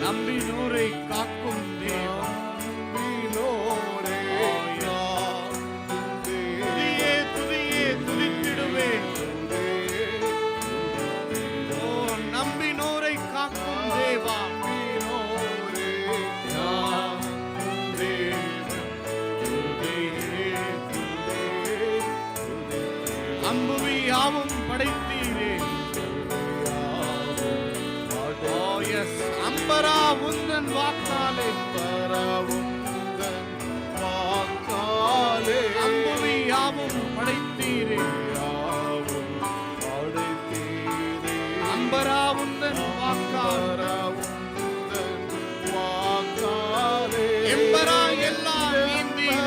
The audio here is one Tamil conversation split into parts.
நம்பினோரை காக்கும் தேவன். துதியே துதியே துதித்திடுவேன். ஓ நம்பினோரை காக்கும் தேவா. அம்புவி யாவும் படைத்தீரே. அம்பரா உந்தன் வாக்காலே அம்புவி யாவும் படைத்தீரே. அம்பரா உந்தன் வாக்காலே எம்பரா எல்லாம் ஏந்தீரே.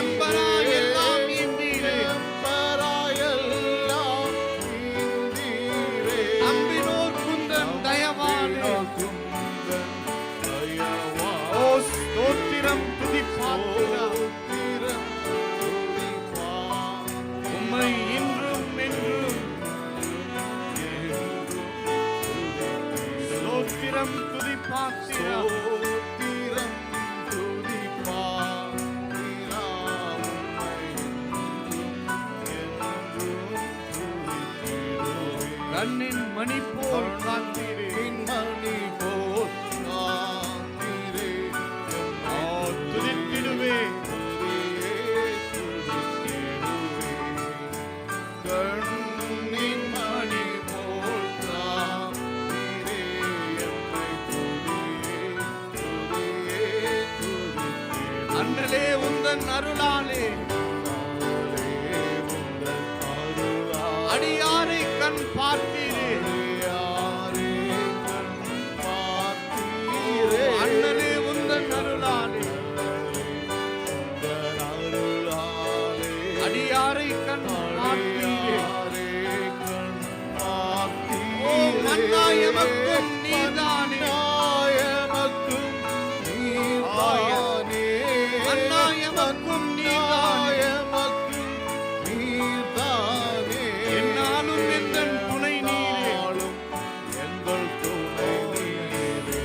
எம்பரா எல்லாம் ஏந்தீரே. அம்பினோர் குந்தன் தயவானே. ஓ ஸ்தோத்திரம் துதிப்பாத்திரா. உம்மை இன்றும் என்றும் ஸ்தோத்திரம் துதிப்பாத்திரா. கண்ணின் மணி போல் காத்தீரே. துதித்திடுவே. கண்ணின் மணி போல் அண்ணலே உந்தன் அருளாலே அடியாரை கண் பார்த்தீரே. அண்ணலே உந்தன் அருளாலே அடியாரை கண் பார்த்தீரே. ஓ மன்னா எமக்கும் நீதானே. மன்னா எமக்கும் நீதானே. என்னாலும் எந்தன் துணை நீரே.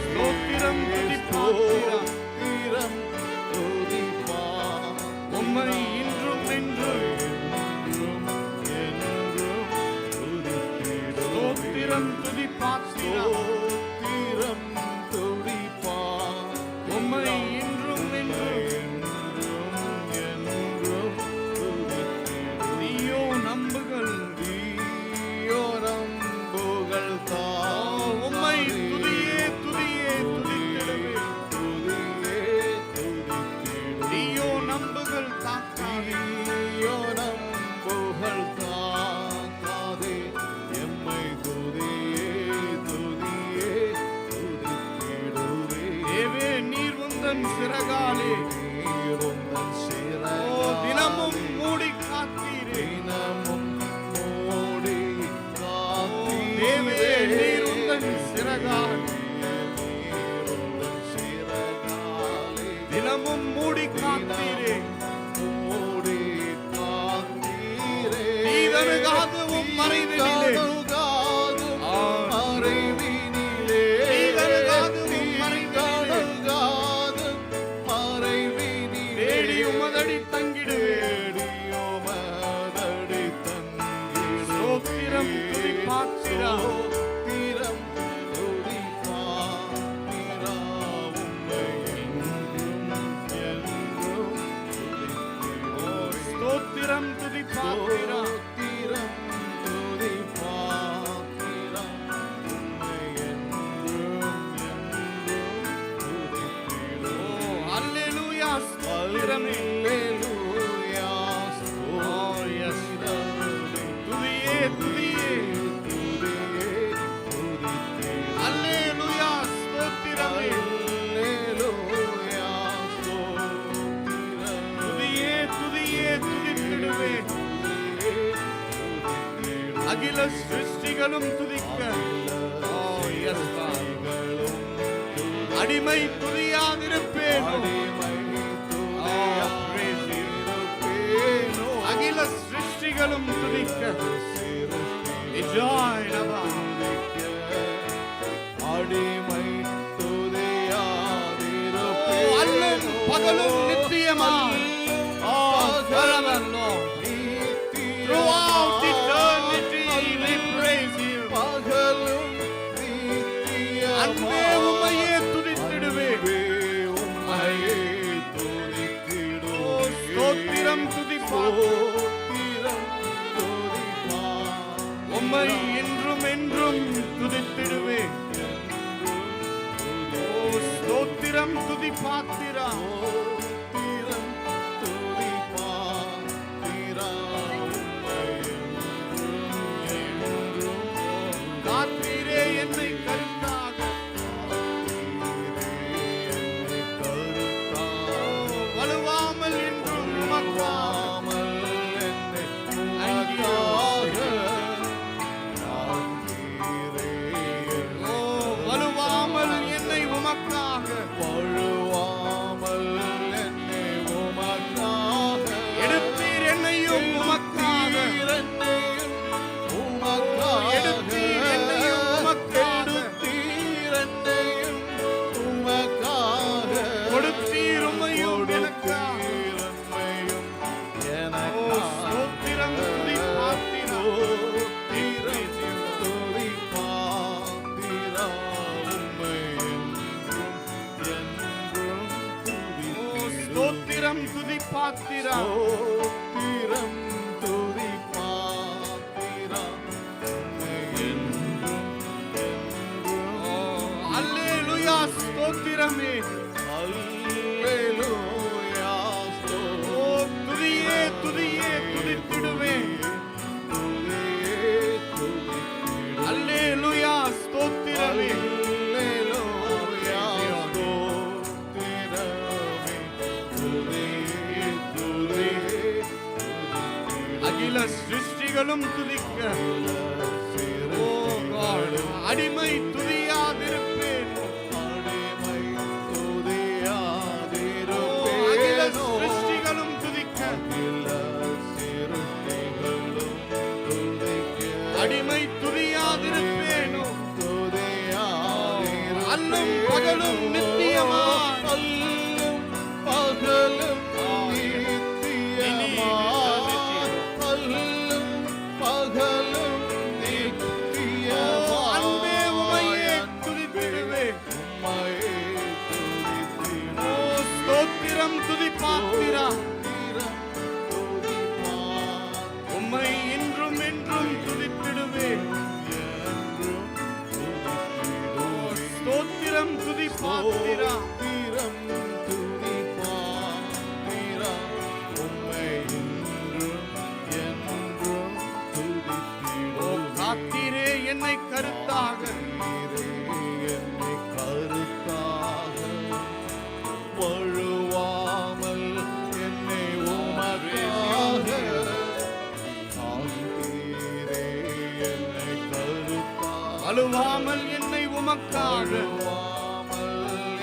ஸ்தோத்திரம் துதிப்பாத்திரா. உம்மை இன்றும் என்றும் ஸ்தோத்திரம் துதிப்பாத்திரா. உம்மை இன்றும் என்றும் நீயோ நம்புகள். உம்மை துதியே துதியே துதித்திடுவே. நீயோ நம்புகள் காக்காதே. தேவே நீர் உந்தன் சிறகாலே ஓ தினமும் மூடி காத்தீரே. தேவே நீர் உந்தன் சிறகாலே தினமும் மூடி காத்தீரே. நீதனுகாகவும் மறைவினிலே தேடி தங்கிடுவே. ஸ்தோத்திரம் துதிப்பாத்திரா. ஸ்தோத்திரம் துதிப்பாத்திரா. அல்லேலூயா ஸ்தோத்திரம். துதியே துதியே. அல்லேலூயா ஸ்தோத்திரமே. துதியே துதியே துதித்திடுவே. அகில சிருஷ்டிகளும் துதிக்க அடிமை துதியாதிருப்பேன். அகில சிருஷ்டிகளும் துதிக்க அடிமை துதியாதிருப்பேன். அல்லும் பகலும் நித்தியமாய் throughout eternity we praise you. பகலும் அன்பே உம்மையே துதித்திடுவேன். உம்மையே துதித்திடுவேன். ஸ்தோத்திரம் துதிப்பார். உம்மை என்றும் என்றும் துதித்திடுவேன். ஸ்தோத்திரம் துதிப்பாத்திரா. காத்தீரே என்னை கருத்தாக. வலுவாமல் என்றும் உமக்காமல் வலுவாமல் என்னை உமக்காக எடுத்தீர் என்னையும் உமக்காக எடுத்தீர் என்னையும் உமக்காக கொடுத்தீர் உம்மையும் எனக்காக. ஸ்தோத்திரம் துதிப்பாத்திரா. ஸ்தோத்திரம் துதிப்பாத்திரா. அல்லேலூயா ஸ்தோத்திரமே. துதியே துதியே துதித்திடுவேன். அல்லேலூயா ஸ்தோத்திரமே. அகில சிருஷ்டிகளும் துதிக்க அடிமை துதியாதிருப்பேன். அகில சிருஷ்டிகளும் துதிக்க அடிமை துதியாதிருப்பேனோ. அல்லும் பகலும் நித்தியமா அன்பே உம்மையே துதித்திடுவேன். ஸ்தோத்திரம் துதிப்பாத்திரா. உம்மை என்றும் என்றும் துதித்திடுவேன். ஸ்தோத்திரம் துதிப்பாத்திரா. காத்தீரே என்னை கருத்தாக வழுவாமல் என்னை உமக்காக காத்தீரே என்னை கருத்தாக. அழுவாமல் என்னை உமக்காக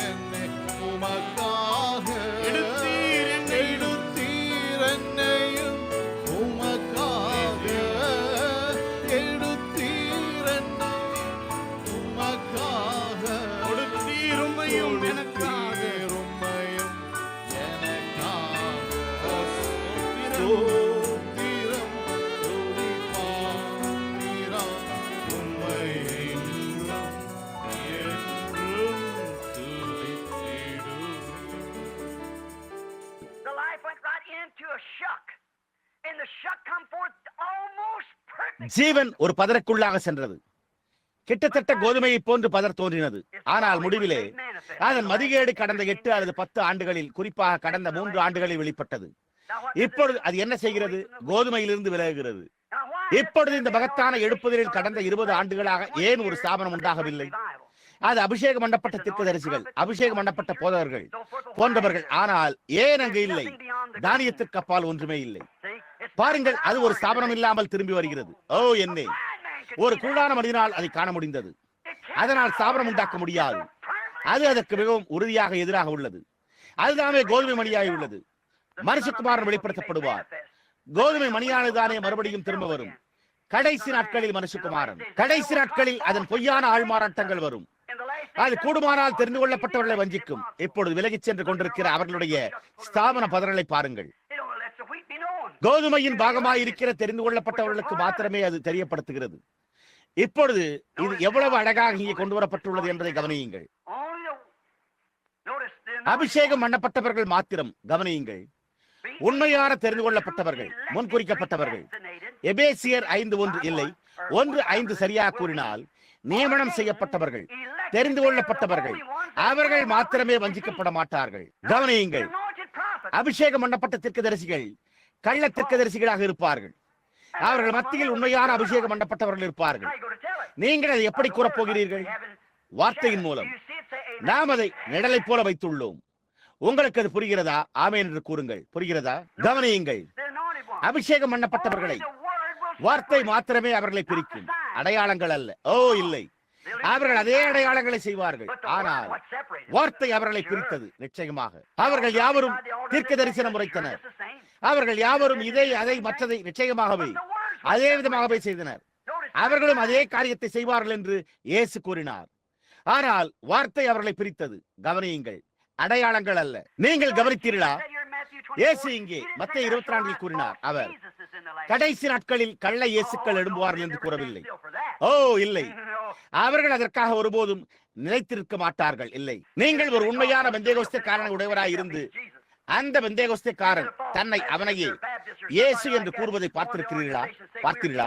என்னை உமக்காக எடுத்தீர் என்னையும் உமக்காக உமக்காக கொடுத்தீர் உம்மையும் எனக்காக. ஜீவன் ஒரு பதருக்குள்ளாக சென்றது. கிட்டத்தட்ட கோதுமையை போன்று பதர் தோன்றினது. ஆனால் முடிவிலே அதன் மதிகேடு கடந்த 8 அல்லது 10 ஆண்டுகளில், குறிப்பாக கடந்த 3 ஆண்டுகளில் வெளிப்பட்டது. இப்பொழுது அது என்ன செய்கிறது? கோதுமையிலிருந்து விலகுகிறது. இப்பொழுது இந்த மகத்தான எழுப்புதலில் கடந்த 20 ஆண்டுகளாக ஏன் ஒரு ஸ்தாபனம் உண்டாகவில்லை? அது அபிஷேகம் பண்ணப்பட்ட தீர்க்கதரிசிகள், அபிஷேகம் பண்ணப்பட்ட போதகர்கள் போன்றவர்கள். ஆனால் ஏன் அங்கு இல்லை? தானியத்திற்கு அப்பால் ஒன்றுமே இல்லை. பாருங்கள், அது ஒரு ஸ்தாபனம் இல்லாமல் திரும்பி வருகிறது. ஓ என்னே, ஒரு குருடான மனிதனால் அதை காண முடிந்தது. அதனால் ஸ்தாபனம் உண்டாக்க முடியாது. அது அதற்கு மிகவும் உறுதியாக எதிராக உள்ளது. அதுதானே கோதுமை மணியாய் உள்ளது. மனுஷகுமாரன் வெளிப்படுத்தப்படுவார். கோதுமை மணியானதுதானே மறுபடியும் திரும்ப வரும். கடைசி நாட்களில் மனுஷகுமாரன், கடைசி நாட்களில் அதன் பொய்யான ஆள்மாறாட்டங்கள் வரும். அது கூடுமானால் தெரிந்து கொள்ளப்பட்டவர்களை வஞ்சிக்கும். இப்பொழுது விலகிச் சென்று கொண்டிருக்கிற அவர்களுடைய ஸ்தாபன பதறலை பாருங்கள். கோதுமையின் பாகமாய் இருக்கிற தெரிந்து கொள்ளப்பட்டவர்களுக்கு மாத்திரமே அது தெரியப்படுத்துகிறது. இப்பொழுது இது எவ்வளவு அழகாக இங்கே கொண்டு வரப்பட்டுள்ளது என்பதை கவனியுங்கள். அபிஷேகம் பண்ணப்பட்டவர்கள் மாத்திரம் கவனியுங்கள். உண்மையான தெரிந்து கொள்ளப்பட்டவர்கள், முன்குறிக்கப்பட்டவர்கள். எபேசியர் 5:1 இல்லை, 1:5 சரியாக கூறினால் நியமனம் செய்யப்பட்டவர்கள், தெரிந்து கொள்ளப்பட்டவர்கள், அவர்கள் மாத்திரமே வஞ்சிக்கப்பட மாட்டார்கள். கவனியுங்கள், அபிஷேகம் பண்ணப்பட்ட தீர்க்கதரிசிகள் கள்ள தீர்க்கதரிசிகளாக இருப்பார்கள். அவர்கள் மத்தியில் உண்மையான அபிஷேகம் பண்ணப்பட்டவர்கள் இருப்பார்கள். நீங்கள் அதை எப்படி கூறப்போகிறீர்கள்? வார்த்தையின் மூலம். நாம் அதை நிழலை போல வைத்துள்ளோம். உங்களுக்கு அது புரிகிறதா? ஆமென் என்று கூறுங்கள். புரிகிறதா? கவனியுங்கள், அபிஷேகம் பண்ணப்பட்டவர்களை வார்த்தை மாத்திரமே அவர்களை பிரிக்கும், அடையாளங்கள் அல்ல. ஓ இல்லை, அவர்கள் அதே அடையாளங்களை செய்வார்கள், ஆனால் வார்த்தை அவர்களை பிரித்தது. நிச்சயமாக அவர்கள் யாவரும் தீர்க்க தரிசனம் உரைத்தனர். அவர்கள் யாவரும் இதை அதை மற்றதை நிச்சயமாகவே அதே விதமாகவே செய்தனர். அவர்களும் அதே காரியத்தை செய்வார்கள் என்று இயேசு கூறினார். ஆனால் வார்த்தை அவர்களை பிரித்தது. கவனியுங்கள், அடையாளங்கள் அல்ல. நீங்கள் கவனித்தீர்களா? இயேசு இங்கே மத்தேயு 24 கூறினார், அவர் கடைசி நாட்களில் கள்ள இயேசுக்கள் எழும்புவார்கள் என்று கூறவில்லை. ஓ இல்லை, அவர்கள் அதற்காக ஒருபோதும் நிலைத்திருக்க மாட்டார்கள். இல்லை, நீங்கள் ஒரு உண்மையான பெந்தேகோஸ்தேக்காரனை உடையவராய் இருந்து அந்த பெந்தேகோஸ்தேக்காரன் தன்னை அவனையே இயேசு என்று கூறுவதை பார்த்தீர்களா?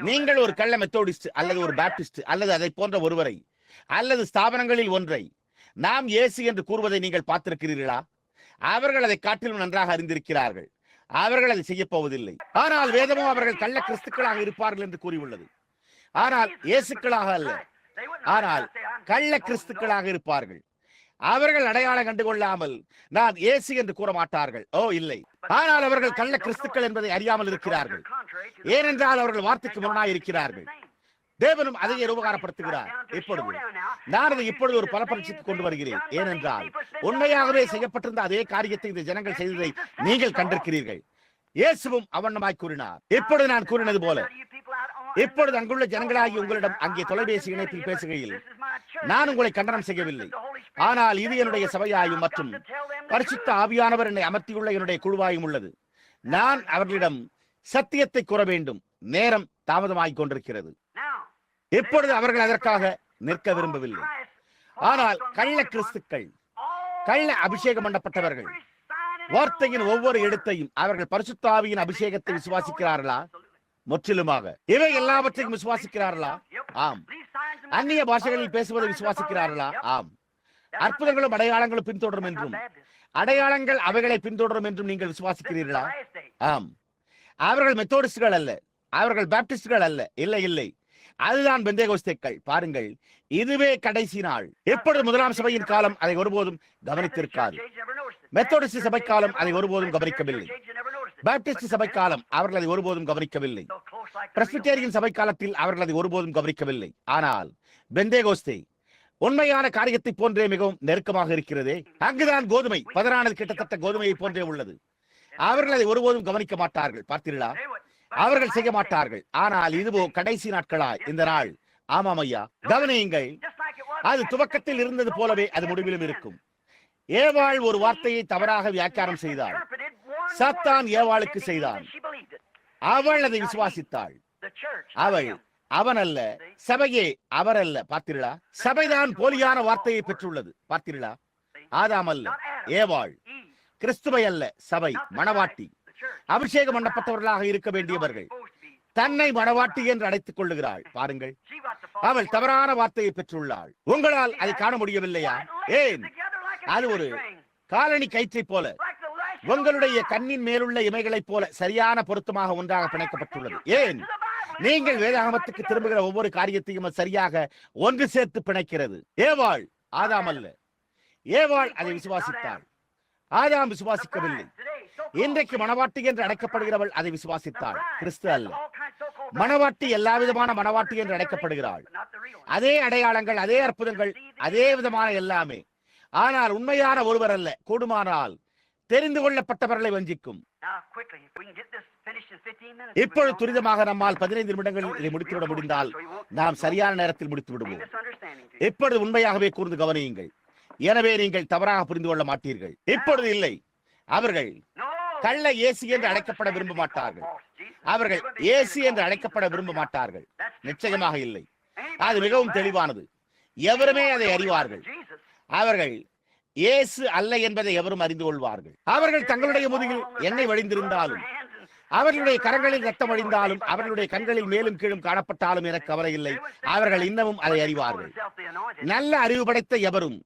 நீங்கள் ஒரு கள்ள மெத்தோடிஸ்ட் அல்லது ஒரு பாப்டிஸ்ட் அல்லது அதை போன்ற ஒருவரை அல்லது ஸ்தாபனங்களில் ஒன்றை நாம் இயேசு என்று கூறுவதை நீங்கள் பார்த்திருக்கிறீர்களா? அவர்கள் அதை காட்டிலும் நன்றாக அறிந்திருக்கிறார்கள். அவர்கள் அதை செய்ய போவதில்லை. ஆனால் வேதமோ அவர்கள் கள்ள கிறிஸ்துக்களாக இருப்பார்கள் என்று கூறியுள்ளது. ஆனால் இயேசுக்களாக அல்ல, ஆனால் கள்ள கிறிஸ்துக்களாக இருப்பார்கள். அவர்கள் அடையாளம் கண்டுகொள்ளாமல் நான் இயேசு என்று கூற மாட்டார்கள். ஓ இல்லை, ஆனால் அவர்கள் கள்ள கிறிஸ்துக்கள் என்பதை அறியாமல் இருக்கிறார்கள். ஏனென்றால் அவர்கள் வார்த்தைக்கு முரணாய் இருக்கிறார்கள். தேவனும் அதையே உபகாரப்படுத்துகிறார். இப்பொழுது நான் அதை இப்பொழுது ஒரு பலப்பரீட்சைக்கு கொண்டு வருகிறேன். ஏனென்றால் உண்மையாகவே செய்யப்பட்டிருந்த அதே காரியத்தை இந்த ஜனங்கள் செய்ததை நீங்கள் கண்டிருக்கிறீர்கள். இயேசுவும் அவண்ணமாய் கூறினார். இப்பொழுது நான் கூறினது போல, இப்பொழுது அங்குள்ள ஜனங்களாகி உங்களிடம் அங்கே தொலைபேசி இணைப்பில் பேசுகையில் நான் உங்களை கண்டனம் செய்யவில்லை. ஆனால் இது என்னுடைய சபையாயும் மற்றும் பரிசுத்த ஆவியானவர் என்னை அமர்த்தியுள்ள என்னுடைய குழுவாயும் உள்ளது. நான் அவர்களிடம் சத்தியத்தை கூற வேண்டும். நேரம் தாமதமாகிக் கொண்டிருக்கிறது. இப்பொழுது அவர்கள் அதற்காக நிற்க விரும்பவில்லை. ஆனால் கள்ள கிறிஸ்துக்கள், கள்ள அபிஷேகம் பண்ணப்பட்டவர்கள் வார்த்தையின் ஒவ்வொரு இடத்தையும் அவர்கள் பரிசுத்த ஆவியின் அபிஷேகத்தை விசுவாசிக்கிறார்களா? முற்றிலுமாக. இவை எல்லாவற்றையும் விசுவாசிக்கிறார்களா? ஆம். அந்நிய பாஷைகளில் பேசுவதை விசுவாசிக்கிறார்களா? ஆம். அற்புதங்களும் அடையாளங்களும் பின்தொடரும் என்றும் அடையாளங்கள் அவைகளை பின்தொடரும் என்றும் நீங்கள் விசுவாசிக்கிறீர்களா? ஆம். அவர்கள் மெத்தோடிஸ்டுகள் அல்ல, அவர்கள் பாப்டிஸ்டுகள் அல்ல. இல்லை இல்லை, அதுதான் பெந்தேகோஸ்தேக்கள். பாருங்கள், இதுவே கடைசி நாள். எப்பொழுது முதலாம் சபையின் காலம் அதை ஒருபோதும் கவனித்திருக்காது. மெத்தோடிஸ்ட் சபை காலம் அதை ஒருபோதும் கவனிக்கவில்லை. பாப்டிஸ்ட் சபை காலம் அவர்கள் அதை ஒருபோதும் கவனிக்கவில்லை. பிரெஸ்பிட்டேரியன் சபை காலத்தில் அவர்கள் அதை ஒருபோதும் கவனிக்கவில்லை. ஆனால் பெந்தேகோஸ்தே உண்மையான காரியத்தை போன்றே மிகவும் நெருக்கமாக இருக்கிறதே. அங்குதான் கோதுமை பதறானது கிட்டத்தட்ட கோதுமையை போன்றே உள்ளது. அவர்கள் அதை ஒருபோதும் கவனிக்க மாட்டார்கள். பார்த்தீர்களா? அவர்கள் செய்ய மாட்டார்கள். ஆனால் இதுவோ கடைசி நாட்களாய் இந்த நாள். ஆமாம் ஐயா, கவனியுங்கள், அது துவக்கத்தில் இருந்தது போலவே அது முடிவிலும் இருக்கும். ஏவாள் ஒரு வார்த்தையை தவறாக வியாக்கியானம் செய்தாள். சாத்தான் ஏவாளுக்கு செய்தான். அவள் அதை விசுவாசித்தாள். அவன் அல்ல, சபையே அவர் அல்ல. பார்த்தீர்களா? சபைதான் போலியான வார்த்தையை பெற்றுள்ளது. பார்த்தீர்களா? ஆதாம் அல்ல, ஏவாள். கிறிஸ்துவை அல்ல, சபை, மணவாட்டி, அபிஷேகம் பண்ணப்பட்டவர்களாக இருக்க வேண்டியவர்கள் தன்னை மணவாட்டி என்று அழைத்துக் கொள்ளுகிறாள். பாருங்கள், அவள் தவறான வார்த்தையை பெற்றுள்ளாள். உங்களால் அதை காண முடியவில்லையா? ஏன்? அது ஒரு காலணி கயிற்றை போல உங்களுடைய கண்ணின் மேலுள்ள இமைகளைப் போல சரியான பொருத்தமாக ஒன்றாக பிணைக்கப்பட்டுள்ளது. ஏன்? நீங்கள் வேதாகமத்துக்கு திரும்புகிற ஒவ்வொரு காரியத்தையும் சரியாக ஒன்று சேர்த்து பிணைக்கிறது. ஏவாள், ஆதாம் அல்ல. ஏவாள் அதை விசுவாசித்தாள். ஆதாம் விசுவாசிக்கவில்லை. இன்றைக்கு மணவாட்டி என்று அழைக்கப்படுகிறவள் அதை விசுவாசித்தாள். கிறிஸ்து அல்ல. மணவாட்டி எல்லா விதமான மணவாட்டி என்று அழைக்கப்படுகிறாள். அதே அடையாளங்கள், அதே அற்புதங்கள், அதே விதமான எல்லாமே. ஆனால் உண்மையான ஒருவர் அல்ல. கூடுமானால் தெரிந்து கொள்ளப்பட்டவர்களை வஞ்சிக்கும். இப்பொழுது துரிதமாக நம்மால் 15 நிமிடங்களில் இதை முடித்துவிட முடிந்தால் நாம் சரியான நேரத்தில் முடித்து விடுவோம். இப்பொழுது உண்மையாகவே கூர்ந்து கவனியுங்கள். எனவே நீங்கள் தவறாக புரிந்து கொள்ள மாட்டீர்கள். இப்பொழுது இல்லை, அவர்கள் கள்ள இயேசு என்று அழைக்கப்பட விரும்ப மாட்டார்கள். அவர்கள் இயேசு என்று அழைக்கப்பட விரும்ப மாட்டார்கள். நிச்சயமாக இல்லை. அது மிகவும் தெளிவானது. எவருமே அதை அறிவார்கள். அவர்கள் இயேசு அல்ல என்பதை எவரும் அறிந்து கொள்வார்கள். அவர்கள் தங்களுடைய முதுகில் எண்ணெய் வழிந்திருந்தாலும், அவர்களுடைய கரங்களில் ரத்தம் வழிந்தாலும், அவர்களுடைய கண்களில் மேலும் கீழும் காணப்பட்டாலும் எனக்கு கவலை இல்லை. அவர்கள் இன்னமும் அதை அறிவார்கள். நல்ல அறிவு படைத்த எவரும்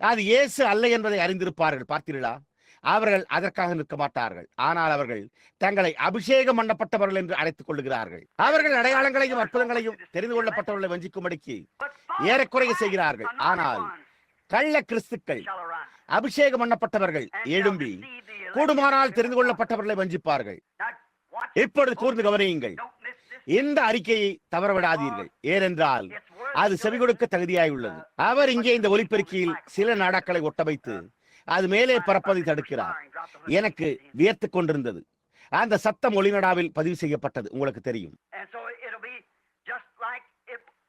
அது இயேசு அல்ல என்பதை அறிந்திருப்பார்கள். பார்த்தீர்களா? அவர்கள் அதற்காக நிற்க மாட்டார்கள். ஆனால் அவர்கள் தங்களை அபிஷேகம் பண்ணப்பட்டவர்கள் என்று அழைத்துக் கொள்கிறார்கள். அவர்கள் அடையாளங்களையும் அற்புதங்களையும் தெரிந்து கொள்ளப்பட்டவர்களை வஞ்சிக்கும்படிக்கு ஏறக்குறைய செய்கிறார்கள். ஆனால் கள்ள கிறிஸ்துக்கள், அபிஷேகம் பண்ணப்பட்டவர்கள் எழும்பி கூடுமானால் தெரிந்து கொள்ளப்பட்டவர்களை வஞ்சிப்பார்கள். இப்பொழுது கூர்ந்து கவனியுங்கள். இந்த அறிக்கையை தவறவிடாதீர்கள். ஏனென்றால் அது செவி கொடுக்க தகுதியாய் உள்ளது. அவர் இங்கே இந்த ஒலிபெருக்கியில் சில நாடாக்களை ஒட்ட வைத்து அது மேலே பறப்பதை தடுக்கிறார். எனக்கு வியர்த்துக் கொண்டிருந்தது. அந்த சத்தம் ஒளிநடாவில் பதிவு செய்யப்பட்டது, உங்களுக்கு தெரியும்.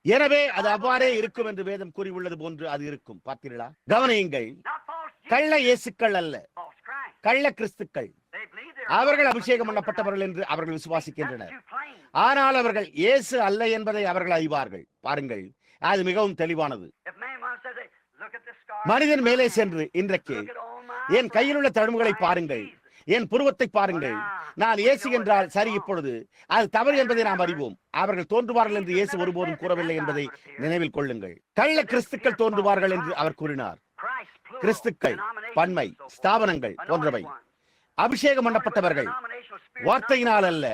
எனவே அது அவ்வாறே இருக்கும் என்று வேதம் கூறியுள்ளது போன்று அது இருக்கும். பார்த்தீர்களா? கவனியுங்கள். கள்ள இயேசுக்கள் அல்ல, கள்ள கிறிஸ்துக்கள். அவர்கள் அபிஷேகம் பண்ணப்பட்டவர்கள் என்று அவர்கள் விசுவாசிக்கின்றனர். ஆனால் அவர்கள் இயேசு அல்ல என்பதை அவர்கள் அறிவார்கள். பாருங்கள், அது மிகவும் தெளிவானது. மனிதன் மேலே சென்று இன்றைக்கு என் கையில் உள்ள தழும்புகளை பாருங்கள், என் புருவத்தை பாருங்கள், நான் இயேசு என்றால் சரி. இப்பொழுது அது தவறு என்பதை நாம் அறிவோம். அவர்கள் தோன்றுவார்கள் என்று இயேசு ஒருபோதும் கூறவில்லை என்பதை நினைவில் கொள்ளுங்கள். கள்ள கிறிஸ்துக்கள் தோன்றுவார்கள் என்று அவர் கூறினார். கிறிஸ்துக்கள் பன்மை, ஸ்தாபனங்கள் போன்றவை. அபிஷேகம் பண்ணப்பட்டவர்கள் வார்த்தையினால் அல்ல,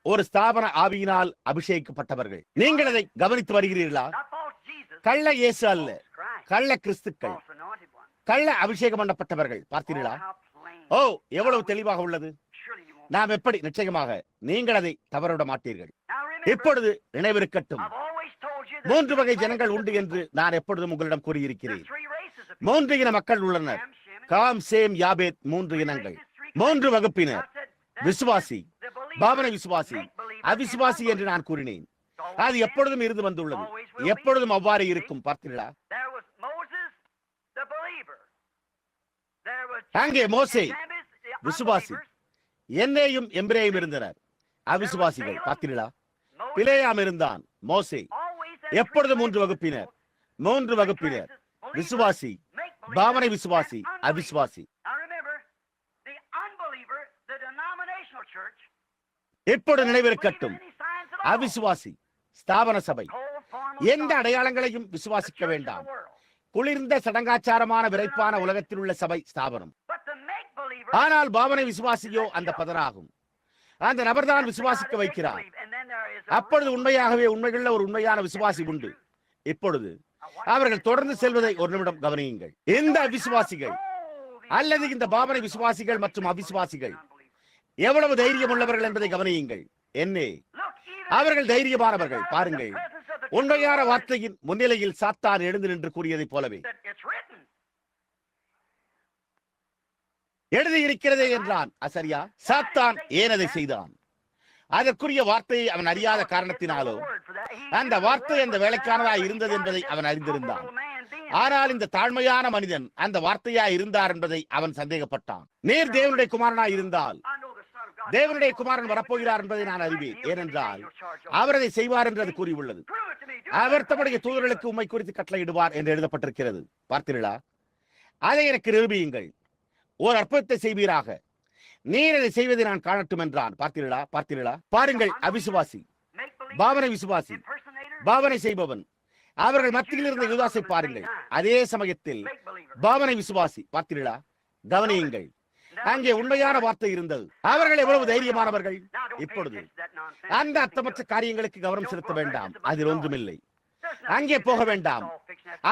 ஒரு ஸ்தாபன ஆவியினால் அபிஷேகிக்கப்பட்டவர்கள். நீங்கள் அதை கவனித்து வருகிறீர்களா? கள்ள இயேசு அல்ல, கள்ள கிறிஸ்துக்கள், கள்ள அபிஷேகம் பண்ணப்பட்டவர்கள். பார்த்தீர்களா? ஓ, எவ்வளவு தெளிவாக உள்ளது. நாம் எப்படி நிச்சயமாக நீங்கள் அதை தவறவிட மாட்டீர்கள். இப்பொழுது நினைவிருக்கட்டும், 3 வகை ஜனங்கள் உண்டு என்று நான் எப்பொழுதும் உங்களிடம் கூறியிருக்கிறேன். 3 இன மக்கள் உள்ளனர். Com, same, யாபேத். 3 இனங்கள், 3 வகுப்பினர். விசுவாசி, பாவனை விசுவாசி, அவிசுவாசி என்று நான் கூறினேன். அது எப்பொழுதும் இருந்து வந்துள்ளது, எப்பொழுதும் அவ்வாறு இருக்கும். பார்த்தீர்களா? அங்கே மோசே விசுவாசி, என்னேயும் எம்பிரேயும் இருந்தனர் அவிசுவாசிகள். பார்த்தீர்களா? பிலேயாம் இருந்தான். மோசே எப்பொழுதும் 3 வகுப்பினர், 3 வகுப்பினர். விசுவாசி, பாவனை விசுவாசி, அவிசுவாசி. இப்பொழுது நினைவிருக்கட்டும், அவிசுவாசி ஸ்தாபன சபை எந்த அடையாளங்களையும் விசுவாசிக்க வேண்டாம். குளிர்ந்த சடங்காச்சாரமான விரைப்பான உலகத்தில் உள்ள சபை ஸ்தாபனம். ஆனால் பாவனை விசுவாசியோ அந்த பதராகும். அந்த நபர்தான் விசுவாசிக்க வைக்கிறார். அப்பொழுது உண்மையாகவே உண்மையுள்ள ஒரு உண்மையான விசுவாசி உண்டு. இப்பொழுது அவர்கள் தொடர்ந்து செல்வதை ஒரு நிமிடம் கவனியுங்கள். இந்த அவிசுவாசிகள் அல்லது இந்த பாவனை விசுவாசிகள் மற்றும் அவிசுவாசிகள் எவ்வளவு தைரியம் உள்ளவர்கள் என்பதை கவனியுங்கள். என்னே, அவர்கள் தைரியமானவர்கள். பாருங்கள், உண்மையான வார்த்தையின் முன்னிலையில் சாத்தான் எழுந்து நின்று கூறியதை போலவே எழுதியிருக்கிறதே என்றான். அசரியா, சாத்தான் ஏன் அதை செய்தான்? அதற்குரிய வார்த்தையை அவன் அறியாத காரணத்தினாலோ அந்த வார்த்தை அந்த வேலைக்கானதாய் இருந்தது என்பதை அவன் அறிந்திருந்தான். ஆனால் இந்த தாழ்மையான மனிதன் அந்த வார்த்தையாய் இருந்தார் என்பதை அவன் சந்தேகப்பட்டான். நீர் தேவனுடைய குமாரனாய் இருந்தால், தேவனுடைய குமாரன் வரப்போகிறார் என்பதை நான் அறிவேன். ஏனென்றால் அவர் அதை செய்வார் என்று அது கூறியுள்ளது. அவர் தம்முடைய தூதர்களுக்கு உம்மை குறித்து கட்டளையிடுவார் என்று எழுதப்பட்டிருக்கிறது. பார்த்தீர்களா? அதை எனக்கு நிரூபியுங்கள். ஓர் அற்புதத்தை செய்வீராக, நீர் அதை செய்வதை நான் காணட்டும் என்றான். பார்த்தீர்களா? பார்த்தீர்களா? பாருங்கள், அவிசுவாசி, பாவனை விசுவாசி, பாவனை செய்பவன், அவர்கள் மத்தியில் இருந்த யூதாசை பாருங்கள். அதே சமயத்தில் பாவனை விசுவாசி. பார்த்தீர்களா? கவனியுங்கள், அங்கே உண்மையான வார்த்தை இருந்தது. அவர்கள் எவ்வளவு தைரியமானவர்கள். இப்பொழுது அந்த அர்த்தமற்ற காரியங்களுக்கு கவனம் செலுத்த வேண்டாம். அதில் ஒன்றுமில்லை. அங்கே போக வேண்டாம்.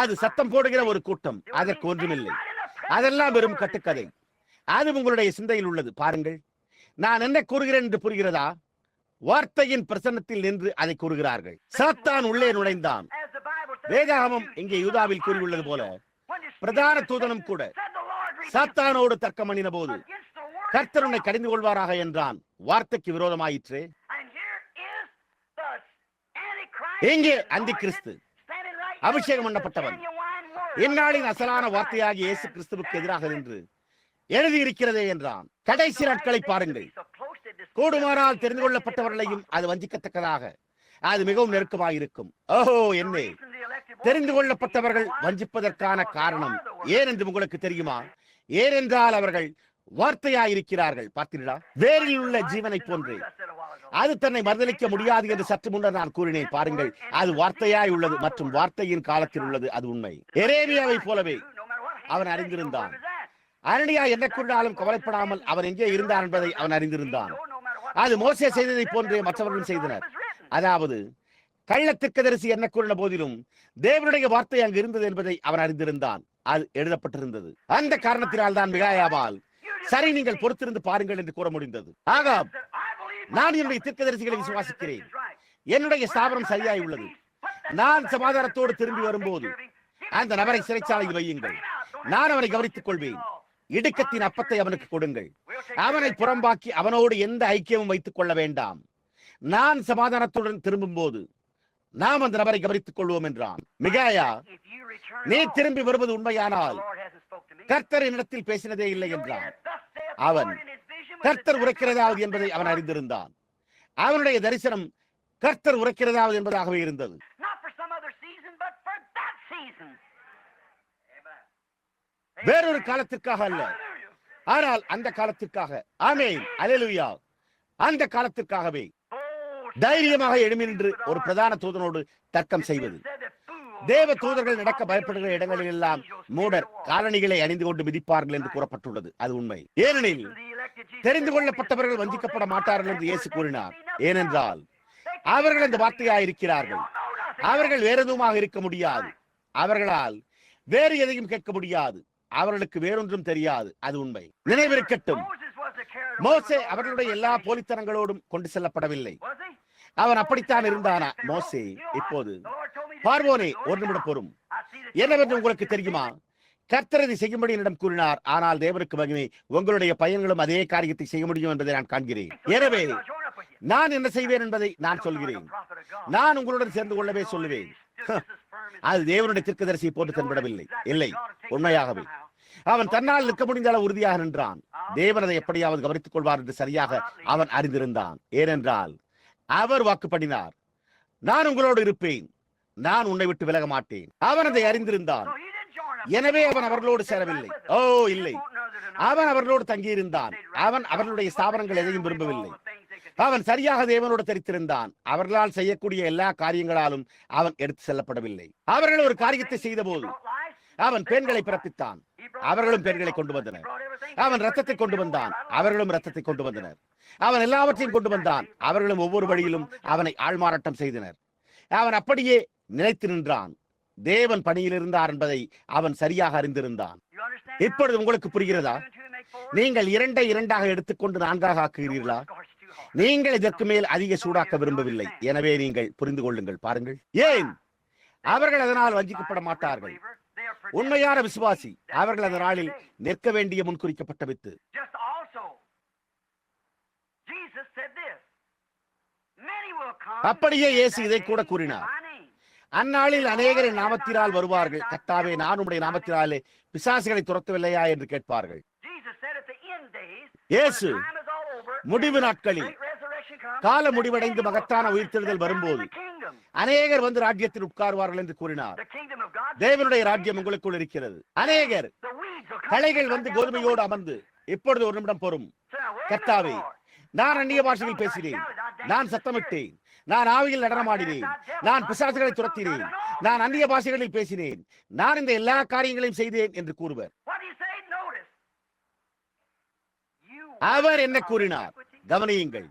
அது சத்தம் போடுகிற ஒரு கூட்டம். அதற்கு ஒன்றுமில்லை. அதெல்லாம் வெறும் கட்டுக்கதை. அது உங்களுடைய சிந்தையில் உள்ளது. பாருங்கள், நான் என்ன கூறுகிறேன் என்று புரிகிறதா? வார்த்தையின் பிரசன்னத்தில் நின்று அதை கூறுகிறார்கள். சாத்தான் உள்ளே நுழைந்தான். வேதாகமம் இங்கே யூதாவில் கூறியுள்ளது போல பிரதான தூதனும் கூட சாத்தானோடு தர்க்கம் பண்ணின போது கர்த்தர் உன்னை கடிந்து கொள்வாராக என்றான். வார்த்தைக்கு விரோதமாயிற்று. எங்கே அந்தி கிறிஸ்து, அபிஷேகம் பண்ணப்பட்டவன், இந்நாளின் அசலான வார்த்தையாகிய இயேசு கிறிஸ்துவுக்கு எதிராக நின்று எழுதியிருக்கிறதே என்றான். கடைசி நாட்களை பாருங்கள். கூடுமானால் தெரிந்து கொள்ளப்பட்டவர்களையும் அது வஞ்சிக்கத்தக்கதாக அது மிகவும் நெருக்கமாயிருக்கும். ஓஹோ, என்னே, தெரிந்து கொள்ளப்பட்டவர்கள் வஞ்சிப்பதற்கான காரணம் ஏன் என்று உங்களுக்கு தெரியுமா? ஏனென்றால் அவர்கள் வார்த்தையாயிருக்கிறார்கள். பார்த்தீர்களா? வேரில் உள்ள ஜீவனை போன்று அது தன்னை மறுதலிக்க முடியாது என்று சற்று முன்னர் நான் கூறினேன். பாருங்கள், அது வார்த்தையாய் உள்ளது மற்றும் வார்த்தையின் காலத்தில் உள்ளது. அது உண்மை. எரேமியாவை போலவே அவன் அறிந்திருந்தான். அனனியா என்ன கூறினாலும் கவலைப்படாமல் அவன் எங்கே இருந்தான் என்பதை அவன் அறிந்திருந்தான். அது மோசே செய்ததை போன்றே மற்றவர்களும் செய்தனர். அதாவது கள்ள தீர்க்கதரிசி என்ன கூறின போதிலும் தேவனுடைய வார்த்தை அங்கு இருந்தது என்பதை அவன் அறிந்திருந்தான். அது எழுதப்பட்டிருந்தது. அந்த காரணத்தினால் தான் மிகாயாவால் சரி, நீங்கள் பொறுத்திருந்து பாருங்கள் என்று கூற முடிந்தது. ஆகாப், நான் என்னுடைய தீர்க்கதரிசிகளை விசுவாசிக்கிறேன், என்னுடைய ஸ்தாபனம் சரியாய் உள்ளது, நான் சமாதானத்தோடு திரும்பி வரும்போது அந்த நபரை சிறைச்சாலையில் வையுங்கள், நான் அவனை கவனித்துக் கொள்வேன், இடுக்கத்தின் அப்பத்தை அவனுக்கு கொடுங்கள், அவனை புறம்பாக்கி அவனோடு எந்த ஐக்கியமும் வைத்துக் கொள்ள வேண்டாம், நான் சமாதானத்துடன் திரும்பும் போது நாம் அந்த நபரை கவனித்துக் கொள்வோம் என்றான். மிகாயா, நீ திரும்பி வருவது உண்மையானால் கர்த்தர் என்னிடத்தில் பேசினதே இல்லை என்றான். அவன் கர்த்தர் உரைக்கிறதாவது என்பதை அவன் அறிந்திருந்தான். அவனுடைய தரிசனம் கர்த்தர் உரைக்கிறதாவது என்பதாகவே இருந்தது. வேறொரு காலத்திற்காக அல்ல, ஆனால் அந்த காலத்திற்காக. ஆமென், அல்லேலூயா. அந்த காலத்திற்காகவே தைரியமாக எழும்பி நின்று ஒரு பிரதான தூதனோடு தர்க்கம் செய்வது. தேவ தூதர்கள் நடக்க பயப்படுகிற இடங்களில் எல்லாம் மூடர் காலணிகளை அணிந்து கொண்டு மிதிப்பார்கள் என்று கூறப்பட்டுள்ளது. அது உண்மை. ஏனெனில் தெரிந்து கொள்ளப்பட்டவர்கள் வஞ்சிக்கப்பட மாட்டார்கள் என்று இயேசு கூறினார். ஏனென்றால் அவர்கள் அந்த வார்த்தையாயிருக்கிறார்கள். அவர்கள் வேற எதுவுமாக இருக்க முடியாது. அவர்களால் வேறு எதையும் கேட்க முடியாது. அவர்களுக்கு வேறொன்றும் தெரியாது. அது உண்மை. நினைவிருக்கட்டும், மோசே அவர்களுடைய எல்லா போலித்தனங்களோடும் கொண்டு செல்லப்படவில்லை. அவன் அப்படித்தான் இருந்தானா? மோசே இப்போது பார்வோனே, ஒரு நிமிடம் பொறும், என்னவென்று உங்களுக்கு தெரியுமா? கர்த்தர் இதை செய்யும்படி என்னிடம் கூறினார். ஆனால் தேவனுக்கு மகிமை, உங்களுடைய பையன்களும் அதே காரியத்தை செய்ய முடியும் என்பதை நான் காண்கிறேன். எனவே நான் என்ன செய்வேன் என்பதை நான் சொல்கிறேன். நான் உங்களுடன் சேர்ந்து கொள்ளவே சொல்லுவேன். அது தேவனுடைய தீர்க்கதரிசியை போட்டு தென்படவில்லை. இல்லை, உண்மையாகவே அவன் தன்னால் நிற்க முடிந்த அளவு உறுதியாக நின்றான். தேவன் அதை எப்படியாவது கவனித்துக் கொள்வார் என்று சரியாக அவன் அறிந்திருந்தான். ஏனென்றால் அவர் வாக்கு பண்ணினார், நான் உங்களோடு இருப்பேன், நான் உன்னை விட்டு விலக மாட்டேன். அவன் அதை அறிந்திருந்தான். எனவே அவன் அவர்களோடு சேரவில்லை. ஓ இல்லை, அவன் அவர்களோடு தங்கியிருந்தான். அவன் அவர்களுடைய ஸ்தாபனங்கள் எதையும் விரும்பவில்லை. அவன் சரியாக தேவனோடு தரித்திருந்தான். அவர்களால் செய்யக்கூடிய எல்லா காரியங்களாலும் அவன் எடுத்து செல்லப்படவில்லை. அவர்கள் ஒரு காரியத்தை செய்த போது அவன் பெண்களை பிறப்பித்தான். அவர்களும் பெண்களை கொண்டு வந்தனர். அவன் ரத்தத்தை கொண்டு வந்தான். அவர்களும் ரத்தத்தை கொண்டு வந்தனர். அவன் எல்லாவற்றையும் கொண்டு வந்தான். அவர்களும் ஒவ்வொரு வழியிலும் அவனை ஆள்மாறாட்டம் செய்தனர். அவன் அப்படியே நிலைத்து நின்றான். தேவன் பணியில் இருந்தார் என்பதை அவன் சரியாக அறிந்திருந்தான். இப்பொழுது உங்களுக்கு புரிகிறதா? நீங்கள் 2 2 எடுத்துக்கொண்டு 4 ஆக்குகிறீர்களா? நீங்கள் இதற்கு மேல் அதிக சூடாக்க விரும்பவில்லை. எனவே நீங்கள் புரிந்து கொள்ளுங்கள். பாருங்கள், ஏன் அவர்கள் அதனால் வஞ்சிக்கப்பட மாட்டார்கள். உண்மையான விசுவாசி அவர்கள் அந்த நாளில் நிற்க வேண்டிய முன்குறிக்கப்பட்ட வித்து. அப்படியே இயேசு இதை கூட கூறினார். அந்நாளில் அநேகரின் நாமத்தினால் வருவார்கள். கர்த்தாவே, நான் உம்முடைய நாமத்தினாலே பிசாசுகளை துரத்தவில்லையா என்று கேட்பார்கள். இயேசு முடிவு நாட்களில் கால முடிவடைந்து மகத்தான உயிர்த்தெழுதல் வரும்போது அநேகர் வந்து ராஜ்யத்தில் உட்காருவார்கள் என்று கூறினார். தேவனுடைய ராஜ்யம் உங்களுக்குள் இருக்கிறது. அநேகர் களைகள் வந்து கோதுமையோடு அமர்ந்து, இப்பொழுது ஒரு நிமிடம் பொறும். கர்த்தாவே, நான் அந்நிய பாஷையில் பேசினேன், நான் சத்தமிட்டேன், நான் ஆவியில் நடனமாடினேன், நான் பிசாசுகளை துரத்தினேன், நான் அந்நிய பாஷைகளில் பேசினேன், நான் இந்த எல்லா காரியங்களையும் செய்தேன் என்று கூறுவர். அவர் என்ன கூறினார்? கவனியுங்கள்.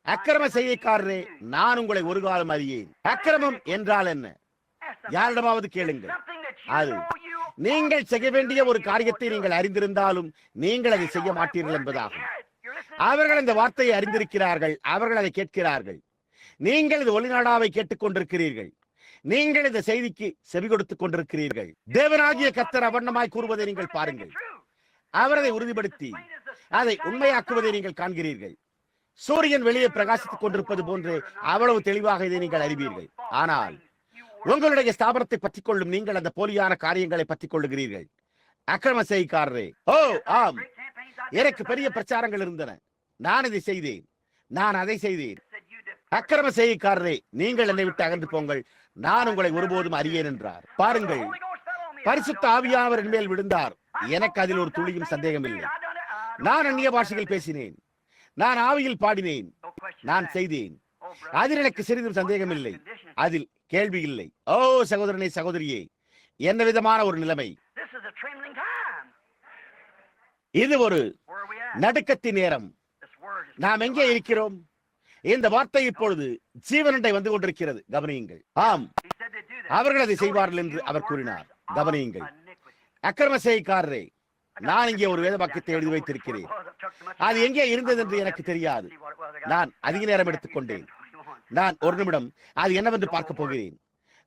அக்கிரம செய்கைக்காரரே, நான் உங்களை ஒரு காலம் அறியேன். அக்கிரமம் என்றால் என்ன? யாரிடமாவது கேளுங்கள். அது நீங்கள் செய்ய வேண்டிய ஒரு காரியத்தை நீங்கள் அறிந்திருந்தாலும் நீங்கள் அதை செய்ய மாட்டீர்கள் என்பதாகும். அவர்கள் இந்த வார்த்தையை அறிந்திருக்கிறார்கள். அவர்கள் அதை கேட்கிறார்கள். நீங்கள் இது ஒளிநாடாவை கேட்டுக் கொண்டிருக்கிறீர்கள். நீங்கள் இந்த செய்திக்கு செவி கொடுத்துக் கொண்டிருக்கிறீர்கள். தேவனாகிய கர்த்தர் அவண்ணமாய் கூறுவதை நீங்கள் பாருங்கள். அவர் அதை உறுதிப்படுத்தி அதை உண்மையாக்குவதை நீங்கள் காண்கிறீர்கள். சூரியன் வெளியே பிரகாசித்துக் கொண்டிருப்பது போன்று அவ்வளவு தெளிவாக இதை நீங்கள் அறிவீர்கள். ஆனால் உங்களுடைய ஸ்தாபனத்தை பற்றிக் கொள்ளும் நீங்கள் அந்த போலியான காரியங்களை பற்றிக் கொள்ளுகிறீர்கள். அக்கிரம செய்காரரே, ஓ ஆம், எனக்கு பெரிய பிரச்சாரங்கள் இருந்தன. நான் இதை செய்தேன், நான் அதை செய்தேன். அக்கிரம செய்காரரே, நீங்கள் என்னை விட்டு அகன்று போங்கள், நான் உங்களை ஒருபோதும் அறியேன் என்றார். பாருங்கள், பரிசுத்த ஆவியானவர் மேல் விழுந்தார். எனக்கு அதில் ஒரு துளியும் சந்தேகம் இல்லை. நான் அந்நிய பாஷைகள் பேசினேன், நான் ஆவியில் பாடினேன், நான் செய்தேன். அதில் எனக்கு சிறிதும் சந்தேகம் இல்லை, அதில் கேள்வி இல்லை. ஓ சகோதரனே, சகோதரியே, என்ன விதமான ஒரு நிலைமை! இது ஒரு நடுக்கத்தின் நேரம். நாம் எங்கே இருக்கிறோம்? இந்த வார்த்தை இப்பொழுது ஜீவனண்டை வந்து கொண்டிருக்கிறது. கவனியுங்கள். ஆம், அவர்கள் அதை செய்வார்கள் என்று அவர் கூறினார். கவனியுங்கள். அக்கிரம செய்காரரே, நான் இங்கே ஒரு வேத வாக்கியத்தை எழுதி வைத்திருக்கிறேன். அது எங்கே இருந்தது என்று எனக்கு தெரியாது. நான் அதிக நேரம் எடுத்துக்கொண்டேன். நான் ஒரு நிமிடம் அது என்னவென்று பார்க்க போகிறேன்.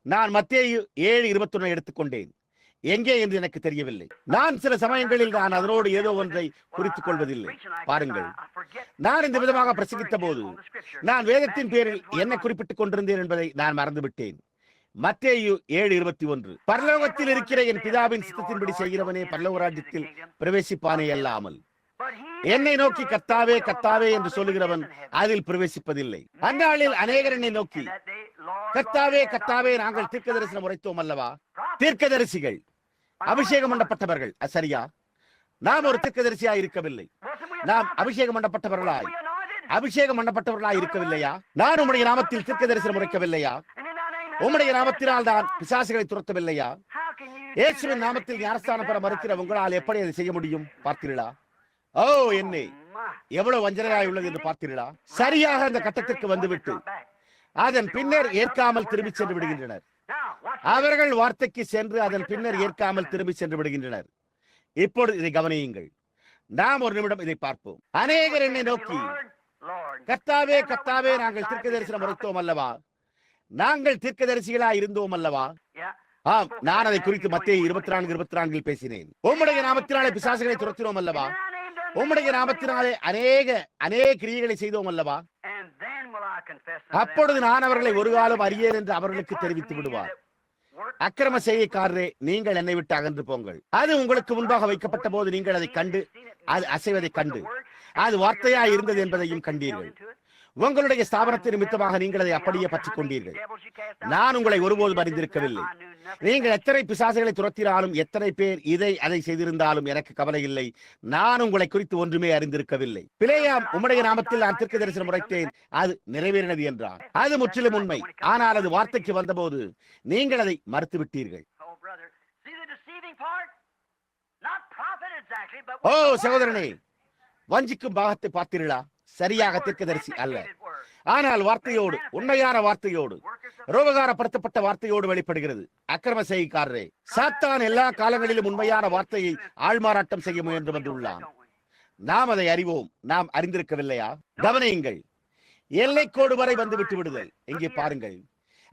நான் மத்தேயு 7:21 எடுத்துக்கொண்டேன். எங்கே என்று எனக்கு தெரியவில்லை. நான் சில சமயங்களில் நான் அதனோடு ஏதோ ஒன்றை குறித்துக் கொள்வதில்லை. பாருங்கள், நான் இந்த விதமாக பிரசங்கித்த போது நான் வேதத்தின் பேரில் என்ன குறிப்பிட்டுக் கொண்டிருந்தேன் என்பதை நான் மறந்துவிட்டேன். மத்தேயு 7:21, பரலோகத்தில் இருக்கிற என் பிதாவின் சித்தத்தின்படி செய்கிறவனே பரலோக ராஜ்யத்தில் பிரவேசிப்பானே அல்லாமல் என்னை நோக்கி கர்த்தாவே கர்த்தாவே என்று சொல்லுகிறவன் அதில் பிரவேசிப்பதில்லை. அந்நாளில் அநேகர் என்னை நோக்கி, கர்த்தாவே கர்த்தாவே, நாங்கள் தீர்க்க தரிசனம் உரைத்தோம் அல்லவா? தீர்க்கதரிசிகள், அபிஷேகம் பண்ணப்பட்டவர்கள். சரியா? நாம் ஒரு தீர்க்கதரிசியாய் இருக்கவில்லை. நாம் அபிஷேகம் பண்ணப்பட்டவர்களாய் இருக்கவில்லையா? நான் உம்முடைய நாமத்தில் தீர்க்க தரிசனம் உரைக்கவில்லையா? உம்முடைய நாமத்தினால் தான் பிசாசுகளை துரத்தவில்லையா? இயேசுவின் நாமத்தில் ஞானஸ்தானம் பெற மறுக்கிற உங்களால் எப்படி அதை செய்ய முடியும்? பார்த்தீர்களா? ஓ என்னே, எவ்வளவு வஞ்சனையாய் உள்ளது என்று பார்த்தீர்களா? சரியாக அந்த கட்டத்திற்கு வந்துவிட்டு அதன் பின்னர் ஏற்காமல் திரும்பி சென்று விடுகின்றனர். அவர்கள் வார்த்தைக்கு சென்று அதன் பின்னர் ஏற்காமல் திரும்பி சென்று விடுகின்றனர். இப்பொழுது இதை கவனியுங்கள். நாம் ஒரு நிமிடம் இதை பார்ப்போம். அநேகர் என்னை நோக்கி, கர்த்தாவே கர்த்தாவே, நாங்கள் தீர்க்க தரிசனம் உரைத்தோம் அல்லவா? நாங்கள் தீர்க்கதரிசிகளா இருந்தோம் அல்லவா? ஆம், நான் அதை குறித்து மத்தேயு 24:24 பேசினேன். உம்முடைய நாமத்தினாலே பிசாசுகளை துரத்தினோம் அல்லவா? உம்முடைய நாமத்தினாலே அநேக கிரியைகளை செய்தோம் அல்லவா? அப்பொழுது நான் அவர்களை ஒரு காலம் அறியேன் என்று அவர்களுக்கு தெரிவித்து விடுவார். அக்கிரம செய்கைக்காரரே, நீங்கள் என்னை விட்டு அகன்று போங்கள். அது உங்களுக்கு முன்பாக வைக்கப்பட்ட போது நீங்கள் அதை கண்டு, அது அசைவதை கண்டு, அது வார்த்தையாய் இருந்தது என்பதையும் கண்டீர்கள். உங்களுடைய ஸ்தாபனத்தின் நிமித்தமாக நீங்கள் அதை அப்படியே பற்றிக் கொண்டீர்கள். நான் உங்களை ஒருபோதும் அறிந்திருக்கவில்லை. நீங்கள் எத்தனை பிசாசுகளை துரத்தினாலும், எத்தனை பேர் இதை அதை செய்திருந்தாலும் எனக்கு கவலை இல்லை. நான் உங்களை குறித்து ஒன்றுமே அறிந்திருக்கவில்லை. பிலேயாம், உம்முடைய நாமத்தில் நான் தீர்க்க தரிசனம் உரைத்தேன், அது நிறைவேறினது என்றார். அது முற்றிலும் உண்மை. ஆனால் அது வார்த்தைக்கு வந்தபோது நீங்கள் அதை மறுத்து விட்டீர்கள். ஓ சகோதரனே, வஞ்சிக்கும் பாகத்தை பார்த்தீர்களா? சரியாக தீர்க்கதரிசி அல்ல, ஆனால் வார்த்தையோடு, உண்மையான வார்த்தையோடு, ரோபகாரப்படுத்தப்பட்ட வார்த்தையோடு வெளிப்படுகிறது. அக்கிரம செய்கைக்காரரே, சாத்தான் எல்லா காலங்களிலும் உண்மையான வார்த்தையை ஆள்மாறாட்டம் செய்ய முயன்று வந்துள்ளான். நாம் அதை அறிவோம், நாம் அறிந்திருக்கவில்லையா? கவனியுங்கள். எல்லைக்கோடு வரை வந்து விட்டு விடுதல். இங்கே பாருங்கள்,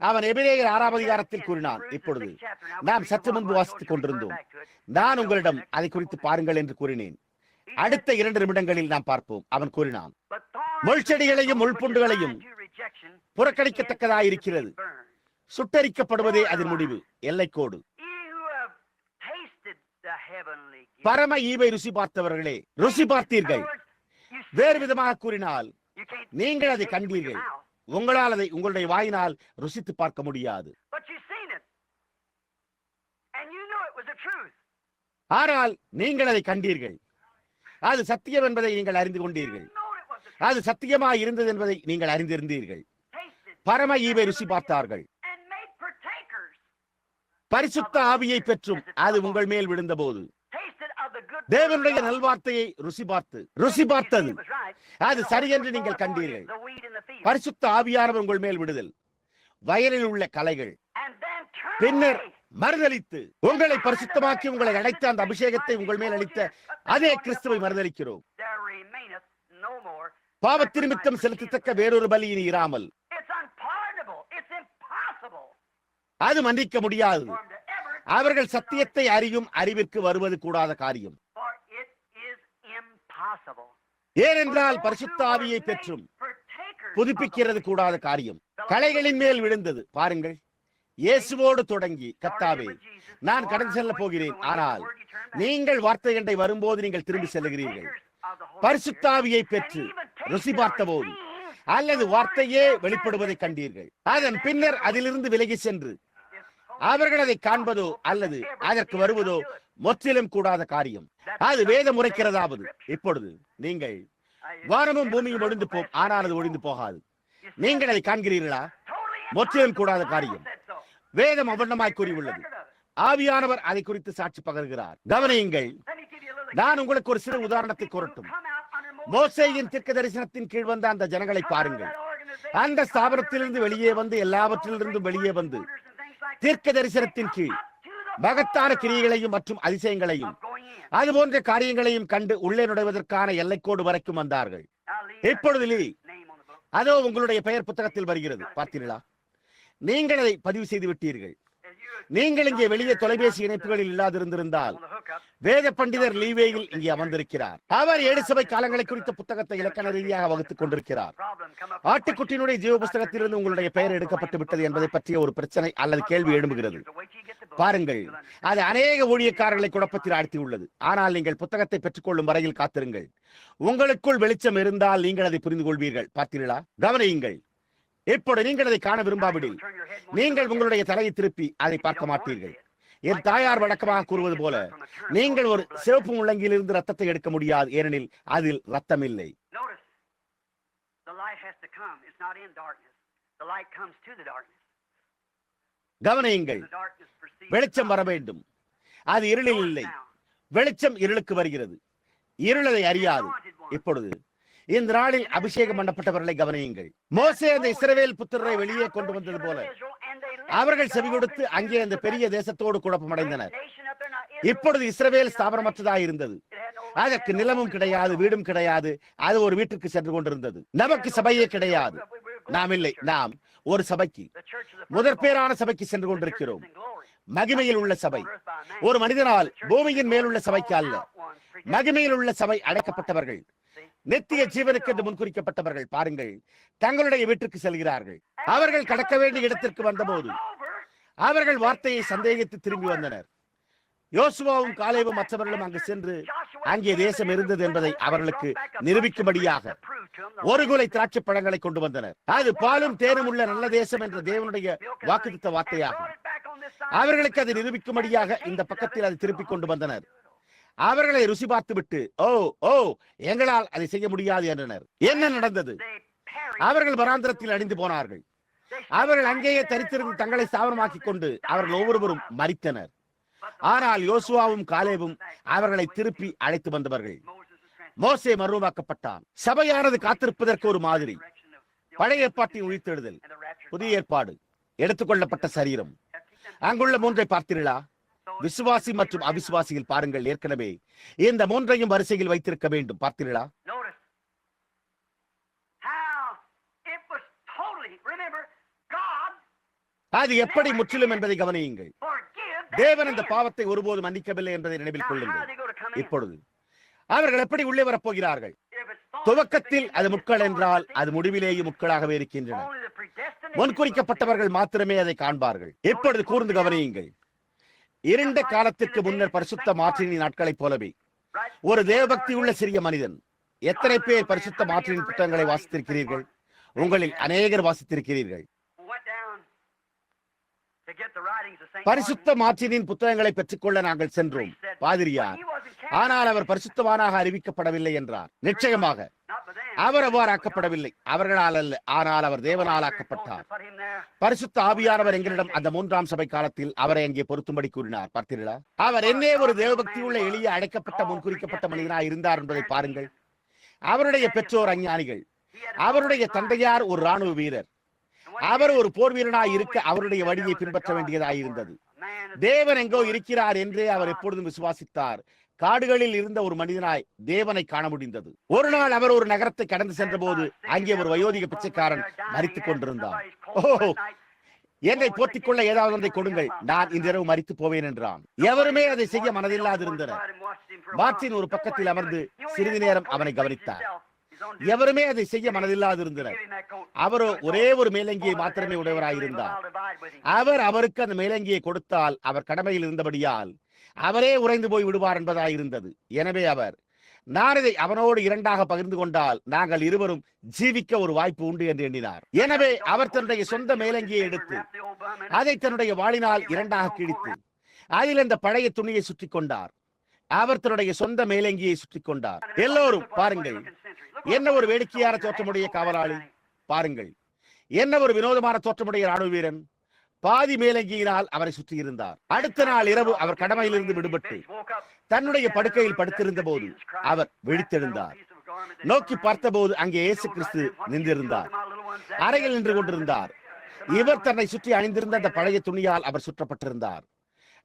அவன் எபிரேயர் 6ஆம் அதிகாரத்தில் கூறினான். இப்பொழுது நாம் சற்று முன்பு வாசித்துக் கொண்டிருந்தோம். நான் உங்களிடம் அதை குறித்து பாருங்கள் என்று கூறினேன். அடுத்த 2 நிமிடங்களில் நாம் பார்ப்போம். அவன் கூறினான், முள்செடிகளையும் முள்புண்டுகளையும் புறக்கணிக்கத்தக்கதாயிருக்கிறது, சுட்டரிக்கப்படுவதே அதன் முடிவு. எல்லைக்கோடு. பரம ஈவை ருசி பார்த்தவர்களே, ருசி பார்த்தீர்கள். வேறு விதமாக கூறினால், நீங்கள் அதை கண்டீர்கள். உங்களால் அதை உங்களுடைய வாயினால் ருசித்து பார்க்க முடியாது. ஆனால் நீங்கள் அதை கண்டீர்கள். அது சத்தியம் என்பதை நீங்கள் அறிந்து கொண்டீர்கள். அது சத்தியமாய் இருந்தது என்பதை நீங்கள் அறிந்திருந்தீர்கள். பரம ஈவை ருசி பார்த்தார்கள். பரிசுத்த ஆவியை பெற்றும் அது உங்கள் மேல் விழுந்த போது தேவனுடைய நல்வார்த்தையை ருசி பார்த்தது. அது சரி என்று நீங்கள் கண்டீர்கள். பரிசுத்த ஆவியானவர் உங்கள் மேல் விடுதல், வயலில் உள்ள கலைகள். பின்னர் மறுதலித்து உங்களை பரிசுத்தமாக்கி உங்களை அழைத்த அந்த அபிஷேகத்தை உங்கள் மேல் அளித்த அதே கிறிஸ்துவை மறுதலிக்கிறோம். பாவத்தின் நிமித்தம் செலுத்தத்தக்க வேறொரு பலி இனி இராமல். அது மன்னிக்க முடியாது. அவர்கள் சத்தியத்தை அறியும் அறிவிற்கு வருவது கூடாத காரியம். ஏனென்றால் பரிசுத்த ஆவியை பெற்றும் புதுப்பிக்கிறது கூடாத காரியம் களைகளின் மேல் விழுந்தது. பாருங்கள், இயேசுவோடு தொடங்கி, கர்த்தாவே நான் கடந்து செல்ல போகிறேன், ஆனால் நீங்கள் வார்த்தை கண்டை வரும்போது நீங்கள் திரும்பி செல்லுகிறீர்கள். பரிசுத்த ஆவியை பெற்று ருசி பார்த்தபோது அல்லது வார்த்தையே வெளிப்படுவதை கண்டீர்கள். அதன் பின்னர் அதிலிருந்து விலகி சென்று அவர்கள் அதை காண்பதோ அல்லது அதற்கு வருவதோ முற்றிலும் கூடாத காரியம். அது வேதம் உரைக்கிறதாவது. இப்பொழுது நீங்கள் வானமும் பூமியும் ஒழிந்து போம், ஆனால் அது ஒழிந்து போகாது. நீங்கள் அதை காண்கிறீர்களா? முற்றிலும் கூடாத காரியம். வேதம் அவ்வண்ணமாய் கூறியுள்ளது. ஆவியானவர் அதை குறித்து சாட்சி பகர்கிறார். கவனியுங்கள், நான் உங்களுக்கு ஒரு சிறு உதாரணத்தை கூறட்டும். மோசேயின் தீர்க்க தரிசனத்தின் கீழ் வந்த அந்த ஜனங்களை பாருங்கள். அந்த ஸ்தாபனத்திலிருந்து வெளியே வந்து, எல்லாவற்றிலிருந்தும் வெளியே வந்து, தீர்க்க தரிசனத்தின் கீழ் மகத்தான கிரியைகளையும் மற்றும் அதிசயங்களையும் அதுபோன்ற காரியங்களையும் கண்டு உள்ளே நுழைவதற்கான எல்லைக்கோடு வரைக்கும் வந்தார்கள். இப்பொழுது அதோ உங்களுடைய பெயர் புத்தகத்தில் வருகிறது. பார்த்தீர்களா? நீங்கள் அதை பதிவு செய்து விட்டீர்கள். நீங்கள் இங்கே வெளியே தொலைபேசி இணைப்புகளில் இல்லாதிருந்திருந்தால் வேத பண்டிதர் லீவேயில் இங்கே அமர்ந்திருக்கிறார். அவர் 7 சபை காலங்களை குறித்த புத்தகத்தை இலக்கண ரீதியாக வகுத்துக் கொண்டிருக்கிறார். ஆட்டுக்குட்டியினுடைய ஜீவ புஸ்தகத்திலிருந்து உங்களுடைய பெயர் எடுக்கப்பட்டு விட்டது என்பதை பற்றிய ஒரு பிரச்சனை அல்லது கேள்வி எழும்புகிறது. பாருங்கள், அது அநேக ஊழியக்காரர்களை குழப்பத்தில் ஆழ்த்தியுள்ளது. ஆனால் நீங்கள் புத்தகத்தை பெற்றுக்கொள்ளும் வரையில் காத்திருங்கள். உங்களுக்குள் வெளிச்சம் இருந்தால் நீங்கள் அதை புரிந்து கொள்வீர்கள். பார்த்தீர்களா? கவனியுங்கள். இப்பொழுது நீங்கள் அதை காண விரும்பாவிடில் நீங்கள் உங்களுடைய தலையை திருப்பி அதை பார்க்க மாட்டீர்கள். என் தாயார் வழக்கமாக கூறுவது போல, நீங்கள் ஒரு சிவப்பு முள்ளங்கியிலிருந்து ரத்தத்தை எடுக்க முடியாது, ஏனெனில் அதில் ரத்தம் இல்லை. கவனியுங்கள், வெளிச்சம் வர வேண்டும். அது இருளில் இல்லை. வெளிச்சம் இருளுக்கு வருகிறது. இருளதை அறியாது. இப்பொழுது இந்த நாளில் அபிஷேகம் பண்ணப்பட்டவர்களை கவனியுங்கள். மோசே அந்த இஸ்ரவேல் புத்திரரை வெளியே கொண்டு வந்தது போல அவர்கள் செவி கொடுத்து அங்கே அந்த பெரிய தேசத்தோடு குழப்பமடைந்தனர். இப்பொழுது இஸ்ரவேல் ஸ்தாபனமற்றதாக இருந்தது. அதற்கு நிலமும் கிடையாது, வீடும் கிடையாது. அது ஒரு வீட்டுக்கு சென்று கொண்டிருந்தது. நமக்கு சபையே கிடையாது. நாம் இல்லை, நாம் ஒரு சபைக்கு, முதற்பேரான சபைக்கு சென்று கொண்டிருக்கிறோம். மகிமையில் உள்ள சபை, ஒரு மனிதனால் பூமியின் மேலுள்ள சபைக்கு அல்ல. மகிமையில் உள்ள சபை அழைக்கப்பட்டவர்கள், நித்திய ஜீவனுக்கு என்று முன்குறிக்கப்பட்டவர்கள். பாருங்கள், தங்களுடைய வீட்டுக்கு செல்கிறார்கள். அவர்கள் கடக்க வேண்டிய இடத்திற்கு வந்தபோது அவர்கள் வார்த்தையை சந்தேகித்து திரும்பி வந்தனர். யோசுவாவும் காலேபும் மற்றவர்களும் அங்கு சென்று அங்கே தேசம் இருந்தது என்பதை அவர்களுக்கு நிரூபிக்கும்படியாக ஒரு குலை திராட்சை பழங்களை கொண்டு வந்தனர். அது பாலும் தேனும் உள்ள நல்ல தேசம் என்ற தேவனுடைய வாக்குத்த வார்த்தையாகும். அவர்களுக்கு அதை நிரூபிக்கும்படியாக இந்த பக்கத்தில் அதை திருப்பிக் கொண்டு வந்தனர். அவர்களை ருசி பார்த்து விட்டு, ஓ ஓ எங்களால் அதை செய்ய முடியாது என்றனர். என்ன நடந்தது? அவர்கள் வராந்திரத்தில் அழிந்து போனார்கள். அவர்கள் அங்கேயே தரித்திருந்து தங்களை ஸ்தாபனமாக்கிக் கொண்டு அவர்கள் ஒவ்வொருவரும் மரித்தனர். ஆனால் யோசுவாவும் காலேபும் அவர்களை திருப்பி அழைத்து வந்தவர்கள். மோசே மறுரூபமாக்கப்பட்டான். சபையானது காத்திருப்பதற்கு ஒரு மாதிரி. பழைய ஏற்பாட்டின் உயிர்த்தெழுதல், புதிய ஏற்பாடு, எடுத்துக்கொள்ளப்பட்ட சரீரம். அங்குள்ள 3ஐ பார்த்தீர்களா? விசுவாசி மற்றும் அவிசுவாசியில் பாருங்கள். ஏற்கனவே இந்த 3ஐயும் வரிசையில் வைத்திருக்க வேண்டும். பார்த்தீர்களா? அது எப்படி முற்றிலும் என்பதை கவனியுங்கள். தேவன் இந்த பாவத்தை ஒருபோது மன்னிக்கவில்லை என்பதை நினைவில் கொள்ளுங்கள். இப்பொழுது அவர்கள் எப்படி உள்ளே வரப்போகிறார்கள்? துவக்கத்தில் அது முட்கள் என்றால் அது முடிவிலேயே முட்களாகவே இருக்கின்றன. முன்குறிக்கப்பட்டவர்கள் மாத்திரமே அதை காண்பார்கள். இப்பொழுது கூர்ந்து கவனியுங்கள். இருண்ட காலத்திற்கு முன்னர் பரிசுத்த மாற்றினின் நாட்களைப் போலவே ஒரு தேவபக்தி உள்ள சிறிய மனிதன். எத்தனை பேர் பரிசுத்த மாற்றினின் புத்தகங்களை வாசித்திருக்கிறீர்கள்? உங்களில் அநேகர் வாசித்திருக்கிறீர்கள். பரிசுத்த மாற்றினின் புத்தகங்களை பெற்றுக்கொள்ள நாங்கள் சென்றோம். பாதிரியார், ஆனால் அவர் பரிசுத்தவானாக அறிவிக்கப்படவில்லை என்றார். நிச்சயமாக அவர் அவ்வாறு ஆக்கப்படவில்லை. அவர்களால் அல்ல, ஆனால் அவர் தேவனால் ஆக்கப்பட்டார். பரிசுத்த ஆவியானவர் எங்களிடம் அந்த 3ஆம் சபை காலத்தில் அவரை அங்கே பொருத்தும்படி கூறினார். பார்த்தீர்களா? அவர் என்னே ஒரு தேவபக்தி உள்ள எளிய அழைக்கப்பட்ட முன்குறிக்கப்பட்ட மனிதனாக இருந்தார் என்பதை பாருங்கள். அவருடைய பெற்றோர் அஞ்ஞானிகள். அவருடைய தந்தையார் ஒரு ராணுவ வீரர். அவர் ஒரு போர் வீரனாய் இருக்க அவருடைய வழியை பின்பற்ற வேண்டியதாயிருந்தது. தேவன் எங்கோ இருக்கிறார் என்றே அவர் எப்பொழுதும் விசுவாசித்தார். காடுகளில் இருந்த ஒரு மனிதனாய் தேவனை காண முடிந்தது. ஒரு நாள் அவர் ஒரு நகரத்தை கடந்து சென்ற போது அங்கே ஒரு வயோதிக பிச்சைக்காரன் மரித்துக் கொண்டிருந்தார். ஓ, என்னை போற்றிக் கொள்ள ஏதாவது ஒன்றை கொடுங்கள், நான் இன்றிரவு மரித்து போவேன் என்றான். எவருமே அதை செய்ய மனதில்லாதிருந்தனர். மார்ட்டின் ஒரு பக்கத்தில் அமர்ந்து சிறிது நேரம் அவனை கவனித்தார். எவருமே அதை செய்ய மனதில்லாதிருந்தனர். அவரோ ஒரே ஒரு மேலங்கியை மாத்திரமே உடையவராயிருந்தார். அவருக்கு அந்த மேலங்கியை கொடுத்தால் அவர் கடமையில் இருந்தபடியால் அவரே உறைந்து போய் விடுவார் என்பதாயிருந்தது. எனவே நான் இதை அவனோடு இரண்டாக பகிர்ந்து கொண்டால் நாங்கள் இருவரும் ஜீவிக்க ஒரு வாய்ப்பு உண்டு என்று எண்ணினார். எனவே அவர் தன்னுடைய சொந்த மேலங்கியை எடுத்து அதை தன்னுடைய வாளினால் இரண்டாக கிழித்து அதில் அந்த பழைய துணியை சுற்றி கொண்டார். அவர் தன்னுடைய சொந்த மேலங்கியை சுற்றி கொண்டார். எல்லோரும் பாருங்கள், என்ன ஒரு வேடிக்கையான தோற்றமுடைய காவலாளி, பாருங்கள் என்ன ஒரு வினோதமான தோற்றமுடைய ராணுவ வீரன். பாதி மேலங்கியினால் அவரை சுற்றி இருந்தார். அடுத்த நாள் இரவு அவர் கடமையிலிருந்து விடுபட்டு தன்னுடைய படுக்கையில் படுத்திருந்த போது அவர் விழித்தெழுந்தார். நோக்கி பார்த்தபோது அங்கே இயேசு கிறிஸ்து நின்றிருந்தார். அறையில் நின்று கொண்டிருந்தார். இவர் தன்னை சுற்றி அணிந்திருந்த அந்த பழைய துணியால் அவர் சுற்றப்பட்டிருந்தார்.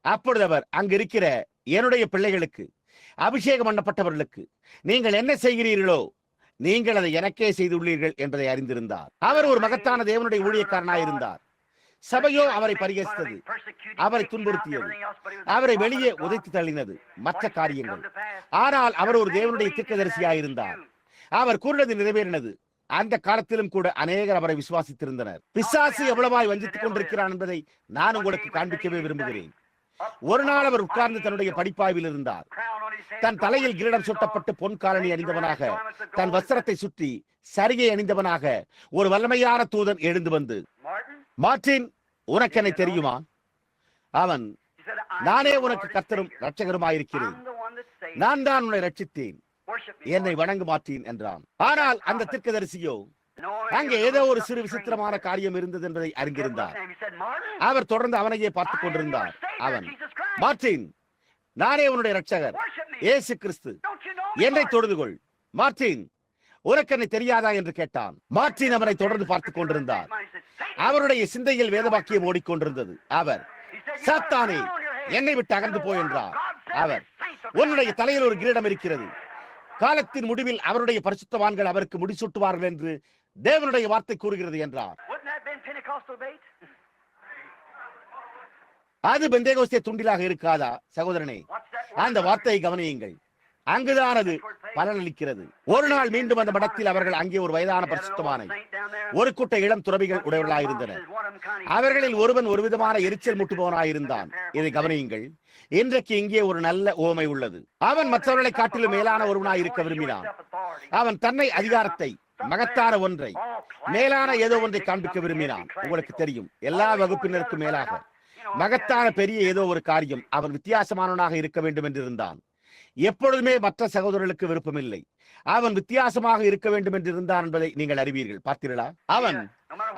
அப்பொழுது அவர் அங்கு இருக்கிற என்னுடைய பிள்ளைகளுக்கு, அபிஷேகம் பண்ணப்பட்டவர்களுக்கு, நீங்கள் என்ன செய்கிறீர்களோ நீங்கள் அதை எனக்கே செய்துள்ளீர்கள் என்பதை அறிந்திருந்தார். அவர் ஒரு மகத்தான தேவனுடைய ஊழியக்காரனாயிருந்தார். சபையோ அவரை பரிகசித்தது, அவரை துன்புறுத்தியது, அவரை வெளியே உதைத்து தள்ளினது, மற்ற காரியங்கள். ஆனால் அவர் ஒரு தேவனுடைய தீர்க்கதரிசியாயிருந்தார். அவர் கூறினது நிறைவேறினது. அந்த காலத்திலும் கூட அநேகர் அவரை விசுவாசித்திருந்தனர். பிசாசு எவ்வளவாய் வஞ்சித்துக் கொண்டிருக்கிறான் என்பதை நான் உங்களுக்கு காண்பிக்கவே விரும்புகிறேன். ஒரு நாள் அவர் உட்கார்ந்து தன்னுடைய படிப்பாய்வில் இருந்தார். தன் தலையில் கிரீடம் சுட்டப்பட்டு பொன் காலணி அணிந்தவனாக, தன் வஸ்திரத்தை சுற்றி சரிகை அணிந்தவனாக ஒரு வல்லமையான தூதன் எழுந்து வந்து, மார்ட்டின், உனக்கு என்னை தெரியுமா? அவன், நானே உனக்கு கர்த்தரும் இரட்சகருமாயிருக்கிறேன். நான் தான் உன்னை ரட்சித்தேன், என்னை வணங்கு மாட்டேன் என்றான். ஆனால் அந்த தீர்க்கதரிசியோ அங்கே ஏதோ ஒரு சிறு விசித்திரமான காரியம் இருந்தது என்பதை அறிந்திருந்தார். அவர் தொடர்ந்து அவனையே பார்த்துக் கொண்டிருந்தார். அவன், மார்ட்டின், நானே உன்னுடைய இரட்சகர் இயேசு கிறிஸ்து, என்னை தொழுதுகொள். மார்ட்டின், உனக்கு என்னை தெரியாதா என்று கேட்டான். மார்ட்டின் அவனை தொடர்ந்து பார்த்துக் கொண்டிருந்தார். அவருடைய சிந்தையில் வேதவாக்கியம் ஓடிக்கொண்டிருந்தது. அவர், சாத்தானே, என்னை விட்டு அகன்று போய் என்றார். அவர், உன்னுடைய தலையில் ஒரு கிரீடம் இருக்கிறது. காலத்தின் முடிவில் அவருடைய பரிசுத்தவான்கள் அவருக்கு முடிசூட்டுவார்கள் என்று தேவனுடைய வார்த்தை கூறுகிறது என்றார். அது பெந்தேகோஸ்தே துண்டிலாக இருக்காதா சகோதரனே? அந்த வார்த்தையை கவனியுங்கள். அங்குதான் அது பலனளிக்கிறது. ஒரு நாள் மீண்டும் அந்த மடத்தில் அவர்கள் அங்கே ஒரு வயதான பரிசுத்தவானை, ஒரு கூட்ட இளம் துறவிகள் உடையவர்களாயிருந்தனர். அவர்களில் ஒருவன் ஒரு விதமான எரிச்சல் முட்டுபவனாயிருந்தான். இதை கவனியுங்கள். இன்றைக்கு இங்கே ஒரு நல்ல உவமை உள்ளது. அவன் மற்றவர்களை காட்டிலும் மேலான ஒருவனாய் இருக்க விரும்பினான். அவன் தன்னை, அதிகாரத்தை, மகத்தான ஒன்றை, மேலான ஏதோ ஒன்றை காண்பிக்க விரும்பினான். உங்களுக்கு தெரியும், எல்லா வகுப்பினருக்கும் மேலாக மகத்தான பெரிய ஏதோ ஒரு காரியம் அவன் வித்தியாசமானவனாக இருக்க வேண்டும் என்று இருந்தான். எப்பொழுதுமே மற்ற சகோதரர்களுக்கு விருப்பமில்லை. அவன் வித்தியாசமாக இருக்க வேண்டும் என்று இருந்தான் என்பதை நீங்கள் அறிவீர்கள். பார்த்தீர்களா? அவன்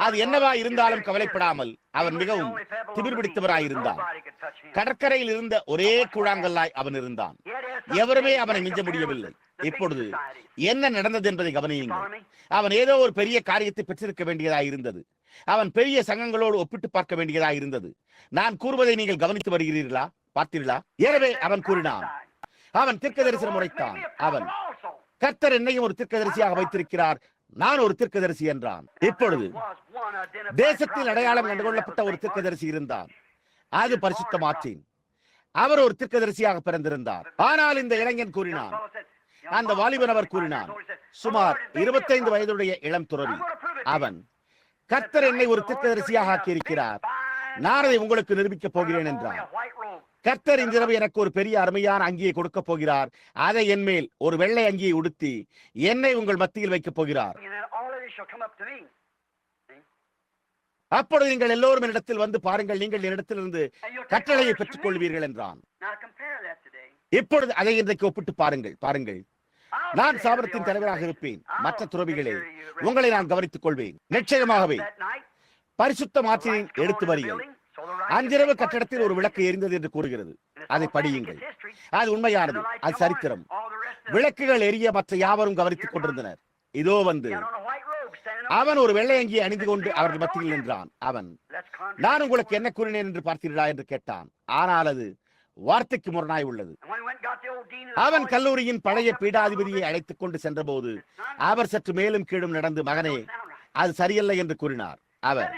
அது என்னவா இருந்தாலும் கவலைப்படாமல் அவன் மிகவும் திமிர் பிடித்தவராயிருந்தான். கடற்கரையில் இருந்த ஒரே கூழாங்கல்லாய் அவன் இருந்தான். எவருமே அவனை மிஞ்ச முடியவில்லை. இப்பொழுது என்ன நடந்தது என்பதை கவனியுங்கள். அவன் ஏதோ ஒரு பெரிய காரியத்தை பெற்றிருக்க வேண்டியதாக இருந்தது. அவன் பெரிய சங்கங்களோடு ஒப்பிட்டு பார்க்க வேண்டியதாக இருந்தது. நான் கூறுவதை நீங்கள் கவனித்து வருகிறீர்களா? பார்த்தீர்களா? எனவே அவன் கூறினான். அவன் தீர்க்கதரிசனம் உரைத்தான். அவன், கர்த்தர் என்னையும் ஒரு தீர்க்கதரிசியாக வைத்திருக்கிறார், நான் ஒரு தீர்க்கதரிசி என்றான். இப்பொழுது தேசத்தில் அடையாளம் கண்டுகொள்ளப்பட்ட ஒரு தீர்க்கதரிசி இருந்தான். அது பரிசுத்த மார்ட்டின். அவர் ஒரு தீர்க்கதரிசியாக பிறந்திருந்தார். ஆனால் இந்த இளைஞன் கூறினான், அந்த வாலிபன் அவர் கூறினான், சுமார் 25 வயதுடைய இளம் துறவி, அவன், கர்த்தர் என்னை ஒரு தீர்க்கதரிசியாக ஆக்கியிருக்கிறார், நான் அதை உங்களுக்கு நிரூபிக்கப் போகிறேன் என்றார். கர்த்தர் இன்றிரவு எனக்கு ஒரு பெரிய அருமையான அங்கியை கொடுக்க போகிறார். அதை என் மேல் ஒரு வெள்ளை அங்கியை உடுத்தி என்னை உங்கள் மத்தியில் வைக்கப் போகிறார். அப்பொழுது நீங்கள் எல்லோரும் என்னிடத்தில் வந்து பாருங்கள், நீங்கள் என்னிடத்திலிருந்து கட்டளையை பெற்றுக் கொள்வீர்கள் என்றான். இப்பொழுது அதை இன்றைக்கு ஒப்பிட்டு பாருங்கள். நான் சாபனத்தின் தலைவராக இருப்பேன். மற்ற துறவிகளே, உங்களை நான் கவனித்துக் கொள்வேன். நிச்சயமாகவே பரிசுத்த மார்ட்டினின் எடுத்து வரிகள் அன்றிரவு கட்டடத்தில் ஒரு விளக்கு எரிந்தது என்று கூறுகிறது. அதை படியுங்கள். அது உண்மையானது. அது சரித்திரம். விளக்குகள் எரிய மற்ற யாவரும் கவனித்துக் கொண்டிருந்தனர். இதோ வந்து அவன் ஒரு வெள்ளை அங்கியை அணிந்து கொண்டு அவர்கள் மத்தியில் நின்றான். அவன், நான் உங்களுக்கு என்ன கூறினேன் என்று பார்த்தீர்களா என்று கேட்டான். ஆனால் அது வார்த்தைக்கு முரணாய் உள்ளது. அவன் கல்லூரியின் பழைய பீடாதிபதியை அழைத்துக் கொண்டு சென்ற போது அவர் சற்று மேலும் கீழும் நடந்து, மகனே, அது சரியல்ல என்று கூறினார். அவர்,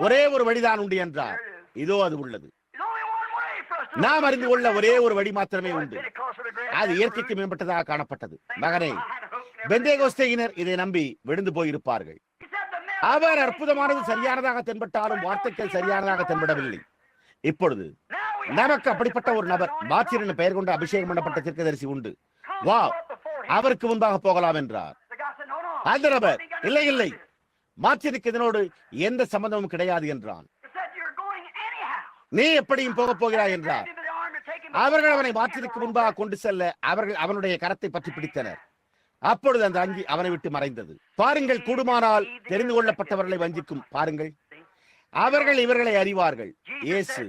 ஒரே ஒரு வழிதான் உண்டு என்றார். இதோ அது உள்ளது. நாம் அறிந்து கொள்ள ஒரே ஒரு வழி மாத்திரமே உண்டு. அது இயற்கைக்கு மேம்பட்டதாக காணப்பட்டது. மகனே, பெந்தேகோஸ்தேயினர் இதை நம்பி விழுந்து போயிருப்பார்கள். அவர் அற்புதமானது சரியானதாக தென்பட்டாலும் வார்த்தைகள் சரியானதாக தென்படவில்லை. இப்பொழுது நமக்கு அப்படிப்பட்ட ஒரு நபர், மார்ச்சின் என்ற பெயர் கொண்ட அபிஷேகம் பண்ணப்பட்ட தீர்க்கதரிசி உண்டு. வா, அவருக்கு முன்பாக போகலாம் என்றார். அந்த நபர், இல்லை இல்லை, மார்ச்சினுக்கு இதனோடு எந்த சம்பந்தமும் கிடையாது என்றான். நீ எப்படியும் போக போகிறாய் என்றார். அவர்கள் அவனை மார்ச்சினுக்கு முன்பாக கொண்டு செல்ல அவர்கள் அவனுடைய கரத்தை பற்றி பிடித்தனர். அப்பொழுது அந்த அங்கி அவனை விட்டு மறைந்தது. பாருங்கள், கூடுமானால் தெரிந்து கொள்ளப்பட்டவர்களை வஞ்சிக்கும். பாருங்கள், அவர்கள் இவர்களை அறிவார்கள். இயேசு,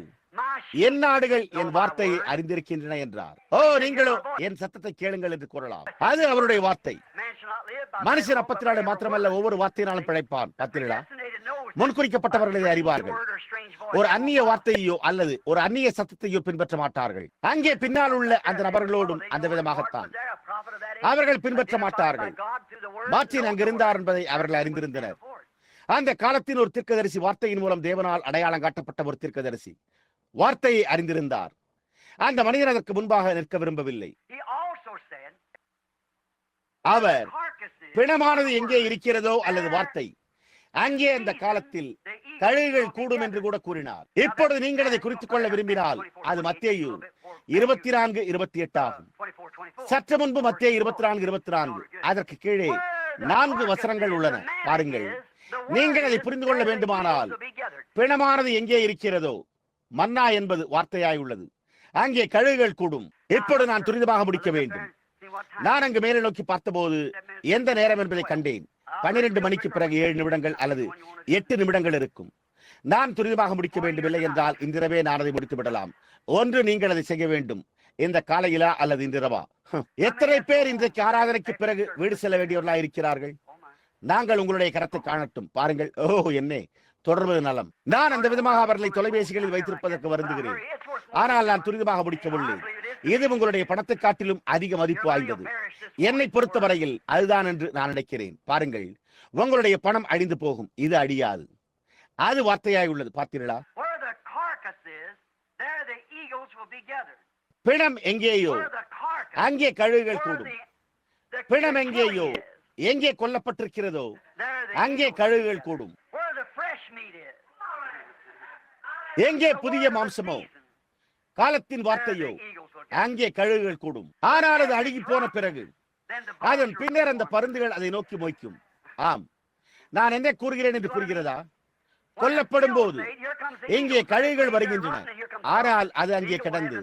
என் நாடுகள் என் வார்த்தையை அறிந்திருக்கின்றன என்றார். ஓ, நீங்களோ என் சத்தத்தை கேளுங்கள் என்று கூறலாம். அது அவருடைய வார்த்தை. மனுஷன் அப்பத்தினாலே மாத்திரமல்ல ஒவ்வொரு வார்த்தையினாலும் பிழைப்பான். பார்த்தீர்களா? முன்குறிக்கப்பட்டவர்களை அறிவார்கள். ஒரு அந்நிய வார்த்தையோ அல்லது ஒரு அந்நிய சத்தத்தையோ பின்பற்ற மாட்டார்கள். அங்கே பின்னால் உள்ள அந்த நபர்களோடும் அந்த விதமாகத்தான் அவர்கள் பின்பற்ற மாட்டார்கள். மார்ச்சின் அங்கிருந்தார் என்பதை அவர்கள் அறிந்திருந்தனர். அந்த காலத்தின் ஒரு தீர்க்கதரிசி, வார்த்தையின் மூலம் தேவனால் அடையாளம் காட்டப்பட்ட ஒரு தீர்க்கதரிசி, வார்த்தையை அறிந்திருந்தார். அந்த மனிதன் அதற்கு முன்பாக நிற்க விரும்பவில்லை. அவர் பிணமானது எங்கே இருக்கிறதோ அல்லது வார்த்தை அங்கே அந்த காலத்தில் கழுகுகள் கூடும் என்று கூட கூறினார். இப்பொழுது நீங்கள் அதை குறித்துக் கொள்ள விரும்பினால் அது மத்தேயு 24:28 ஆகும். சற்று முன்பு மத்தேயு 24:24. அதற்கு கீழே 4 வசனங்கள் உள்ளன. பாருங்கள், நீங்கள் அதை புரிந்து கொள்ள வேண்டுமானால் பிணமானது எங்கே இருக்கிறதோ, மன்னா என்பது வார்த்தையாய் உள்ளது, அங்கே கழுகுகள் கூடும். இப்பொழுது நான் துரிதமாக முடிக்க வேண்டும். நான் அங்கு மேலே நோக்கி பார்த்தபோது எந்த நேரம் என்பதை கண்டேன். 12 மணிக்கு பிறகு 7 நிமிடங்கள் அல்லது 8 நிமிடங்கள் இருக்கும். நான் துரிதமாக முடிக்க வேண்டும். இல்லை என்றால் இன்றிரவே நான் அதை முடித்து விடலாம். ஒன்று, நீங்கள் அதை செய்ய வேண்டும், இந்த காலையிலா அல்லது இன்றிரவா. எத்தனை பேர் இன்றைக்கு ஆராதனைக்கு பிறகு வீடு செல்ல வேண்டியவர்களாக இருக்கிறார்கள்? நாங்கள் உங்களுடைய கரத்தை காணட்டும். பாருங்கள், ஓ என்னே, தொடர்வது நலம். நான் அந்த விதமாக அவர்களை தொலைபேசிகளில் வைத்திருப்பதற்கு வருந்துகிறேன். ஆனால் நான் துரிதமாக முடிக்கவில்லை. இது உங்களுடைய பணத்தை காட்டிலும் அதிக மதிப்பு வாய்ந்தது. என்னை பொறுத்தவரையில் அதுதான் என்று நான் நினைக்கிறேன். பாருங்கள், உங்களுடைய பணம் அழிந்து போகும், இது அழியாது. அது வார்த்தையாய் உள்ளது. பார்த்தீர்களா? பிணம் எங்கேயோ அங்கே கழுகுகள் கூடும். பிணம் எங்கேயோ எங்கே கொல்லப்பட்டிருக்கிறதோ அங்கே கழுகுகள் கூடும். எங்கே புதிய மாம்சமோ காலத்தின் வார்த்தையோ அங்கே கழுகுகள் கூடும். ஆனால் அது அழுகி போன பிறகு அதன் பின்னர் அந்த பருந்துகள் அதை நோக்கி மொய்க்கும். ஆம், நான் என்ன கூறுகிறேன் என்று புரிகிறதா? கொல்லப்படும் போது இங்கே கழுகுகள் வருகின்றன. ஆனால் அது அங்கே கிடந்து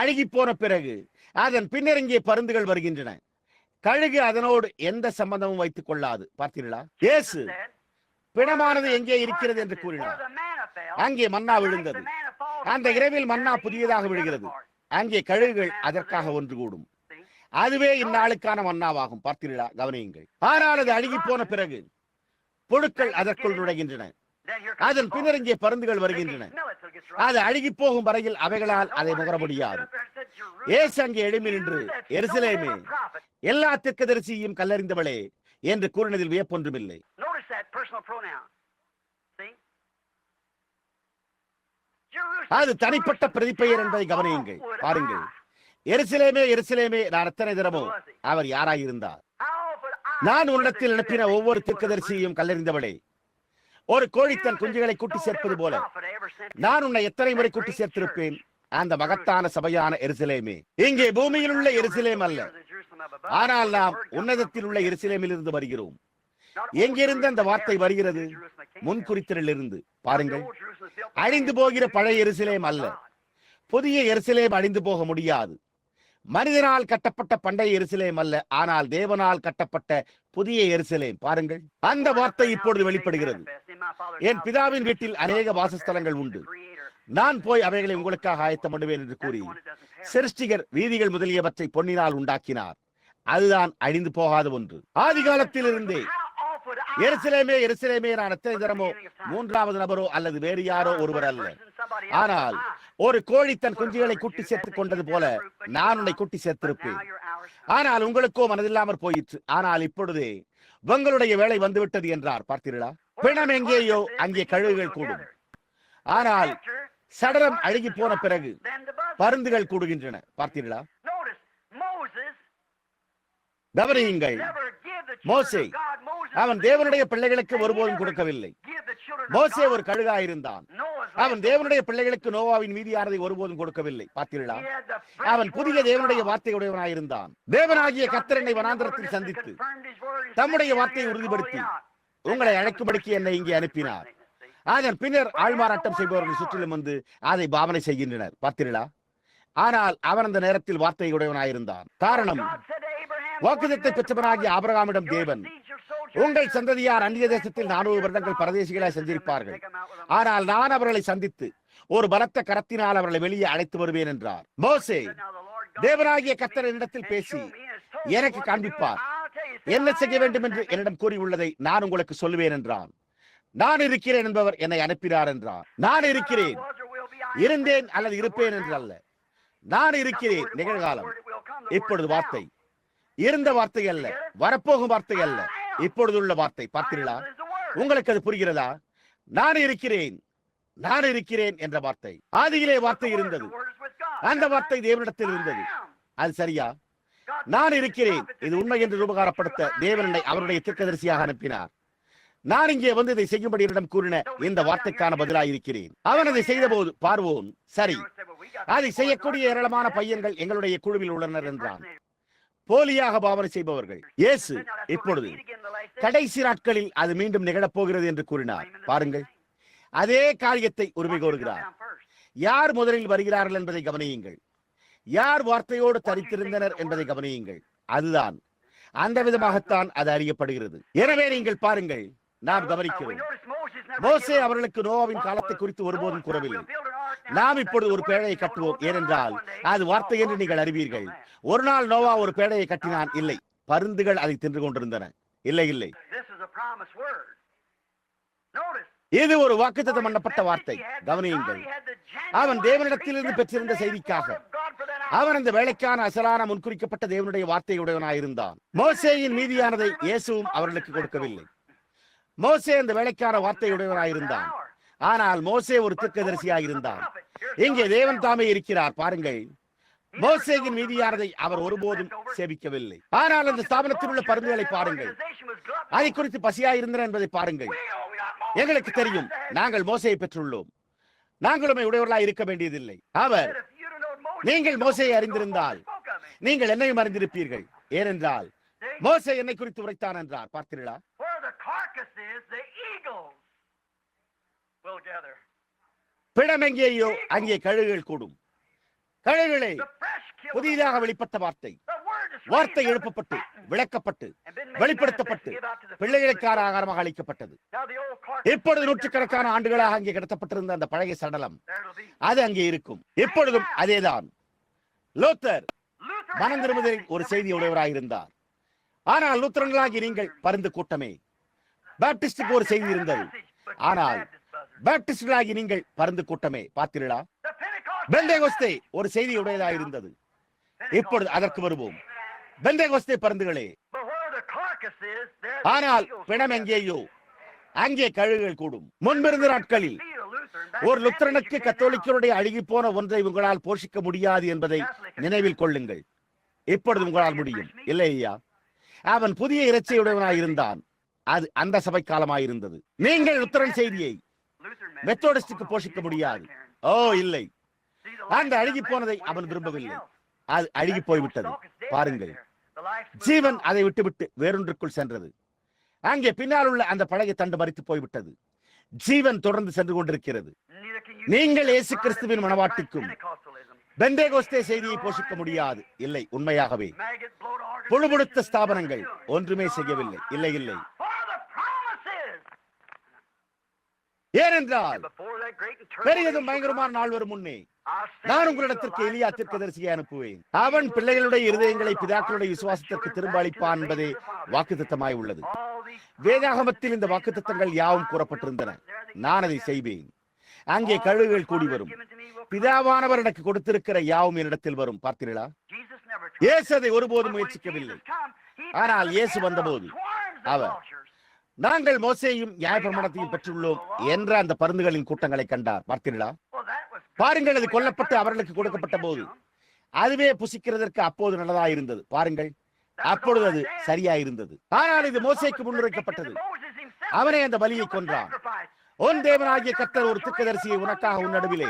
அழுகி போன பிறகு அதன் பின்னர் இங்கே பருந்துகள் வருகின்றன. கழுகு அதனோடு எந்த சம்பந்தமும் வைத்துக் கொள்ளாது. பார்த்தீர்களா? இயேசு பிணமானது எங்கே இருக்கிறது என்று கூறினார். அங்கே மன்னா விழுந்தது. அந்த இரவில் மன்னா புதியதாக விழுகிறது. அங்கே கழுகுகள் அதற்காக ஒன்று கூடும். அதுவே இந்நாளுக்கான மன்னாவாகும். பார்த்தீர்களா? கவனியுங்கள். ஆனால் அது அழுகி போன பிறகு புழுக்கள் அதற்குள் நுழைகின்றன. அதன் பின்னர் இங்கே பருந்துகள் வருகின்றன. அது அழுகி போகும் வரையில் அவைகளால் அதை முகர முடியாது. இயேசு அங்கே எழும்பி நின்று, எருசலேமே, எல்லா தீர்க்கதரிசியையும் கல்லறிந்தவளே என்று கூறினதில் வியப்பொன்றுமில்லை. அது தனிப்பட்ட பிரதிப்பெயர் என்பதை கவனியுங்கள். பாருங்கள், எருசலேமே, எருசலேமே, நான் எத்தனை தினமோ அவர் யாராயிருந்தார். நான் உன்னிடத்தில் அனுப்பின ஒவ்வொரு தீர்க்கதரிசியையும் கல்லறிந்தவளே, ஒரு கோழி தன் குஞ்சுகளை கூட்டி சேர்ப்பது போல நான் உன்னை எத்தனை முறை கூட்டி சேர்த்திருப்பேன். அந்த மகத்தான சபையான எருசலேமே, இங்கே பூமியில் உள்ள எருசலேம் அல்ல, ஆனால் நாம் உன்னதத்தில் உள்ள எருசலேமில் இருந்து வருகிறோம். எங்கிருந்து அந்த வார்த்தை வருகிறது? முன்குறித்தலிலிருந்து. பாருங்கள், அழிந்து போகிற பழைய எருசலேம் அல்ல. புதிய எருசலேம் அழிந்து போக முடியாது. மனிதனால் கட்டப்பட்ட பண்டைய எருசலேம் அல்ல, ஆனால் தேவனால் கட்டப்பட்ட புதிய எருசலேம். பாருங்கள், அந்த வார்த்தை இப்பொழுது வெளிப்படுகிறது. என் பிதாவின் வீட்டில் அநேக வாசஸ்தலங்கள் உண்டு. நான் போய் அவைகளை உங்களுக்காக ஆயத்தம் பண்ணுவேன் என்று கூறி சிருஷ்டிகர் வீதிகள் முதலியவற்றை பொன்னினால் உண்டாக்கினார். அதுதான் அழிந்து போகாத ஒன்று. ஆதி காலத்திலிருந்தே எருசலேமே, எருசலேமே, நான் எத்தனை தரமோ, மூன்றாவது நபரோ அல்லது வேறு யாரோ ஒருவர் அல்ல, ஆனால் ஒரு கோழி தன் குஞ்சுகளை கூட்டி சேர்த்துக் கொண்டது போல நான் உன்னை கூட்டி சேர்த்திருப்பேன். ஆனால் உங்களுக்கோ மனதில்லாமற் போயிற்று. ஆனால் இப்பொழுதே உங்களுடைய வேலை வந்துவிட்டது என்றார். பார்த்தீர்களா? பிணம் எங்கேயோ அங்கே கழுகுகள் கூடும். ஆனால் சடலம் அழுகி போன பிறகு பருந்துகள் கூடுகின்றன. பார்த்தீர்களா? கவனியுங்கள், மோசே அவன் தேவனுடைய பிள்ளைகளுக்கு ஒருபோதும் கொடுக்கவில்லை. மோசே ஒரு கழுகாயிருந்தான். அவன் தேவனுடைய பிள்ளைகளுக்கு நோவாவின் மீதியானதை ஒருபோதும் கொடுக்கவில்லை. பார்த்தீர்களா? அவன் புதிய தேவனுடைய வார்த்தையுடையவனாயிருந்தான். தேவனாகிய கர்த்தர் என்னை வனாந்தரத்தில் சந்தித்து தம்முடைய வார்த்தையை உறுதிப்படுத்தி உங்களை அழைக்கும்படிக்கு என்னை இங்கே அனுப்பினார். அதன் பின்னர் ஆள்மாறாட்டம் செய்பவர்கள் சுற்றிலும் வந்து அதை பாவனை செய்கின்றனர். பார்த்தீர்களா? ஆனால் அவன் அந்த நேரத்தில் வார்த்தையுடையவனாயிருந்தான். காரணம், வாக்குத்தத்தை பெற்றவனாகிய ஆபிரகாமிடம் தேவன், உங்கள் சந்ததியார் அந்நிய தேசத்தில் 400 வருடங்கள் பரதேசிகளாய் சென்றிருப்பார்கள், ஆனால் நான் அவர்களை சந்தித்து ஒரு பலத்த கரத்தினால் அவர்களை வெளியே அழைத்து வருவேன் என்றார். மோசே தேவனாகிய கர்த்தர் என்னிடத்தில் பேசி எனக்கு காண்பிப்பார், என்ன செய்ய வேண்டும் என்று என்னிடம் கூறியுள்ளதை நான் உங்களுக்கு சொல்லுவேன் என்றான். நான் இருக்கிறேன் என்பவர் என்னை அனுப்பினார் என்றார். நான் இருக்கிறேன், இருந்தேன் அல்லது இருப்பேன் என்று அல்ல. நான் இருக்கிறேன் நிகழ்காலம். இப்பொழுது வார்த்தை இருந்த வார்த்தை அல்ல, வரப்போகும் வார்த்தை அல்ல, இப்பொழுதுள்ள வார்த்தை. பார்த்தீர்களா? உங்களுக்கு அது புரிகிறதா? நான் இருக்கிறேன், நான் இருக்கிறேன் என்ற வார்த்தை. ஆதியிலே வார்த்தை இருந்தது, அந்த வார்த்தை தேவனிடத்தில் இருந்தது. அது சரியா? நான் இருக்கிறேன், இது உண்மை என்று ரூபகாரப்படுத்த தேவன் என்னை அவருடைய தீர்க்கதரிசியாக அனுப்பினார். நான் இங்கே வந்து இதை செய்யும்படி என்னிடம் கூறின இந்த வார்த்தைக்கான பதிலாக இருக்கிறேன். அவன் அதை செய்த போது பார்வோன், சரி, அதை செய்யக்கூடிய ஏராளமான பையன்கள் எங்களுடைய குழுவில் உள்ளனர் என்றான். போலியாக பாவனை செய்பவர்கள். இயேசு இப்பொழுது கடைசி நாட்களில் அது மீண்டும் நிகழப்போகிறது என்று கூறினார். பாருங்கள், அதே காரியத்தை உரிமை கோருகிறார். யார் முதலில் வருகிறார்கள் என்பதை கவனியுங்கள். யார் வார்த்தையோடு தரித்திருந்தனர் என்பதை கவனியுங்கள். அதுதான், அந்த விதமாகத்தான் அது அறியப்படுகிறது. எனவே நீங்கள் பாருங்கள், நாம் கவனிக்கிறோம். மோசே அவர்களுக்கு நோவாவின் காலத்தை குறித்து ஒருபோதும் கூறவில்லை. நாம் இப்பொழுது ஒரு பேழையை கட்டுவோம், ஏனென்றால் அது வார்த்தை என்று நீங்கள் அறிவீர்கள். ஒரு நாள் நோவா ஒரு பேழையை கட்டினான். இல்லை, பருந்துகள் அதை தின்று கொண்டிருந்தன. இல்லை இல்லை, இது ஒரு வாக்குத்தத்தம் பண்ணப்பட்ட வார்த்தை. கவனியுங்கள், அவன் தேவனிடத்திலிருந்து பெற்றிருந்த செய்திக்காக அவன் அந்த வேலைக்கான அசலான முன்குறிக்கப்பட்ட தேவனுடைய வார்த்தையுடையவனாயிருந்தான். மோசேயின் மீதியானதை இயேசுவும் அவர்களுக்கு கொடுக்கவில்லை. மோசே அந்த வேலைக்கான வார்த்தையுடையவனாயிருந்தான். ஆனால் மோசே ஒரு தீர்க்கதரிசியாயிருந்தான். இங்கே தேவன் தாமே இருக்கிறார். பாருங்கள், மோசேயின் மீதியானதை அவர் ஒருபோதும் சேவிக்கவில்லை. ஆனால் அந்த ஸ்தாபனத்தில் உள்ள பருந்துகளை பாருங்கள், அதை குறித்து பசியாயிருந்தன என்பதை பாருங்கள். எங்களுக்கு தெரியும், நாங்கள் மோசையை பெற்றுள்ளோம், நாங்களும் உடையவர்களாய் இருக்க வேண்டியதில்லை. அவர், நீங்கள் மோசையை அறிந்திருந்தால் நீங்கள் என்னையும் அறிந்திருப்பீர்கள், ஏனென்றால் மோசே என்னை குறித்து உரைத்தான் என்றார். பார்த்தீர்களா? பிணம் எங்கேயோ அங்கே கழுகுகள் கூடும். கழுகுகளே, புதிதாக வெளிப்பட்ட வார்த்தை, வார்த்தை எழுப்பப்பட்டு விளக்கப்பட்டு வெளிப்படுத்தப்பட்டு பிள்ளைகளுக்கான ஆகாரமாக அளிக்கப்பட்டது. இப்பொழுது நூற்றுக்கணக்கான ஆண்டுகளாக அங்கே கிடத்தப்பட்டிருந்த அந்த பழைய சடலம் அது அங்கே இருக்கும். இப்பொழுதும் அதேதான். லூத்தர் மனம் திரும்புதலில் ஒரு செய்தி உடையவராயிருந்தார். ஆனால் லூத்தரன்களாகி நீங்கள் பருந்து கூட்டமே, பாப்டிஸ்டுக்கு ஒரு செய்தி இருந்தது. ஆனால் பாப்டிஸ்டுகளாகி நீங்கள் பருந்து கூட்டமே. பார்த்தீர்களா? பெந்தேகோஸ்தே ஒரு செய்தி உடையதாயிருந்தது. இப்பொழுது அதற்கு வருவோம். பெந்தேகோஸ்தே பருந்துகளே, ஆனால் பிணம் எங்கேயோ அங்கே கழுகுகள் கூடும். முன்பிருந்த நாட்களில் ஒரு லுத்தரனுக்கு கத்தோலிக்கருடைய அழுகி போன ஒன்றை உங்களால் போஷிக்க முடியாது என்பதை நினைவில் கொள்ளுங்கள். இப்பொழுது உங்களால் முடியும். இல்லை ஐயா, அவன் புதிய இறைச்சியுடையவனாயிருந்தான். அது அந்த சபை காலமாயிருந்தது. நீங்கள் லுத்தரன் செய்தியை மெத்தோடிஸ்டுக்கு போஷிக்க முடியாது. ஓ இல்லை, அந்த அழுகி போனதை அவன் விரும்பவில்லை. அது அழுகி போய்விட்டது. பாருங்கள், ஜீவன் அதை விட்டுவிட்டு வேறொன்றுக்குள் சென்றது. அங்கே பின்னால் உள்ள அந்த பழைய தண்டு மரித்து போய்விட்டது. ஜீவன் தொடர்ந்து சென்று கொண்டிருக்கிறது. நீங்கள் இயேசு கிறிஸ்துவின் மனவாட்டிக்கும் பெந்தேகோஸ்தே செய்தியை போஷிக்க முடியாது. இல்லை, உண்மையாகவே புழுபுடுத்த ஸ்தாபனங்கள் ஒன்றுமே செய்யவில்லை. இல்லை இல்லை, ஏனென்றால் பெரியதும் பயங்கரமான நாள் வரும் முன்னே நான் உங்களிடத்திற்கு எலியா தீர்க்கதரிசியை அனுப்புவேன். அவன் பிள்ளைகளுடைய இருதயங்களை பிதாக்களுடைய விசுவாசத்திற்கு திரும்ப அளிப்பான் என்பதே வாக்குத்தத்தமாய் உள்ளது. வேதாகமத்தில் இந்த வாக்குத்தத்தங்கள் யாவும் கூறப்பட்டிருந்தன. நான் அதை செய்வேன். அங்கே கழுகுகள் கூடி வரும். பிதாவானவர் எனக்கு கொடுத்திருக்கிற யாவும் என்னிடத்தில் வரும். பார்த்தீர்களா? இயேசு அதை ஒருபோதும் முயற்சிக்கவில்லை. ஆனால் இயேசு வந்தபோது அவர், நாங்கள் மோசேயும் நியாயப்பிரமாணத்தையும் பெற்றுள்ளோம் என்ற அந்த பருந்துகளின் கூட்டங்களை கண்டார். பார்த்தீர்களா? பாருங்கள், அது கொல்லப்பட்டு அவர்களுக்கு கொடுக்கப்பட்ட போது அதுவே புசிக்கிறதற்கு அப்போது நல்லதாயிருந்தது. பாருங்கள், அப்பொழுது அது சரியாயிருந்தது. ஆனால் இது மோசேக்கு முன்னுரைக்கப்பட்டது. அவனே அந்த பலியை கொன்றான். உன் தேவனாகிய கர்த்தர் ஒரு தீர்க்கதரிசியை உனக்காக உன் நடுவிலே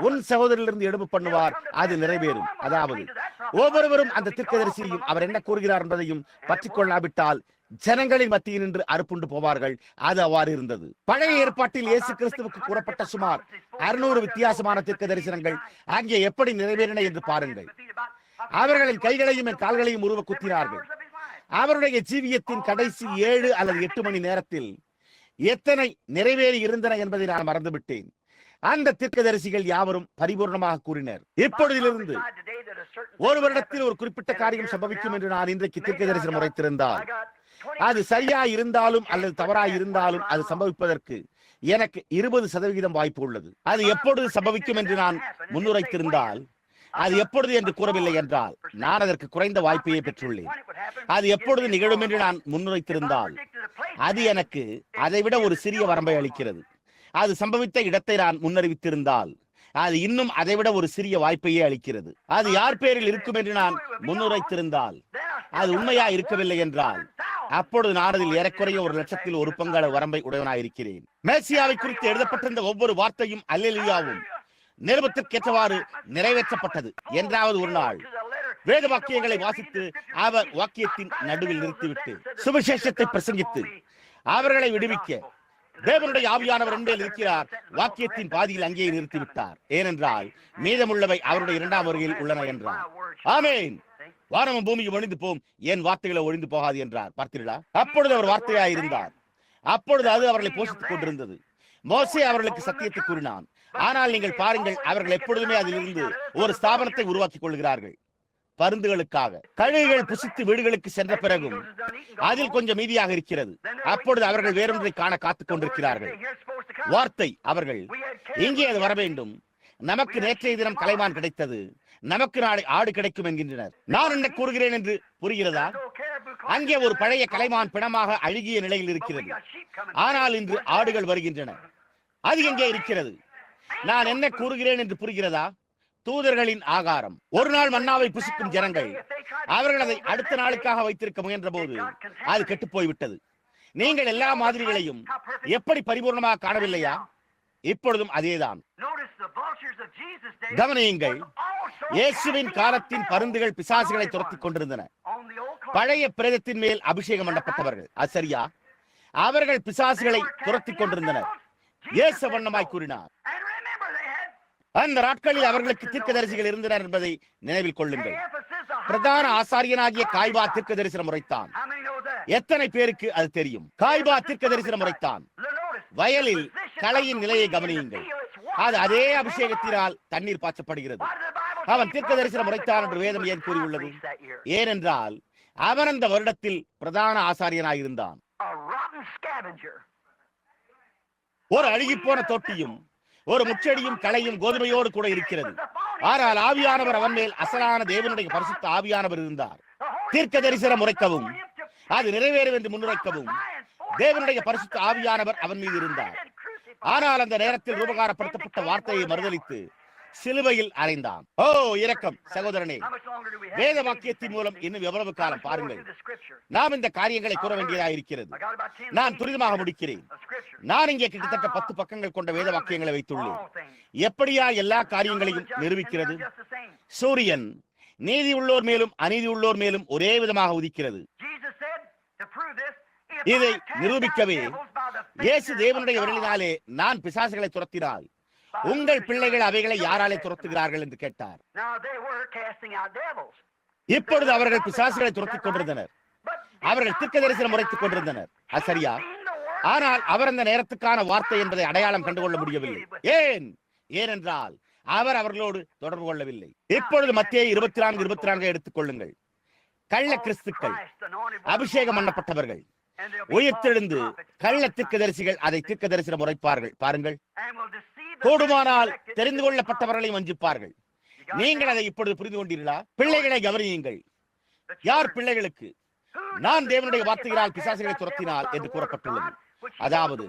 உன் சகோதரிலிருந்து எடுப்பு பண்ணுவார், அது நிறைவேறும். அதாவது ஒவ்வொருவரும் அந்த தீர்க்கதரிசியையும் அவர் என்ன கூறுகிறார் என்பதையும் பற்றிக் கொள்ளாவிட்டால் ஜனங்களின் மத்தியில் நின்று அறுப்புண்டு போவார்கள். அது அவ்வாறு இருந்தது. பழைய ஏற்பாட்டில் இயேசு கிறிஸ்துவுக்கு கூறப்பட்ட சுமார் 600 வித்தியாசமான தீர்க்க தரிசனங்கள் அங்கே எப்படி நிறைவேறின என்று பாருங்கள். அவர்களின் கைகளையும் என் கால்களையும் உருவ குத்தினார்கள். அவருடைய ஜீவியத்தின் கடைசி 7 அல்லது 8 மணி நேரத்தில் எத்தனை நிறைவேறி இருந்தன என்பதை நான் மறந்துவிட்டேன். அந்த தீர்க்கதரிசிகள் யாவரும் பரிபூர்ணமாக கூறினர். இப்பொழுதிலிருந்து ஒரு வருடத்தில் ஒரு குறிப்பிட்ட காரியம் சம்பவிக்கும் என்று நான் இன்றைக்கு தீர்க்க தரிசனம் உரைத்திருந்தால், அது சரியா இருந்தாலும் அல்லது தவறாய் இருந்தாலும் அது சம்பவிப்பதற்கு எனக்கு 20% வாய்ப்பு உள்ளது. அது எப்பொழுது சம்பவிக்கும் என்று நான் முன்னுரைத்திருந்தால், அது எப்பொழுது என்று கூறவில்லை என்றால் நான் அதற்கு குறைந்த வாய்ப்பையே பெற்றுள்ளேன். அது எப்பொழுது நிகழும் என்று நான் முன்னுரைத்திருந்தால் அது எனக்கு அதைவிட ஒரு சிறிய வரம்பை அளிக்கிறது. அது சம்பவித்த இடத்தை நான் முன்னறிவித்திருந்தால் அது இன்னும் அதைவிட ஒரு சிறிய வாய்ப்பையே அளிக்கிறது. அது யார் பேரில் இருக்கும் என்று நான் முன்னுரைத்திருந்தால் அது உண்மையா இருக்கவில்லை என்றால் அப்பொழுது நான் அதில் ஏறக்குறைய 1,00,000 ஒரு பங்காள வரம்பை உடையவனாயிருக்கிறேன். மேசியாவை குறித்து எழுதப்பட்டிருந்த ஒவ்வொரு வார்த்தையும் அல்லேலூயாவும் நிருபத்திற்கேற்றவாறு நிறைவேற்றப்பட்டது. என்றாவது ஒரு நாள் வேத வாக்கியங்களை வாசித்து அவர் வாக்கியத்தின் நடுவில் நிறுத்திவிட்டு சுவிசேஷத்தை பிரசங்கித்து அவர்களை விடுவிக்க தேவனுடைய ஆவியானவர் என்பதில் இருக்கிறார். வாக்கியத்தின் பாதியில் அங்கேயே நிறுத்திவிட்டார். ஏனென்றால் மீதமுள்ளவை அவருடைய 2ஆம் வருகையில் உள்ளன என்றார். ஆமென். வானமும் பூமியும் ஒழிந்து போம், என் வார்த்தைகளை ஒழிந்து போகாது என்றார். பார்த்தீர்களா? அப்பொழுது அவர் வார்த்தையாயிருந்தார். அப்பொழுது அது அவர்களை போஷித்துக் கொண்டிருந்தது. மோசே அவர்களுக்கு சத்தியத்தை கூறினான். ஆனால் நீங்கள் பாருங்கள், அவர்கள் எப்பொழுதுமே அதிலிருந்து ஒரு ஸ்தாபனத்தை உருவாக்கிக் கொள்கிறார்கள். பருந்துகளுக்காக கழுகுகள் புசித்து வீடுகளுக்கு சென்ற பிறகும் அதில் கொஞ்சம் மீதியாக இருக்கிறது. அப்பொழுது அவர்கள் வேறொன்றை காண காத்துக் கொண்டிருக்கிறார்கள். வார்த்தை அவர்கள் இங்கே அது வர வேண்டும். நமக்கு நேற்றைய தினம் கலைமான் கிடைத்தது, நமக்கு நாளை ஆடு கிடைக்கும் என்கின்றனர். நான் என்ன கூறுகிறேன் என்று புரிகிறதா? அங்கே ஒரு பழைய கலைமான் பிணமாக அழுகிய நிலையில் இருக்கிறது. ஆனால் இன்று ஆடுகள் வருகின்றன. அது எங்கே இருக்கிறது? நான் என்ன கூறுகிறேன் என்று புரிகிறதா? தூதர்களின் ஆகாரம். ஒரு நாள் மன்னாவை புசிக்கும் ஜனங்கள் அவர்கள் அதை அடுத்த நாளுக்காக வைத்திருக்க முயன்ற போது அது கெட்டு போய்விட்டது. நீங்கள் எல்லா மாதிரிகளையும் எப்படி பரிபூர்ணமாக காணவில்லையா? இப்பொழுதும் அதேதான். கவனியுங்கள், இயேசுவின் காலத்தின் பருந்துகள் பிசாசுகளை துரத்திக் கொண்டிருந்தன. பழைய பிரேதத்தின் மேல் அபிஷேகம் பண்ணப்பட்டவர்கள், அது சரியா? அவர்கள் பிசாசுகளை துரத்திக் கொண்டிருந்தனர். இயேசு வண்ணமாய் கூறினார். அந்த நாட்களில் அவர்களுக்கு தீர்க்கதரிசிகள் இருந்தனர் என்பதை நினைவில் கொள்ளுங்கள். பிரதான ஆசாரியனாகிய காய்பா தீர்க்க தரிசனம் உரைத்தான். எத்தனை பேருக்கு அது தெரியும்? காய்பா தீர்க்க தரிசனம் உரைத்தான். வயலில் களையின் நிலையை கவனியுங்கள். அது அதே அபிஷேகத்தினால் தண்ணீர் பாய்ச்சப்படுகிறது. அவன் தீர்க்க தரிசனம் உரைத்தான் என்று வேதம் ஏன் கூறியுள்ளது? ஏனென்றால் அவன் அந்த வருடத்தில் பிரதான ஆசாரியனாயிருந்தான். ஒரு அழுகிப்போன தொட்டியும் ஒரு முச்செடியும் களையும் கோதுமையோடு கூட இருக்கிறது. ஆனால் ஆவியானவர் அவன் மேல் அசலான தேவனுடைய பரிசுத்த ஆவியானவர் இருந்தார். தீர்க்க தரிசனம் உரைக்கவும் அது நிறைவேறும் என்று முன்னுரைக்கவும் தேவனுடைய பரிசுத்த ஆவியானவர் அவன் மீது இருந்தார். ஆனால் அந்த நேரத்தில் ரூபகாரப்படுத்தப்பட்ட வார்த்தையை மறுதலித்து சிலுவையில் அறைந்தான். ஓ இரக்கம் சகோதரனே, வேத வாக்கியத்தின் மூலம் இன்னும் எவ்வளவு காலம் பாருங்கள். நாம் இந்த காரியங்களை கூற வேண்டியதாக இருக்கிறது. நான் துரிதமாக முடிக்கிறேன். நான் இங்கே கிட்டத்தட்ட 10 பக்கங்கள் கொண்ட வேத வாக்கியங்களை வைத்துள்ளேன். எப்படியா எல்லா காரியங்களையும் நிரூபிக்கிறது? சூரியன் நீதி உள்ளோர் மேலும் அநீதி உள்ளோர் மேலும் ஒரே விதமாக உதிக்கிறது. இதை நிரூபிக்கவே இயேசு தேவனுடைய விரலினாலே நான் பிசாசுகளை துரத்தினால் உங்கள் பிள்ளைகள் அவைகளை யாராலே துரத்துகிறார்கள் என்று கேட்டார். இப்பொழுது அவர்கள் பிசாசுகளை துரத்திக் கொண்டிருந்தனர். அவர்கள் தீர்க்க தரிசனம் உரைத்துக் கொண்டிருந்தனர். அது சரியா? ஆனால் அவர் அந்த நேரத்துக்கான வார்த்தை என்பதை அடையாளம் கண்டுகொள்ள முடியவில்லை. ஏனென்றால் அவர் அவர்களோடு தொடர்பு கொள்ளவில்லை. இப்பொழுது மத்தேயு 24:24 எடுத்துக் கொள்ளுங்கள். கள்ள கிறிஸ்துக்கள், அபிஷேகம் பண்ணப்பட்டவர்கள் உயிர்த்தெழுந்து கள்ள தீர்க்கதரிசிகள் அதை தீர்க்க தரிசனம் உரைப்பார்கள். பாருங்கள், கூடுமானால் தெரிந்து கொள்ளப்பட்டவர்களையும் வஞ்சிப்பார்கள். நீங்கள் அதை இப்பொழுது புரிந்து கொண்டீர்களா? பிள்ளைகளை கவனியுங்கள். யார் பிள்ளைகளுக்கு நான் தேவனுடைய வார்த்தையினால் பிசாசுகளை துரத்தினால் என்று கூறப்பட்டுள்ளது. அதாவது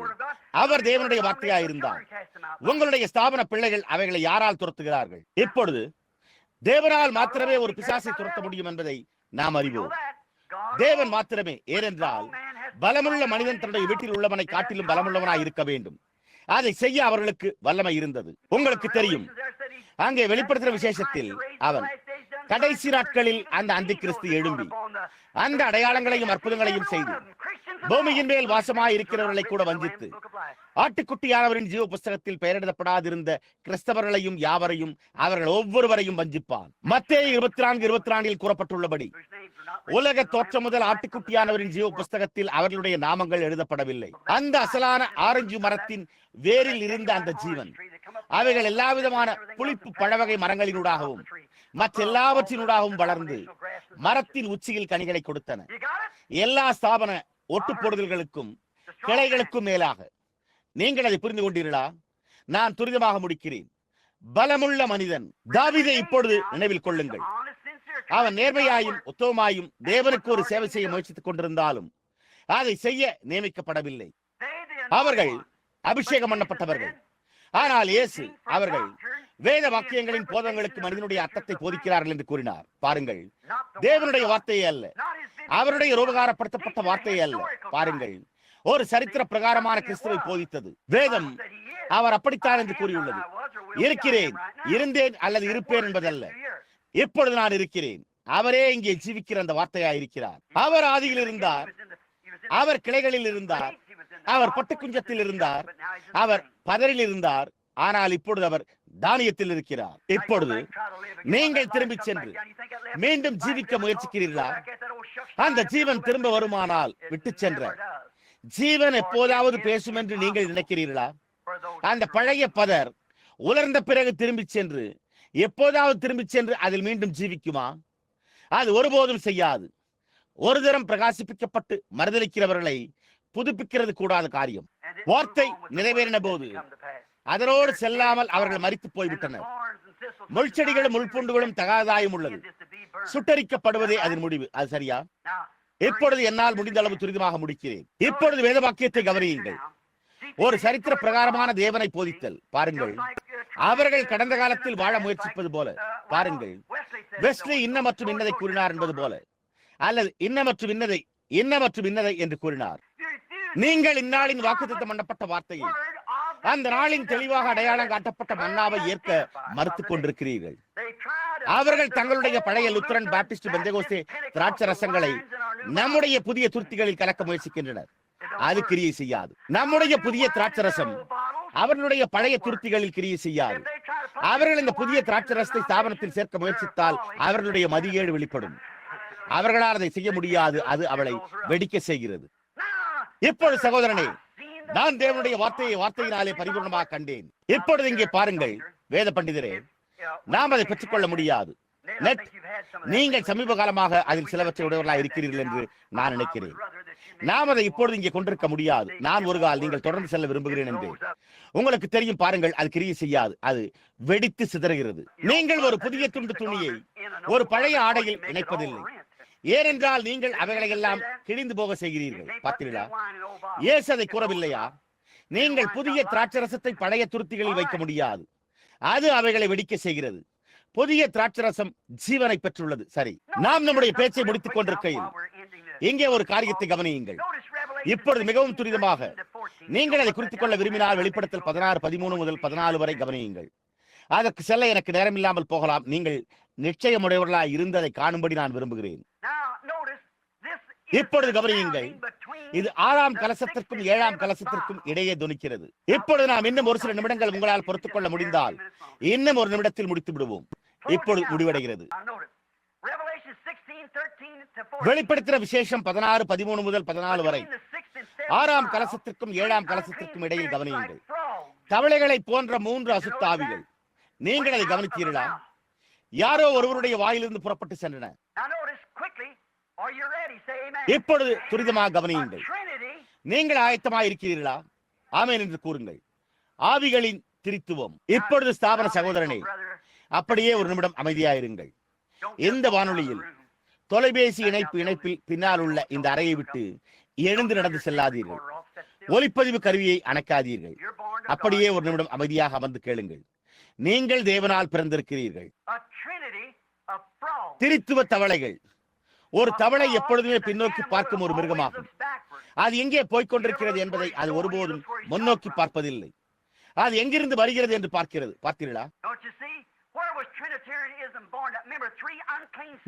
அவர் தேவனுடைய வார்த்தையாயிருந்தார். உங்களுடைய ஸ்தாபன பிள்ளைகள் அவைகளை யாரால் துரத்துகிறார்கள்? இப்பொழுது தேவனால் மாத்திரமே ஒரு பிசாசை துரத்த முடியும் என்பதை நாம் அறிவோம். தேவன் மாத்திரமே. ஏனென்றால் பலமுள்ள மனிதன் தன்னுடைய வீட்டில் உள்ளவனை காட்டிலும் பலமுள்ளவனாய் இருக்க வேண்டும். அதை செய்ய அவர்களுக்கு வல்லமை இருந்தது. உங்களுக்கு தெரியும், அங்கே வெளிப்படுத்துகிற விசேஷத்தில் அவன் கடைசி நாட்களில் அந்த அந்தி கிறிஸ்து எழும்பி அந்த அடையாளங்களையும் அற்புதங்களையும் செய்து பூமியின் மேல் வாசமாய் இருக்கிறவர்களை கூட வஞ்சித்து ஆட்டுக்குட்டியானவரின் ஜீவ புஸ்தகத்தில் பெயரிடப்படாதிருந்த கிறிஸ்தவர்களையும் யாவரையும் அவர்கள் ஒவ்வொருவரையும் வஞ்சிப்பான். மத்தேயு 24:24 கூறப்பட்டுள்ளபடி உலக தோற்றம் முதல் ஆட்டுக்குட்டியானவரின் ஜீவ புஸ்தகத்தில் அவர்களுடைய நாமங்கள் எழுதப்படவில்லை. அந்த அசலான ஆரஞ்சு மரத்தின் வேரில் இருந்த அந்த ஜீவன் அவைகள் எல்லா விதமான புளிப்பு பழவகை மரங்களினூடாகவும் மற்ற எல்லாவற்றினூடாகவும் வளர்ந்து மரத்தின் உச்சியில் கனிகளை கொடுத்தன. எல்லா ஸ்தாபன ஒட்டு போடுதல்களுக்கும் கிளைகளுக்கும் மேலாக. நீங்கள் அதை புரிந்து கொண்டீர்களா? நான் துரிதமாக முடிக்கிறேன். பலமுள்ள மனிதன் தாவீதை இப்பொழுது நினைவில் கொள்ளுங்கள். அவன் நேர்மையாயும் உத்தமமாயும் தேவனுக்கு ஒரு சேவை செய்ய முயற்சித்துக் கொண்டிருந்தாலும் அதை செய்ய நியமிக்கப்படவில்லை. அவர்கள் அபிஷேகம் பண்ணப்பட்டவர்கள். ஆனால் இயேசு அவர்கள் வேத வாக்கியங்களின் போதங்களுக்கு மனிதனுடைய அர்த்தத்தை போதிக்கிறார்கள் என்று கூறினார். பாருங்கள், தேவனுடைய வார்த்தையே அல்ல, அவருடைய ரோபகாரப்படுத்தப்பட்ட வார்த்தையே அல்ல. பாருங்கள், ஒரு சரித்திர பிரகாரமான கிறிஸ்துவை போதித்தது. வேதம் அவர் அப்படித்தான் என்று கூறியுள்ளது. இருக்கிறேன், இருந்தேன் அல்லது இருப்பேன் என்பதல்ல, இப்பொழுது நான் இருக்கிறேன். அவரே இங்கே ஜீவிக்கிற அந்த வார்த்தையா இருக்கிறார். அவர் ஆதியில் இருந்தார், அவர் கிளைகளில் இருந்தார், அவர் பட்டுக்குஞ்சத்தில் இருந்தார், அவர் பதரில் இருந்தார். ஆனால் இப்பொழுது அவர் தானியத்தில் இருக்கிறார். இப்பொழுது நீங்கள் திரும்பி சென்று மீண்டும் ஜீவிக்க முயற்சிக்கிறீர்களா? அந்த ஜீவன் திரும்ப வருமானால் விட்டு சென்ற ஜீவன் எப்போதாவது பேசும் என்று நீங்கள் நினைக்கிறீர்களா? அந்த பழைய பதர் உலர்ந்த பிறகு திரும்பி சென்று எப்போதாவது திரும்பி சென்று அதில் மீண்டும் ஜீவிக்குமா? அது ஒருபோதும் செய்யாது. ஒரு தரம் பிரகாசிப்பிக்கப்பட்டு மறுதளிக்கிறவர்களை புதுப்பிக்கிறது கூடாத காரியம். வார்த்தை நிறைவேறின போது அதனோடு செல்லாமல் அவர்கள் மரித்து போய்விட்டனர். முள்செடிகளும் முள்பூண்டுகளும் தகாதாயும் உள்ளது. சுட்டரிக்கப்படுவதே அதன் முடிவு. அது சரியா? இப்பொழுது என்னால் முடிந்த அளவு துரிதமாக முடிக்கிறேன். இப்பொழுது வேத வாக்கியத்தை கவனியுங்கள். ஒரு சரித்திர பிரகாரமான தேவனை போதித்தல். பாருங்கள், அவர்கள் கடந்த காலத்தில் வாழ முயற்சிப்பது போல. பாருங்கள், வெஸ்லி இன்ன மற்றும் இன்னதை கூறினார் என்பது போல, அல்லது இன்ன மற்றும் இன்னதை என்று கூறினார். நீங்கள் இந்நாளின் வாக்குத்தத்தம் பண்ணப்பட்ட வார்த்தையை, அந்த நாளின் தெளிவாக அடையாளம் காட்டப்பட்ட மன்னாவை ஏற்க மறுத்துக் கொண்டிருக்கிறீர்கள். அவர்கள் தங்களுடைய பழைய லுத்தரன், பாப்டிஸ்ட், பெந்தெகோஸ்தே திராட்சை ரசங்களை நம்முடைய புதிய துருத்திகளில் கலக்க முயற்சிக்கின்றனர். அது கிரியை செய்யாது. நம்முடைய புதிய திராட்சை ரசம் அவர்களுடைய பழைய துருத்திகளில் கிரியை செய்யாது. அவர்கள் இந்த புதிய திராட்சை ரசத்தை ஸ்தாபனத்தில் சேர்க்க முயற்சித்தால் அவர்களுடைய மதிகேடு வெளிப்படும். அவர்களால் அதை செய்ய முடியாது. அது அவளை வெடிக்க செய்கிறது. இப்பொழுது சகோதரனே, நான் தேவனுடைய வார்த்தையினாலே பரிபூர்ணமாக கண்டேன். இப்பொழுது இங்கே பாருங்கள் வேத பண்டிதரே, நாம் அதை பெற்றுக்கொள்ள முடியாது. நீங்கள் சமீப காலமாக அதில் சிலவற்றை உடையவர்களாக இருக்கிறீர்கள் என்று நான் நினைக்கிறேன். நாம் அதை இப்பொழுது இங்கே கொண்டிருக்க முடியாது. நான் ஒரு கால் நீங்கள் தொடர்ந்து செல்ல விரும்புகிறேன் என்று உங்களுக்கு தெரியும். பாருங்கள், அது கிரியை செய்யாது. அது வெடித்து சிதறுகிறது. நீங்கள் ஒரு புதிய துண்டு துணியை ஒரு பழைய ஆடையில் இணைப்பதில்லை. ஏனென்றால் நீங்கள் அவைகளை எல்லாம் கிழிந்து போக செய்கிறீர்கள். பார்த்தீர்களா? இயேசு அதை கூறவில்லையா? நீங்கள் புதிய திராட்சரசத்தை பழைய துருத்திகளில் வைக்க முடியாது. அது அவைகளை வெடிக்க செய்கிறது. புதிய திராட்சரசம் ஜீவனை பெற்றுள்ளது. சரி, நாம் நம்முடைய பேச்சை முடித்துக் கொண்டிருக்கையில் இங்கே ஒரு காரியத்தை கவனியுங்கள். இப்பொழுது மிகவும் துரிதமாக நீங்கள் அதை குறித்துக் கொள்ள விரும்பினால் வெளிப்படுத்தல் 16:13 முதல் 14 வரை கவனியுங்கள். அதற்கு செல்ல எனக்கு நேரம் இல்லாமல் போகலாம். நீங்கள் நிச்சயமுடையவர்களாய் இருந்ததை காணும்படி நான் விரும்புகிறேன். இப்பொழுது கவனியுங்கள். இது 6ஆம் கலசத்திற்கும் 7ஆம் கலசத்திற்கும் இடையே துணிக்கிறது. இப்பொழுது நாம் இன்னும் ஒரு சில நிமிடங்கள் உங்களால் பொறுத்துக் கொள்ள முடிந்தால் இன்னும் ஒரு நிமிடத்தில் முடித்து விடுவோம். இப்பொழுது முடிவடைகிறது. வெளிப்படுத்தின விசேஷம் 16:13 முதல் 14 வரை 6ஆம் கலசத்திற்கும் 7ஆம் கலசத்திற்கும் இடையில் கவனியுங்கள். தவளைகளை போன்ற 3 அசுத்த ஆவிகள். நீங்கள் அதை கவனித்தீர்களா? யாரோ ஒருவருடைய வாயிலிருந்து புறப்பட்டு சென்றன. இப்பொழுது துரிதமாக கவனியுங்கள். நீங்கள் ஆயத்தமாக இருக்கிறீர்களா? ஆமென் என்று கூறுங்கள். ஆவிகளின் திரித்துவம். இப்பொழுது ஸ்தாபன சகோதரனே, அப்படியே ஒரு நிமிடம் அமைதியாயிருங்கள். இந்த வானொலியில் தொலைபேசி இணைப்பில் பின்னால் உள்ள இந்த அறையை விட்டு எழுந்து நடந்து செல்லாதீர்கள். ஒலிப்பதிவு கருவியை அணைக்காதீர்கள். அப்படியே ஒரு நிமிடம் அமைதியாக அமர்ந்து கேளுங்கள். நீங்கள் தேவனால் பிறந்திருக்கிறீர்கள். திரித்துவ தவளைகள். ஒரு தவளை எப்பொழுதுமே பின்னோக்கி பார்க்கும் ஒரு மிருகமாகும். அது எங்கே போய்கொண்டிருக்கிறது என்பதை அது ஒருபோதும் முன்னோக்கி பார்ப்பதில்லை. அது எங்கிருந்து வருகிறது என்று பார்க்கிறது. பார்த்தீர்களா?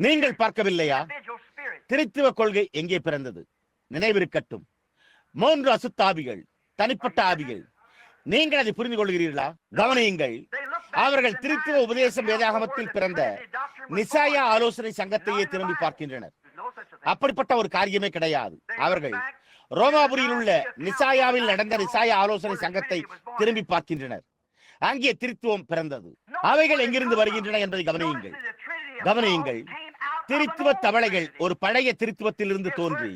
நீங்கள் பார்க்கவில்லையா? திரித்துவ கொள்கை எங்கே பிறந்தது? நினைவிருக்கட்டும், 3 அசுத்தாவிகள், தனிப்பட்ட ஆவிகள். நீங்கள் அதை புரிந்து கொள்கிறீர்களா? கவனியுங்கள். அவர்கள் திரித்துவ உபதேசம் வேதாகமத்தில் பிறந்த நிசாயா ஆலோசனை சங்கத்தையே திரும்பி பார்க்கின்றனர். அப்படிப்பட்ட ஒரு காரியமே கிடையாது. அவர்கள் ரோமாபுரியில் உள்ள நிசாயாவில் நடந்த நிசாயா ஆலோசனை சங்கத்தை திரும்பி பார்க்கின்றனர். அங்கே திரித்துவம் பிறந்தது. அவைகள் எங்கிருந்து வருகின்றன என்பதை கவனியுங்கள். கவனியுங்கள். திரித்துவ தவளைகள் ஒரு பழைய திரித்துவத்திலிருந்து தோன்றி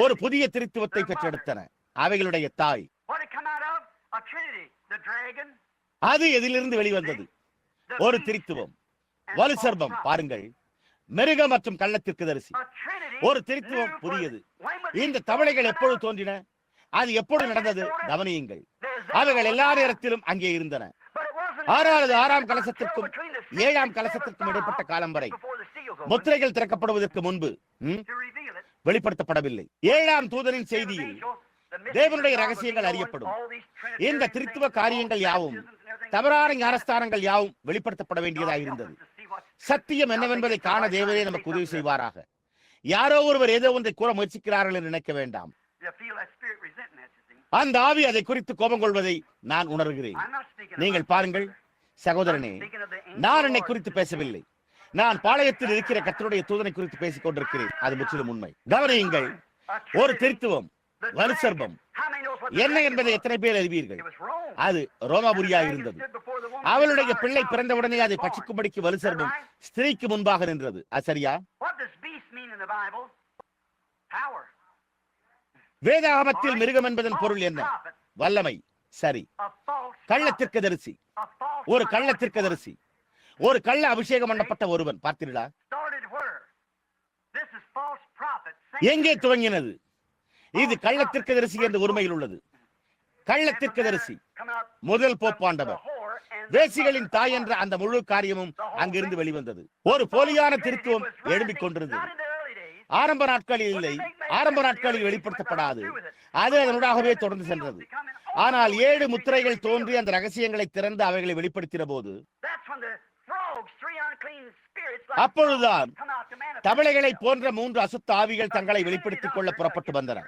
ஒரு புதிய திரித்துவத்தை பெற்றெடுத்தன. அவைகளுடைய தாய் அது எதிலிருந்து வெளிவந்தது? ஒரு திரித்துவம், வலு சர்ப்பம். பாருங்கள், மிருக மற்றும் கள்ளத்திற்கு தரிசி. ஒரு திரித்துவம் புதியது. இந்த தவளைகள் எப்பொழுது தோன்றின? அது எப்பொழுது நடந்தது? கவனியுங்கள். அவைகள் எல்லா நேரத்திலும் அங்கே இருந்தன. 6ஆம் கலசத்திற்கும் 7ஆம் கலசத்திற்கும் இடைப்பட்ட காலம் வரை முத்திரைகள் திறக்கப்படுவதற்கு முன்பு வெளிப்படுத்தப்படவில்லை. 7ஆம் தூதனின் செய்தியில் தேவனுடைய ரகசியங்கள் அறியப்படும். இந்த திரித்துவ காரியங்கள் யாவும், தவறான ஞானஸ்தானங்கள் யாவும் வெளிப்படுத்தப்பட வேண்டியதாக இருந்தது. சத்தியம் என்னவென்பதை காண தேவனே நமக்கு உதவி செய்வாராக. யாரோ ஒருவர் ஏதோ ஒன்றை கூற முயற்சிக்கிறார்கள் என்று நினைக்க வேண்டாம். அந்த ஆவி அதை குறித்து கோபம் கொள்வதை நான் உணர்கிறேன். நீங்கள் பாருங்கள் சகோதரனே, நான் என்னை குறித்து பேசவில்லை. நான் பாளையத்தில் இருக்கிற கர்த்தருடைய தூதனை குறித்து பேசிக் கொண்டிருக்கிறேன். அது முற்றிலும் உண்மை. கவனியுங்கள். ஒரு திரித்துவம், வலு சர்ப்பம் என்ன என்பதை எத்தனை பேர் அறிவீர்கள்? அது ரோமாபுரியாக இருந்தது. அவளுடைய பிள்ளை பிறந்தவுடனே அதை பட்சிக்கும்படிக்கு வலு சர்ப்பம் ஸ்திரீக்கு முன்பாக நின்றது. அது சரியா? வேதாகமத்தில் மிருகம் என்பதன் பொருள் என்ன? வல்லமை. சரி. கள்ளத்திற்கு தரிசி. ஒரு கள்ளத்திற்கு தரிசி, ஒரு கள்ள அபிஷேகம் பண்ணப்பட்ட ஒருவன். பார்த்தீர்களா? எங்கே துவங்கினது? இது கள்ளத்திற்கு தரிசி என்ற உரிமையில் உள்ளது. கள்ளத்திற்கு தரிசி முதல் போப்பாண்டவர், வேசிகளின் தாய் என்ற அந்த முழு காரியமும் அங்கிருந்து வெளிவந்தது. ஒரு போலியான திருத்துவம் எழும்பிக் கொண்டிருந்தது. ஆரம்ப நாட்களில் இல்லை, ஆரம்ப நாட்களில் வெளிப்படுத்தப்படாது. அது அதனூடாகவே தொடர்ந்து சென்றது. ஆனால் 7 முத்திரைகள் தோன்றி அந்த ரகசியங்களை திறந்து அவைகளை வெளிப்படுத்தின போது, அப்பொழுதுதான் தவளைகளை போன்ற 3 அசுத்த ஆவிகள் தங்களை வெளிப்படுத்திக் கொள்ள புறப்பட்டு வந்தன.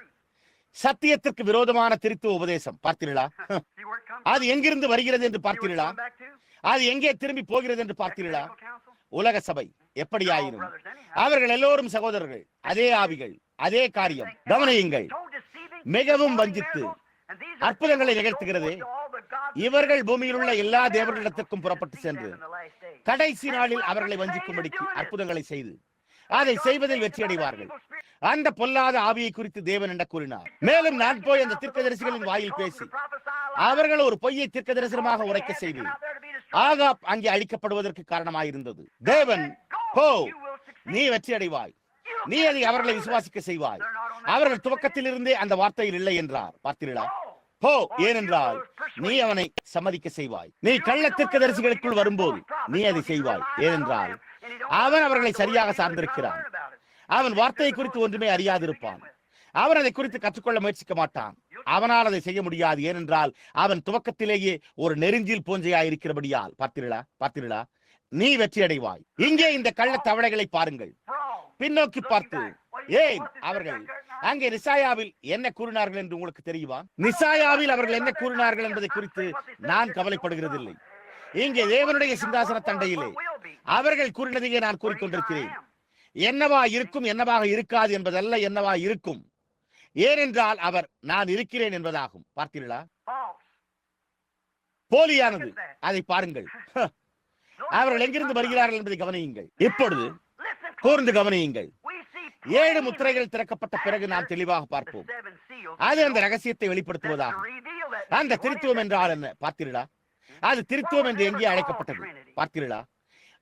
சத்தியத்திற்கு விரோதமான திருத்துவ உபதேசம். பார்த்தீர்களா? அது எங்கிருந்து வருகிறது என்று பார்த்தீர்களா? அது எங்கே திரும்பி போகிறது என்று பார்த்தீர்களா? உலக சபை. எப்படியாயினும் அவர்கள் எல்லோரும் சகோதரர்கள், அதே ஆவிகள், அதே காரியம். கவனியுங்கள். மிகவும் வஞ்சித்து அற்புதங்களை நிகழ்த்துகிறது. இவர்கள் பூமியில் உள்ள எல்லா தேவர்களிடத்திற்கும் புறப்பட்டு சென்று கடைசி நாளில் அவர்களை வஞ்சிக்கும்படிக்கு அற்புதங்களை செய்து அதை செய்வதில் வெற்றி அடைவார்கள். அந்த பொல்லாத ஆவியை குறித்து தேவன் என்ன கூறினார்? மேலும் நான் போய் அந்த தீர்க்கதரிசிகளின் வாயில் பேசி அவர்கள் ஒரு பொய்யை தீர்க்க தரிசனமாக உரைக்க செய்து ஆகாப் அங்கே அழிக்கப்படுவதற்கு காரணமாயிருந்தது. தேவன், போ, நீ வெற்றி அடைவாய், நீ அதை அவர்களை விசுவாசிக்க செய்வாய். அவர்கள் துவக்கத்தில் இருந்தே அந்த வார்த்தையில் இல்லை என்றார். பார்த்தீர்களா? போ, ஏனென்றால் நீ அவனை சம்மதிக்க செய்வாய். நீ கள்ள தீர்க்கதரிசிகளுக்குள் வரும்போது நீ அதை செய்வாய். ஏனென்றால் அவன் அவர்களை சரியாக சார்ந்திருக்கிறான். அவன் வார்த்தையை குறித்து ஒன்றுமே அறியாதிருப்பான். அவன் அதை குறித்து கற்றுக்கொள்ள முயற்சிக்க மாட்டான். அவனால் அதை செய்ய முடியாது. ஏனென்றால் அவன் துவக்கத்திலேயே ஒரு நெருஞ்சில் போஞ்சையாயிருக்கிறபடியால். பார்த்தீர்களா? நீ வெற்றி அடைவாய். இங்கே இந்த கள்ள தவளைகளை பாருங்கள். பின்னோக்கி பார்த்து, ஏன் அவர்கள் அங்கே நிசாயாவில் என்ன கூறினார்கள் என்று உங்களுக்கு தெரியுமா? நிசாயாவில் அவர்கள் என்ன கூறினார்கள் என்பதை குறித்து நான் கவலைப்படுகிறதில்லை. இங்கே தேவனுடைய சிங்காசன தண்டையிலே அவர்கள் கூறினதையே நான் கூறிக்கொண்டிருக்கிறேன். என்னவா இருக்கும், என்னவாக இருக்காது என்பதல்ல, என்னவா இருக்கும். ஏனென்றால் அவர் நான் இருக்கிறேன் என்பதாகும். பார்த்தீர்களா? போலியானது. அதை பாருங்கள். அவர்கள் எங்கிருந்து வருகிறார்கள் என்பதை கவனியுங்கள். இப்பொழுது கூர்ந்து கவனியுங்கள். 7 முத்திரைகள் திறக்கப்பட்ட பிறகு நாம் தெளிவாக பார்ப்போம். அது அந்த ரகசியத்தை வெளிப்படுத்துவதாகும். அந்த திருத்துவம் என்றால் என்ன? பார்த்தீர்களா? அது திருத்துவம் என்று எங்கே அழைக்கப்பட்டது? பார்த்தீர்களா?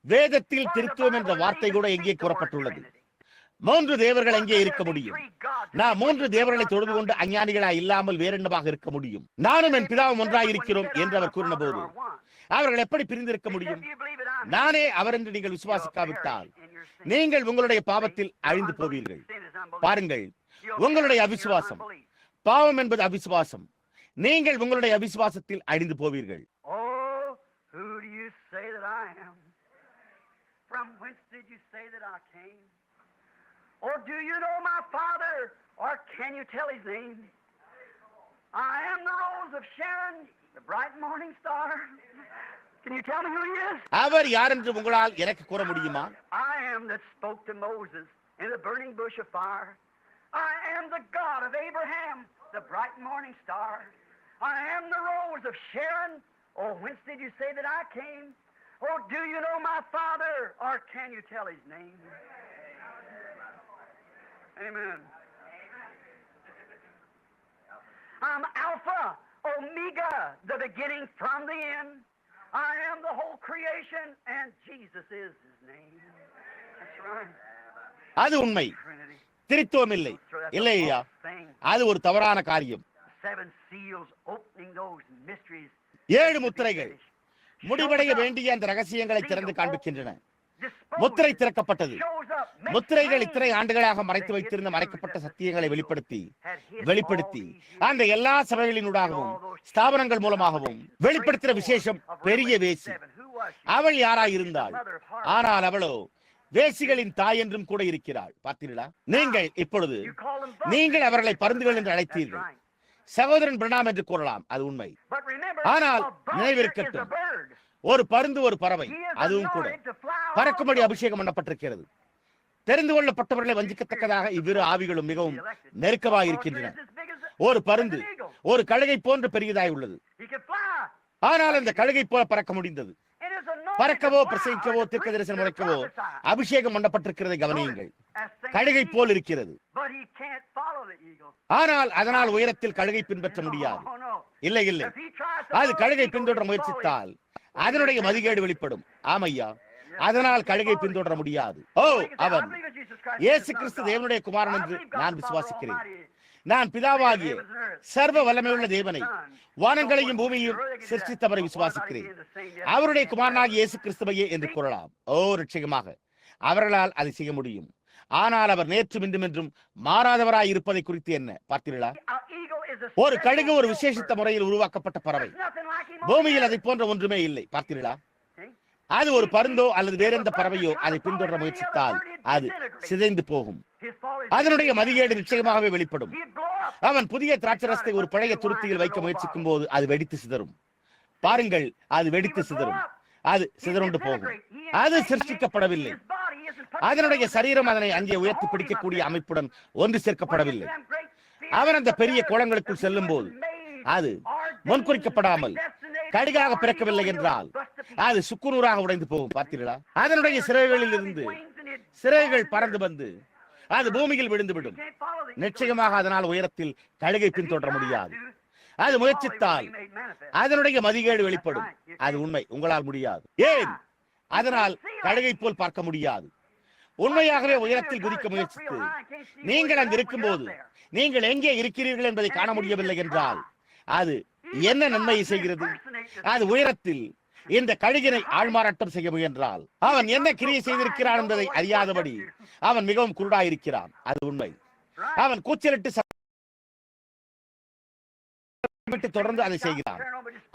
வேதத்தில் திருத்துவம் என்ற வார்த்தை கூட எங்கே கூறப்பட்டுள்ளது? மூன்று தேவர்கள் எங்கே இருக்க முடியும்? நான் மூன்று தேவர்களை தொழுது கொண்டு அஞ்ஞானிகளாய் இல்லாமல் வேறென்னமாக இருக்க முடியும்? நானும் என் பிதாவும் ஒன்றாய் இருக்கிறோம் என்று அவர் கூறின போது அவர்கள் எப்படி பிரிந்திருக்க முடியும்? நானே அவர் என்று நீங்கள் விசுவாசிக்காவிட்டால் நீங்கள் உங்களுடைய பாவத்தில் அழிந்து போவீர்கள். பாருங்கள், உங்களுடைய அவிசுவாசம், பாவம் என்பது அவிசுவாசம். நீங்கள் உங்களுடைய அவிசுவாசத்தில் அழிந்து போவீர்கள். Who do you say that I am? From whence did you say that I came? Or do you know my Father? Or can you tell his name? I am the rose of Sharon, the bright morning star. Can you tell me who he is? அவர் யார் என்று உங்களால் எனக்கு கூற முடியுமா? I am that spoke to Moses in the burning bush of fire. I am the God of Abraham, the bright morning star. I am the rose of Sharon. Oh, whence did you say that I came? Oh, do you know my Father? Or can you tell his name? Amen. I'm Alpha, Omega, the beginning from the end. I am the whole creation, and Jesus is his name. That's right. அது உண்மை, Trinity. திருத்துவம் இல்லை. இல்லையா? அது ஒரு தவறான காரியம். 7 seals opening those mysteries. 7 முத்திரைகள் முடிவடைய வேண்டிய அந்த ரகசியங்களை திறந்து காண்பிக்கின்றன. முத்திரை திறக்கப்பட்டது. முத்திரைகள் இத்தனை ஆண்டுகளாக மறைத்து வைத்திருந்த மறைக்கப்பட்ட சத்தியங்களை வெளிப்படுத்தி அந்த எல்லா சபைகளினூடாகவும் ஸ்தாபனங்கள் மூலமாகவும் வெளிப்படுத்துகிற விசேஷம் பெரிய வேசி. அவள் யாராயிருந்தாள்? ஆனால் அவளோ வேசிகளின் தாய் என்றும் கூட இருக்கிறாள். பார்த்தீர்களா? நீங்கள் அவர்களை பருந்துகள் என்று அழைத்தீர்கள். சகோதரன் பிரணாம் என்று கூறலாம், அது உண்மை. ஆனால் நினைவிருக்கட்டும், ஒரு பருந்து ஒரு பறவை, அதுவும் கூட பறக்கும்படி அபிஷேகம் பண்ணப்பட்டிருக்கிறது. தெரிந்து கொள்ளப்பட்டவர்களை வஞ்சிக்கத்தக்கதாக இவ்விரு ஆவிகளும் மிகவும் நெருக்கமாக இருக்கின்றன. ஒரு பருந்து ஒரு கழுகை போன்று பெரியதாய் உள்ளது. ஆனால் அந்த கழுகை போல பறக்க முடிந்தது. பறக்கவோ பிரசங்கிக்கவோ தீர்க்க தரிசனம் உரைக்கவோ அபிஷேகம் பண்ணப்பட்டிருக்கிறதை கவனியுங்கள். கழுகை போல் இருக்கிறது. ஆனால் அதனால் உயரத்தில் கழுகை பின்பற்ற முடியாது. இல்லை இல்லை, அது கழுகை பின்தொடர முயற்சித்தால் அதனுடைய மதிகேடு வெளிப்படும். ஆமையா, அதனால் கழுகை பின்தொடர முடியாது. ஓ, அவன் இயேசு கிறிஸ்து தேவனுடைய குமாரன் என்று நான் விசுவாசிக்கிறேன். நான் பிதாவாகிய சர்வ வல்லமையுள்ள தேவனை, வானங்களையும் பூமியையும் சிருஷ்டித்தவரை விசுவாசிக்கிறேன். அவருடைய குமாரனாகிய இயேசு கிறிஸ்துவையே என்று கூறலாம். ஓ, நிச்சயமாக அவர்களால் அதை செய்ய முடியும். ஆனால் அவர் நேற்றும் இன்றும் என்றும் மாறாதவராய் இருப்பதை குறித்து என்ன பார்த்தீர்களா? ஒரு கழுகு ஒரு விசேஷித்த முறையில் உருவாக்கப்பட்ட பறவை. பூமியில் அதை போன்ற ஒன்றுமே இல்லை. பார்த்தீர்களா? அது ஒரு பருந்தோ அல்லது வேறெந்த பறவையோ அதை பின்தொடர முயற்சித்தால் அது சிதைந்து போகும். அதனுடைய மதிகேடு நிச்சயமாகவே வெளிப்படும். அவன் புதிய திராட்சரசத்தை ஒரு பழைய துருத்தியில் வைக்க முயற்சிக்கும் போது அது வெடித்து சிதறும். பாருங்கள், அது வெடித்து சிதறும். அது சிதறுண்டு போகும். அது சிருஷ்டிக்கப்படவில்லை. அதனுடைய சரீரம் அதனை அங்கே உயர்த்தி பிடிக்கக்கூடிய அமைப்புடன் ஒன்று சேர்க்கப்படவில்லை. அவன் அந்த பெரிய குளங்களுக்குள் செல்லும் போது அது முன்குறிக்கப்படாமல் கடுகாக பிறக்கவில்லை என்றால் அது சுக்குநூறாக உடைந்து போகும். பார்த்தீர்களா? அதனுடைய சிறைகளில் இருந்து சிறைகள் பறந்து வந்து அது பூமியில் விழுந்துவிடும். நிச்சயமாக அதனால் உயரத்தில் கழுகை பின்தொடர முடியாது. அது முயற்சித்தால் அதனுடைய மதிகேடு வெளிப்படும். அது உண்மை, உங்களால் முடியாது. ஏன்? அதனால் கழுகை போல் பார்க்க முடியாது. உண்மையாகவே உயரத்தில் குதிக்க முயற்சித்து நீங்கள் அங்கு இருக்கும் போது நீங்கள் எங்கே இருக்கிறீர்கள் என்பதை காண முடியவில்லை என்றால் அது என்ன நன்மையை செய்கிறது? அது உயரத்தில் இந்த கழுகினை ஆள்மாறாட்டம் செய்ய முயன்றால் அவன் என்ன கிரியை செய்திருக்கிறான் என்பதை அறியாதபடி அவன் மிகவும் குருடாயிருக்கிறான். அது உண்மை. அவன் கூச்சலிட்டு தொடர்ந்து அதை செய்கிறான்.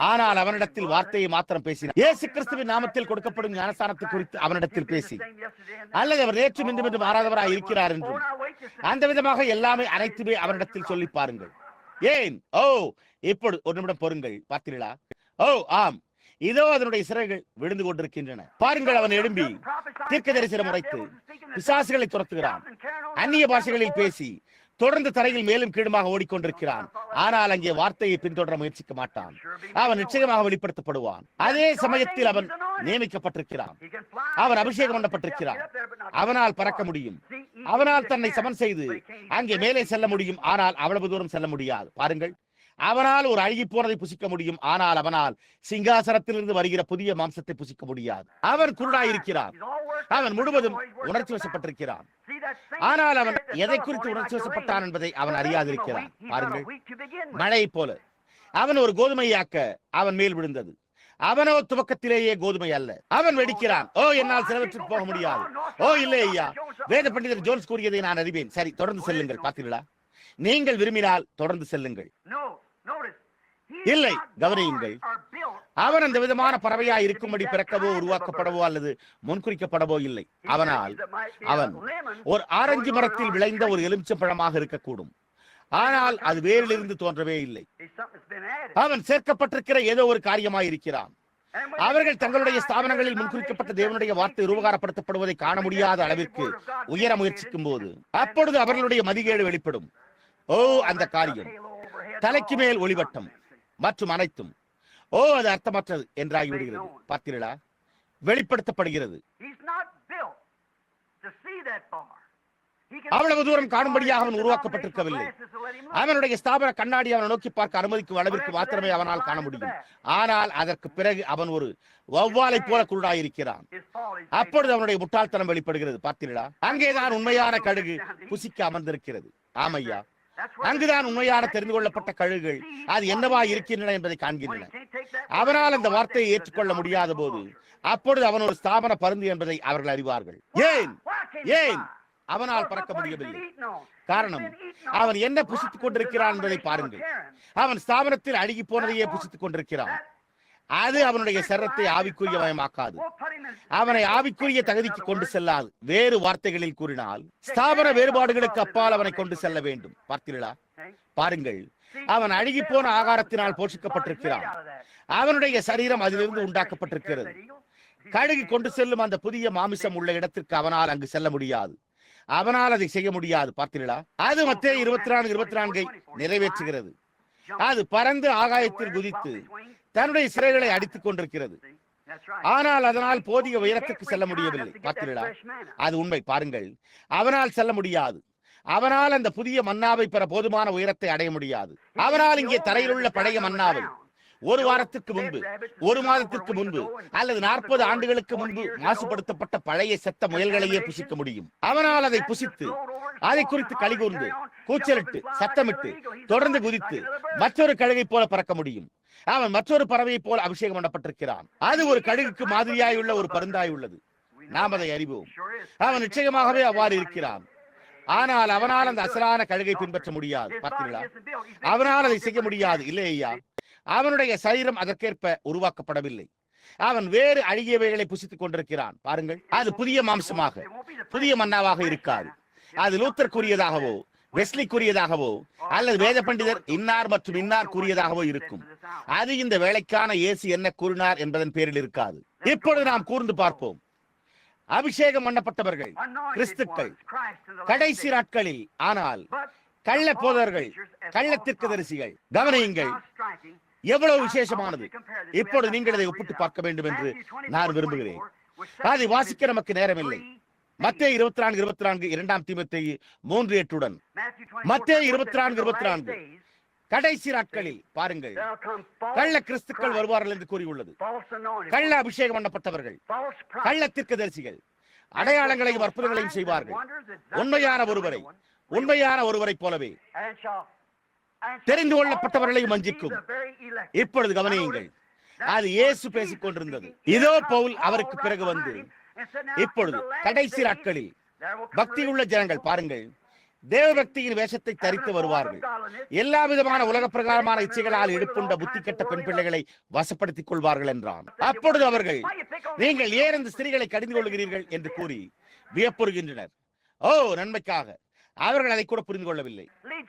ஆனால் அவனிடத்தில் வார்த்தையை மாத்திரம் பேசினார். இயேசு கிறிஸ்துவின் நாமத்தில் கொடுக்கப்படும் ஞானஸ்தானத்தை குறித்து அவனிடத்தில் பேசி, அல்லது அவர் நேற்றும் இன்றும் என்று மாறாதவராய் இருக்கிறார் என்றும் அந்த விதமாக எல்லாமே அனைத்துமே அவனிடத்தில் சொல்லி பாருங்கள். ஏன்? ஓ, இப்பொழுது ஒரு நிமிடம் பொறுங்கள். பார்த்தீர்களா? ஓ, ஆம், இதோ அதனுடைய சிறைகள் விழுந்து கொண்டிருக்கின்றன. பாருங்கள், அவன் எழும்பி தீர்க்க தரிசனம் உரைத்து பிசாசுகளை துரத்துகிறான். அந்நிய பாஷைகளில் பேசி தொடர்ந்து தரையில் மேலும் கீழுமாக ஓடிக்கொண்டிருக்கிறான். ஆனால் அங்கே வார்த்தையை பின்தொடர முயற்சிக்க மாட்டான். அவன் நிச்சயமாக வெளிப்படுத்தப்படுவான். அதே சமயத்தில் அவன் நியமிக்கப்பட்டிருக்கிறான். அவன் அபிஷேகம் பண்ணப்பட்டிருக்கிறான். அவனால் பறக்க முடியும். அவனால் தன்னை சமன் செய்து அங்கே மேலே செல்ல முடியும். ஆனால் அவ்வளவு தூரம் செல்ல முடியாது. பாருங்கள், அவனால் ஒரு அழுகி போனதை புசிக்க முடியும். ஆனால் அவனால் சிங்காசனத்திலிருந்து வருகிற புதிய மாம்சத்தை புசிக்க முடியாது. அவன் குருடாயிருக்கிறான். அவன் முழுவதும் உணர்ச்சி வசப்பட்டிருக்கிறான். ஆனால் அவன் எதை குறித்து உணர்ச்சி வசப்பட்டான் என்பதை அவன் அறியாதிருக்கிறான். பாருங்கள், மழையை போல அவன் ஒரு கோதுமையாக்க அவன் மேல் விழுந்தது. அவனோ துவக்கத்திலேயே கோதுமை அல்ல. அவன் வெடிக்கிறான். ஓ, என்னால் சிலவற்றுக்கு போக முடியாது. ஓ இல்லை ஐயா, வேத பண்டிதர் ஜோன்ஸ் கூறியதை நான் அறிவேன். சரி, தொடர்ந்து செல்லுங்கள். பார்த்தீர்களா, நீங்கள் விரும்பினால் தொடர்ந்து செல்லுங்கள். இல்லை, கவனியுங்கள், அவன் அந்த விதமான பறவையாய் இருக்கும்படி பிறக்கவோ உருவாக்கப்படவோ அல்லது முன்குறிக்கப்படவோ இல்லை. அவன் ஒரு ஆரஞ்சு மரத்தில் விளைந்த ஒரு எலுமிச்சம்பழமாக இருக்கக்கூடும். ஆனால் அது வேரிலிருந்து தோன்றவே இல்லை. அவன் சேர்க்கப்பட்டிருக்கிற ஏதோ ஒரு காரியமாய் இருக்கிறான். அவர்கள் தங்களுடைய ஸ்தாபனங்களில் முன்குறிக்கப்பட்ட தேவனுடைய வார்த்தை உருவகாரப்படுத்தப்படுவதை காண முடியாத அளவிற்கு உயர முயற்சிக்கும் போது அப்பொழுது அவர்களுடைய மதிகேடு வெளிப்படும். ஓ, அந்த காரியம் தலைக்கு மேல் ஒளிவட்டம் மற்றும் அனைத்தும், ஓ, அது அர்த்தமற்றது என்றாகிவிடுகிறது. பார்த்தீர்களா, வெளிப்படுத்தப்படுகிறது. அவ்வளவு தூரம் காணும்படியாக அவன் உருவாக்கப்பட்டிருக்கவில்லை. அவனுடைய ஸ்தாபன கண்ணாடி அவனை நோக்கி பார்க்க அனுமதிக்கும் அளவிற்கு மாத்திரமே அவனால் காண முடியும். ஆனால் அதற்கு பிறகு அவன் ஒரு வௌவாலை போல குருடாயிருக்கிறான். அப்பொழுது அவனுடைய முட்டாள்தனம் வெளிப்படுகிறது. பார்த்தீர்களா, அங்கேதான் உண்மையான கழுகு புசிக்க அமர்ந்திருக்கிறது. ஆமையா, அங்குதான் உண்மையான தெரிந்து கொள்ளப்பட்ட கழுகுகள் அது என்னவா இருக்கின்றன என்பதை காண்கின்றன. அவனால் அந்த வார்த்தையை ஏற்றுக்கொள்ள முடியாத போது அப்பொழுது அவன் ஒரு ஸ்தாபன பருந்து என்பதை அவர்கள் அறிவார்கள். ஏன் அவனால் பறக்க முடியவில்லை? காரணம், அவன் என்ன புசித்துக் கொண்டிருக்கிறான் என்பதை பாருங்கள். அவன் ஸ்தாபனத்தில் அழுகி போனதையே புசித்துக் கொண்டிருக்கிறான். அது அவனுடைய சரத்தை ஆவிக்குரியமயமாக்காது, அவனை ஆவிக்குரிய தகுதிக்கு கொண்டு செல்லாது. வேறு வார்த்தைகளில் கூறினால், ஸ்தாபன வேறுபாடுகளுக்கு அப்பால் அவனை கொண்டு செல்ல வேண்டும். பார்த்தீர்களா, பாருங்கள், அவன் அழுகி போன ஆகாரத்தினால் போஷிக்கப்பட்டிருக்கிறான். அவனுடைய சரீரம் அதிலிருந்து உண்டாக்கப்பட்டிருக்கிறது. கழுகி கொண்டு செல்லும் அந்த புதிய மாமிசம் உள்ள இடத்திற்கு அவனால் அங்கு செல்ல முடியாது. அவனால் அதை செய்ய முடியாது. பார்த்தீர்களா, அது மத்தேயு 24:24 நிறைவேற்றுகிறது. அது பறந்து ஆகாயத்தில் குதித்து தன்னுடைய சிறைகளை அடித்துக் கொண்டிருக்கிறது. ஆனால் அதனால் போதிய உயரத்துக்கு செல்ல முடியவில்லை. பார்த்தீர்களா, அது உண்மை. பாருங்கள், அவனால் செல்ல முடியாது. அவனால் அந்த புதிய மன்னாவை பெற போதுமான உயரத்தை அடைய முடியாது. அவனால் இங்கே தரையில் உள்ள பழைய மன்னாவை ஒரு வாரத்திற்கு முன்பு, ஒரு மாதத்திற்கு முன்பு அல்லது 40 ஆண்டுகளுக்கு முன்பு மாசுபடுத்தப்பட்ட பழைய செத்த முயல்களையே புசிக்க முடியும். அவனால் அதை புசித்து அதை குறித்து கலிகூர்ந்து கூச்சலிட்டு சத்தமிட்டு தொடர்ந்து குதித்து மற்றொரு கழுகை போல பறக்க முடியும். அவன் மற்றொரு பறவையை போல அபிஷேகம் பண்ணப்பட்டிருக்கிறான். அது ஒரு கழுகுக்கு மாதிரியாய் உள்ள ஒரு பருந்தாய் உள்ளது. நாம் அதை அறிவோம். அவன் நிச்சயமாகவே அவ்வாறு இருக்கிறான். ஆனால் அவனால் அந்த அசலான கழுகை பின்பற்ற முடியாது. பார்த்தீர்களா, அவனால் அதை செய்ய முடியாது. இல்லை ஐயா, அவனுடைய சரீரம் அதற்கேற்ப உருவாக்கப்படவில்லை. அவன் வேறு அழுகியவைகளை புசித்துக் கொண்டிருக்கிறான். பாருங்கள், அது புதிய மாம்சமாக புதிய மன்னாவாக இருக்காது. அது லூத்தர் கூறியதாகவோ வெஸ்லி கூறியதாகவோ அல்லது வேத பண்டிதர் இன்னார் மற்றும் இன்னார் கூறியதாகவோ இருக்கும். அது இந்த வேலைக்கான இயேசு என்ன கூறினார் என்பதன் பேரில் இருக்காது. இப்பொழுது நாம் கூர்ந்து பார்ப்போம். அபிஷேகம் பண்ணப்பட்டவர்கள் கிறிஸ்துக்கள் கடைசி நாட்களில், ஆனால் கள்ள போதர்கள், கள்ள தீர்க்கதரிசிகள். கவனியுங்கள், எவ்வளவு விசேஷமானது. இப்பொழுது நீங்கள் இதை ஒப்பிட்டு பார்க்க வேண்டும் என்று நான் விரும்புகிறேன். அதை வாசிக்க நமக்கு நேரமில்லை. மத்தேயு 24:24 2 தீமோத்தேயு 3:8 மத்தேயு 24:24 கடைசி நாட்களில் பாருங்கள், கள்ள கிறிஸ்துக்கள் வருவார்கள் என்று கூறியுள்ளது. கள்ள அபிஷேகம் பண்ணப்பட்டவர்கள், கள்ள தீர்க்கதரிசிகள் அடையாளங்களையும் அற்புதங்களையும் செய்வார்கள். உண்மையான ஒருவரை போலவே தெரிந்து கொள்ளப்பட்டவர்களையும் வஞ்சிக்கும். இப்பொழுது கவனியுங்கள், அது இயேசு பேசிக் கொண்டிருந்தது. இதோ பவுல் அவருக்கு பிறகு வந்து, இப்பொழுது கடைசி நாட்களில் பக்தியுள்ள ஜனங்கள் பாருங்கள், தேவபக்தியின் வேஷத்தை தரித்து வருவார்கள். எல்லா விதமான உலக பிரகாரமான இச்சைகளால் எடுப்புண்ட புத்தி கெட்ட பெண் பிள்ளைகளை வசப்படுத்திக் கொள்வார்கள் என்றான். அப்பொழுது அவர்கள், நீங்கள் ஏன் இந்த ஸ்திரீகளை கடிந்து கொள்கிறீர்கள் என்று கூறி வியப்புறுகின்றனர். ஓ, நன்மைக்காக. அவர்கள் அதை கூட புரிந்து கொள்ளவில்லை.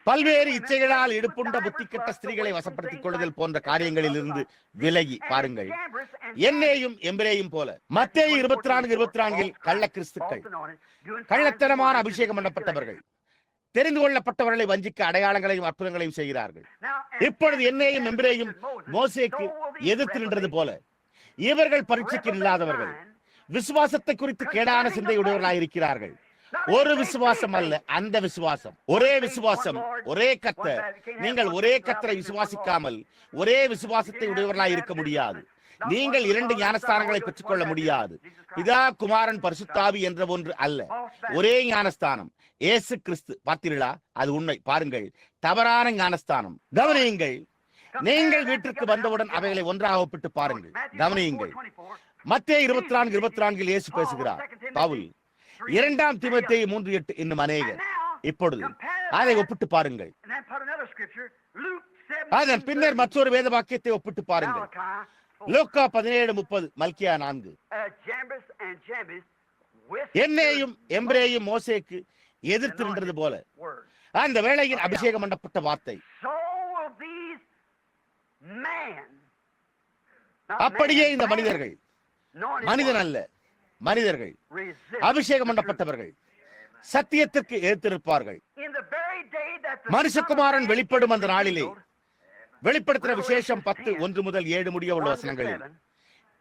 பல்வேறு இச்சைகளால் எடுப்புண்ட புத்தி கெட்ட ஸ்திரீகளை வசப்படுத்திக் கொள்ளுதல் போன்ற காரியங்களில் இருந்து விலகி பாருங்கள், என்னையும் எம்பிரேயும் போல மத்தேயு 24:24 கள்ள கிறிஸ்துக்கள், கள்ளத்தனமான அபிஷேகம் பண்ணப்பட்டவர்கள், தெரிந்து கொள்ளப்பட்டவர்களை வஞ்சிக்க அடையாளங்களையும் அற்புதங்களையும் செய்கிறார்கள். இப்பொழுது என்னையும் எம்பிரேயும் மோசேக்கு எதிர்த்து நின்றது போல இவர்கள் பரீட்சைக்கு இல்லாதவர்கள், விசுவாசத்தை குறித்து கேடான சிந்தையுடையவர்களாக இருக்கிறார்கள். ஒரு விசுவாசம் அல்ல, அந்த விசுவாசம், ஒரே விசுவாசம், ஒரே கர்த்தர். நீங்கள் ஒரே கர்த்தரை விசுவாசிக்காமல் ஒரே விசுவாசத்தை உடையவர்களாக இருக்க முடியாது. நீங்கள் இரண்டு ஞானஸ்தானங்களை பெற்றுக்கொள்ள முடியாது. பிதா, குமாரன், பரிசுத்தாவி என்ற ஒன்று அல்ல, ஒரே ஞானஸ்தானம், இயேசு கிறிஸ்து. பார்த்தீர்களா? அது உண்மை. பாருங்கள், தவறான ஞானஸ்தானம். கவனியுங்கள். நீங்கள் வீட்டிற்கு வந்தவுடன் அவைகளை ஒன்றாக ஒப்பிட்டு பாருங்கள். கவனியுங்கள். மத்தேயு 24:24 இயேசு பேசுகிறார். பவுல் 2 தீமோத்தேயு 3:8 இன்னும் அநேகர். இப்பொழுது அதை ஒப்பிட்டு பாருங்கள். அதன் பின்னர் மற்றொரு வேத வாக்கியத்தை ஒப்பிட்டு பாருங்கள். லூக்கா 17:30, மல்கியா 4. என்னையும் எம்பிரேயும் மோசேக்கு எதிர்த்து நின்றது போல அந்த வேளையில் அபிஷேகம் பண்ணப்பட்ட வார்த்தை. அப்படியே இந்த மனிதர்கள், மனிதன் அல்ல, மனிதர்கள், அபிஷேகம் பண்ணப்பட்டவர்கள் சத்தியத்திற்கு எதிர்த்திருப்பார்கள். மனுஷகுமாரன் வெளிப்படும் அந்த நாளிலே, வெளிப்படுத்தின விசேஷம் 10:1 முதல் 7 முடிய உள்ள வசனங்களில்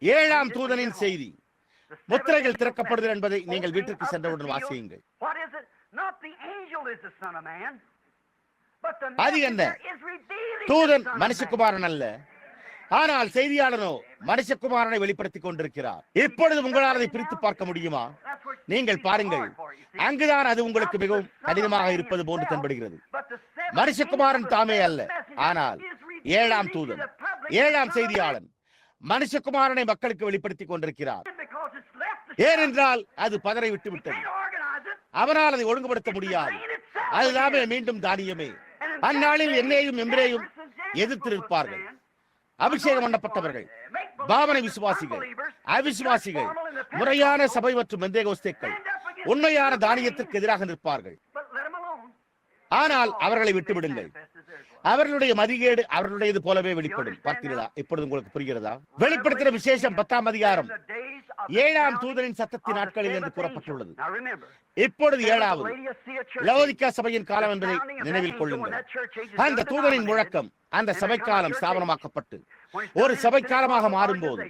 7ஆம் தூதனின் செய்தி, முத்திரைகள் திறக்கப்படுதல் என்பதை நீங்கள் வீட்டிற்கு சென்றவுடன் வாசியுங்கள். அது என்ன? தூதன் மனுஷகுமாரன் அல்ல, ஆனால் செய்தியாளனோ மனுஷகுமாரனை வெளிப்படுத்திக் கொண்டிருக்கிறார். இப்பொழுது உங்களால் அதை பிரித்து பார்க்க முடியுமா? நீங்கள் பாருங்கள், அங்குதான் அது உங்களுக்கு மிகவும் கடினமாக இருப்பது போன்று தென்படுகிறது. மனுஷகுமாரன் தாமே அல்ல, ஆனால் 7ஆம் தூதன், 7ஆம் செய்தியாளன் மனுஷகுமாரனை மக்களுக்கு வெளிப்படுத்திக் கொண்டிருக்கிறார். ஏனென்றால் அது பதரை விட்டு விட்டது. அவனால் அதை ஒழுங்குபடுத்த முடியாது. அதுதாமே மீண்டும் தானியமே. அந்நாளில் என்னையும் எம்பிரேயும் எதிர்த்திருப்பார்கள். அபிஷேகம் பண்ணப்பட்டவர்கள், பாவனை விசுவாசிகள், அவிசுவாசிகள், முறையான சபை மற்றும் பெந்தேகோஸ்தேக்கள் உண்மையான தானியத்திற்கு எதிராக நிற்பார்கள். ஆனால் அவர்களை விட்டுவிடுங்கள். அவர்களுடைய மதிகேடு அவர்களுடையது போலவே வெளிப்படும். பார்த்தீர்களா? இப்பொழுது உங்களுக்கு புரிகிறதா? வெளிப்படுத்தின விசேஷம் 10ஆம் அதிகாரம் 7ஆம் தூதனின் சத்தத்தின் நாட்களில் என்று கூறப்பட்டுள்ளது. இப்பொழுது 7வது லவோதிக்கா சபையின் காலம் என்பதை நினைவில் கொள்ளுங்கள். அந்த தூதனின் முழக்கம் அந்த சபைக்காலம் ஸ்தாபனமாக்கப்பட்டு ஒரு சபைக்காலமாக மாறும்போது,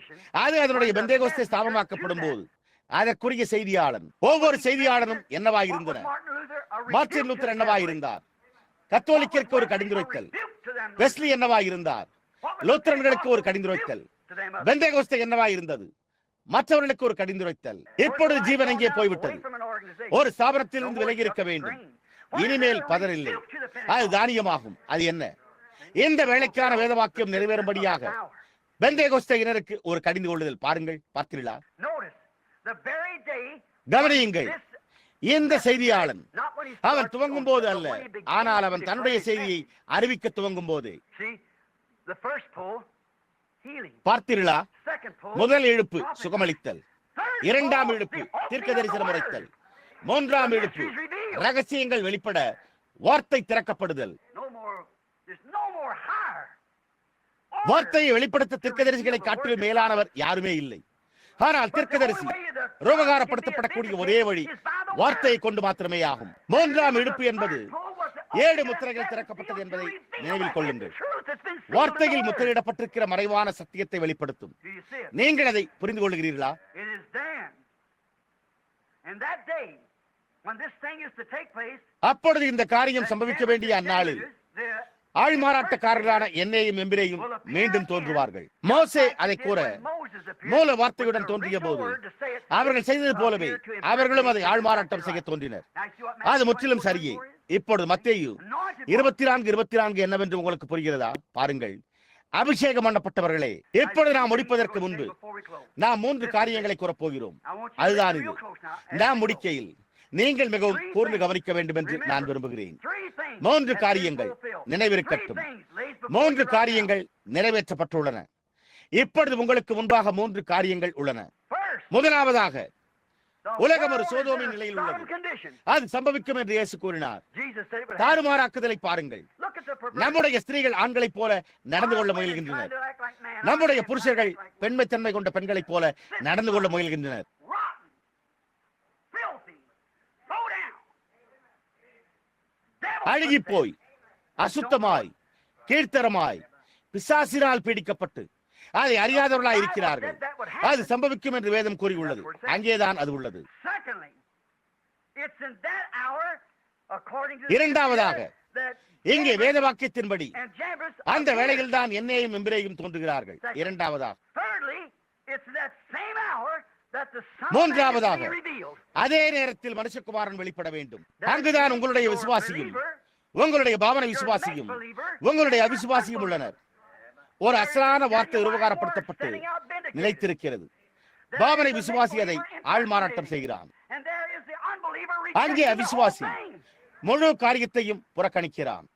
அது அதனுடைய பெந்தேகோஸ்தே ஸ்தாபனமாக்கப்படும் போது அதற்குரிய செய்தியாளன், ஒவ்வொரு செய்தியாளனும் என்னவாயிருந்தனர்? Martin Luther என்னவாயிருந்தார்? கத்தோலிக்கருக்கு ஒரு கடிந்துரைத்தல். வெஸ்லி என்னவாயிருந்தார்? லூத்தரன்களுக்கு ஒரு கடிந்துரைத்தல். பெந்தேகோஸ்தே என்னவாயிருந்தது? மற்றவர்களுக்கு ஒரு கடிந்துரைத்தல். இப்பொழுது ஜீவன் எங்கே போய்விட்டது? ஒரு ஸ்தாபனத்திலிருந்து விலகி இருக்க வேண்டும். இனிமேல் பதறில்லை. அது தானியமாகும். அது என்ன? இந்த வேலைக்கான வேத வாக்கியம் நிறைவேறும்படியாக பெந்தேகோஸ்தேயினருக்கு ஒரு கடிந்து கொள்ளுதல். பாருங்கள், பார்த்தீர்களா? கவனியுங்கள். இந்த செய்தியாளன் அவன் துவங்கும் போது அல்ல, ஆனால் அவன் தன்னுடைய செய்தியை அறிவிக்க துவங்கும் போது. பார்த்தீர்களா? முதல் இழுப்பு சுகமளித்தல், 2ஆம் இழுப்பு தீர்க்க தரிசனம் உரைத்தல், 3ஆம் இழுப்பு ரகசியங்கள் வெளிப்பட வார்த்தை திறக்கப்படுதல். வார்த்தையை வெளிப்படுத்த தீர்க்கதரிசிகளை காட்டிலும் மேலானவர் யாருமே இல்லை. ஆனால் தீர்க்கதரிசி ரோககாரப்படுத்தப்படக்கூடிய ஒரே வழி வார்த்தையை கொண்டு மாத்திரமே ஆகும். 3ஆம் இழுப்பு என்பது 7 முத்திரைகள் திறக்கப்பட்டது என்பதை நினைவில் கொள்ளுங்கள். வார்த்தையில் முத்திரையிடப்பட்டிருக்கிற மறைவான சத்தியத்தை வெளிப்படுத்தும். நீங்கள் அதை புரிந்து கொள்கிறீர்களா? அப்பொழுது இந்த காரியம் சம்பவிக்க வேண்டிய அந்நாளில் ஆழ்மாறாட்டக்காரர்களான என்னையும் எம்பிரேயும் மீண்டும் தோன்றுவார்கள். மோசே அதை கூற மூல வார்த்தையுடன் தோன்றிய போது அவர்கள் செய்தது போலவே அவர்களும் அதை ஆழ்மாறாட்டம் செய்ய தோன்றினர். அது முற்றிலும் சரியே. இப்பொழுது மத்தேயு 24:24 என்னவென்று உங்களுக்கு புரிகிறதா? பாருங்கள், அபிஷேகம் பண்ணப்பட்டவர்களே, இப்பொழுது நாம் முடிப்பதற்கு முன்பு நாம் 3 காரியங்களை கூறப்போகிறோம். அதுதான் இது. நாம் முடிக்கையில் நீங்கள் மிகவும் கூர்ந்து கவனிக்க வேண்டும் என்று நான் விரும்புகிறேன். 3 காரியங்கள் நினைவிருக்கட்டும். 3 காரியங்கள் நிறைவேற்றப்பட்டுள்ளன. இப்பொழுது உங்களுக்கு முன்பாக 3 காரியங்கள் உள்ளன. முதலாவதாக, உலகம் ஒரு சோதோமின் நிலையில் உள்ளது. அது சம்பவிக்கும் என்று இயேசு கூறினார். தாறுமாறாக்குதலை பாருங்கள். நம்முடைய ஸ்திரீகள் ஆண்களைப் போல நடந்து கொள்ள முயல்கின்றனர். நம்முடைய புருஷர்கள் பெண்மைத்தன்மை கொண்ட பெண்களைப் போல நடந்து கொள்ள முயல்கின்றனர். அழுகி போய், அசுத்தமாய், கீழ்த்தரமாய், பிசாசினால் பீடிக்கப்பட்டு அதை அறியாதவர்களாய் இருக்கிறார்கள். அது சம்பவிக்கும் என்று வேதம் கூறியுள்ளது. அங்கேதான் அது உள்ளது. இரண்டாவதாக, இங்கே வேத வாக்கியத்தின்படி அந்த வேளையில் தான் என்னையும் எம்பிரேயும் தோன்றுகிறார்கள். இரண்டாவதாக, thirdly, it's that same hour that the Son of Man is மூன்றாவதாக being revealed. அதே நேரத்தில் மனுஷகுமாரன் வெளிப்பட வேண்டும். அங்குதான் உங்களுடைய விசுவாசியும் உங்களுடைய பாவனை விசுவாசியும் உங்களுடைய அவிசுவாசியும் உள்ளனர். ஒரு அசலான வார்த்தை உருவகாரப்படுத்தப்பட்டு நிலைத்திருக்கிறது. பாவனை விசுவாசி அதை ஆள்மாறாட்டம் செய்கிறான். அங்கே அவிசுவாசி முழு காரியத்தையும் புறக்கணிக்கிறான்.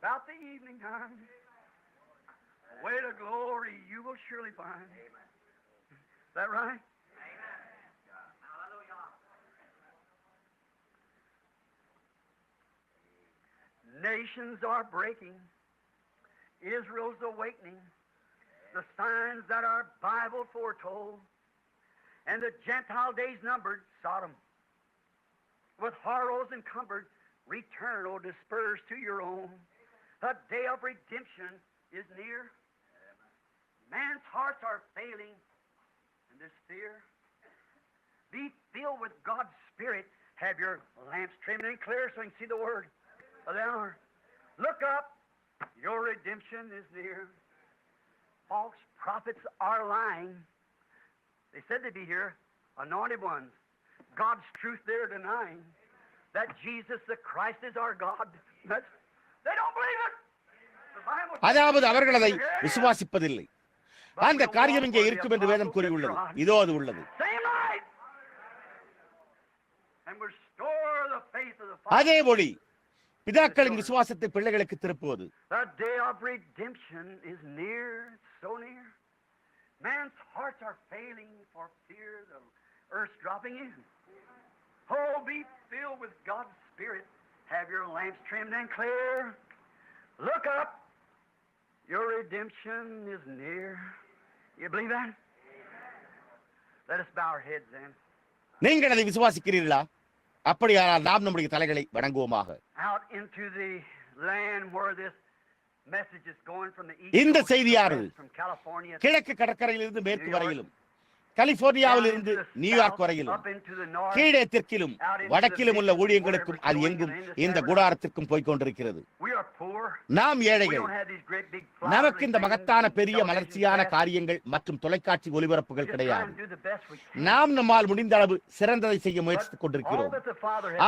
About the evening time, way to glory you will surely find. Is that right? Nations are breaking. Israel's awakening. The signs that our Bible foretold. And the Gentile days numbered, Sodom. With horrors encumbered, return, O disperse to your own. The day of redemption is near. Man's hearts are failing in this fear. Be filled with God's Spirit. Have your lamps trimmed and clear so you can see the word of the hour. Look up. Your redemption is near. False prophets are lying. They said they'd be here, anointed ones. God's truth they're denying. That Jesus the Christ is our God. They don't believe it. அதாவது அவர்கள் அதை விசுவாசிப்பதில்லை. அந்த காரியம் இங்கே இருக்கும் என்று வேதம் கூறியுள்ளது. இதோ அது உள்ளது. அதே ஒளி பிதாக்களின் விசுவாசத்தை பிள்ளைகளுக்கு திருப்புவது. The day of redemption is near, so near. Man's hearts are failing for fear the earth's dropping in. Oh, be filled with God's Spirit. Have your lamps trimmed and clear. Look up. Your redemption is near. You believe that? Let us bow our heads then. நீங்கள் அதை விசுவாசிக்கிறீர்களா? அப்படியானால் நாம் நம்முடைய தலைகளை வணங்குவோமாக. Out into the land where this message is going from the east. இந்த செய்தியானது from California. கிழக்கு கடற்கரையிலிருந்து மேற்கு வரையிலும் கலிபோர்னியாவில் இருந்து நியூயார்க் வரையிலும் கீழே தெற்கிலும் வடக்கிலும் உள்ள ஊழியங்களுக்கும் அது எங்கும் இந்த கூடாரத்திற்கும் போய்கொண்டிருக்கிறது. நாம் ஏழைகள். நமக்கு இந்த மகத்தான பெரிய மலர்ச்சியான காரியங்கள் மற்றும் தொலைக்காட்சி ஒளிபரப்புகள் கிடையாது. நாம் நம்மால் முடிந்த அளவு சிறந்ததை செய்ய முயற்சித்துக் கொண்டிருக்கிறோம்.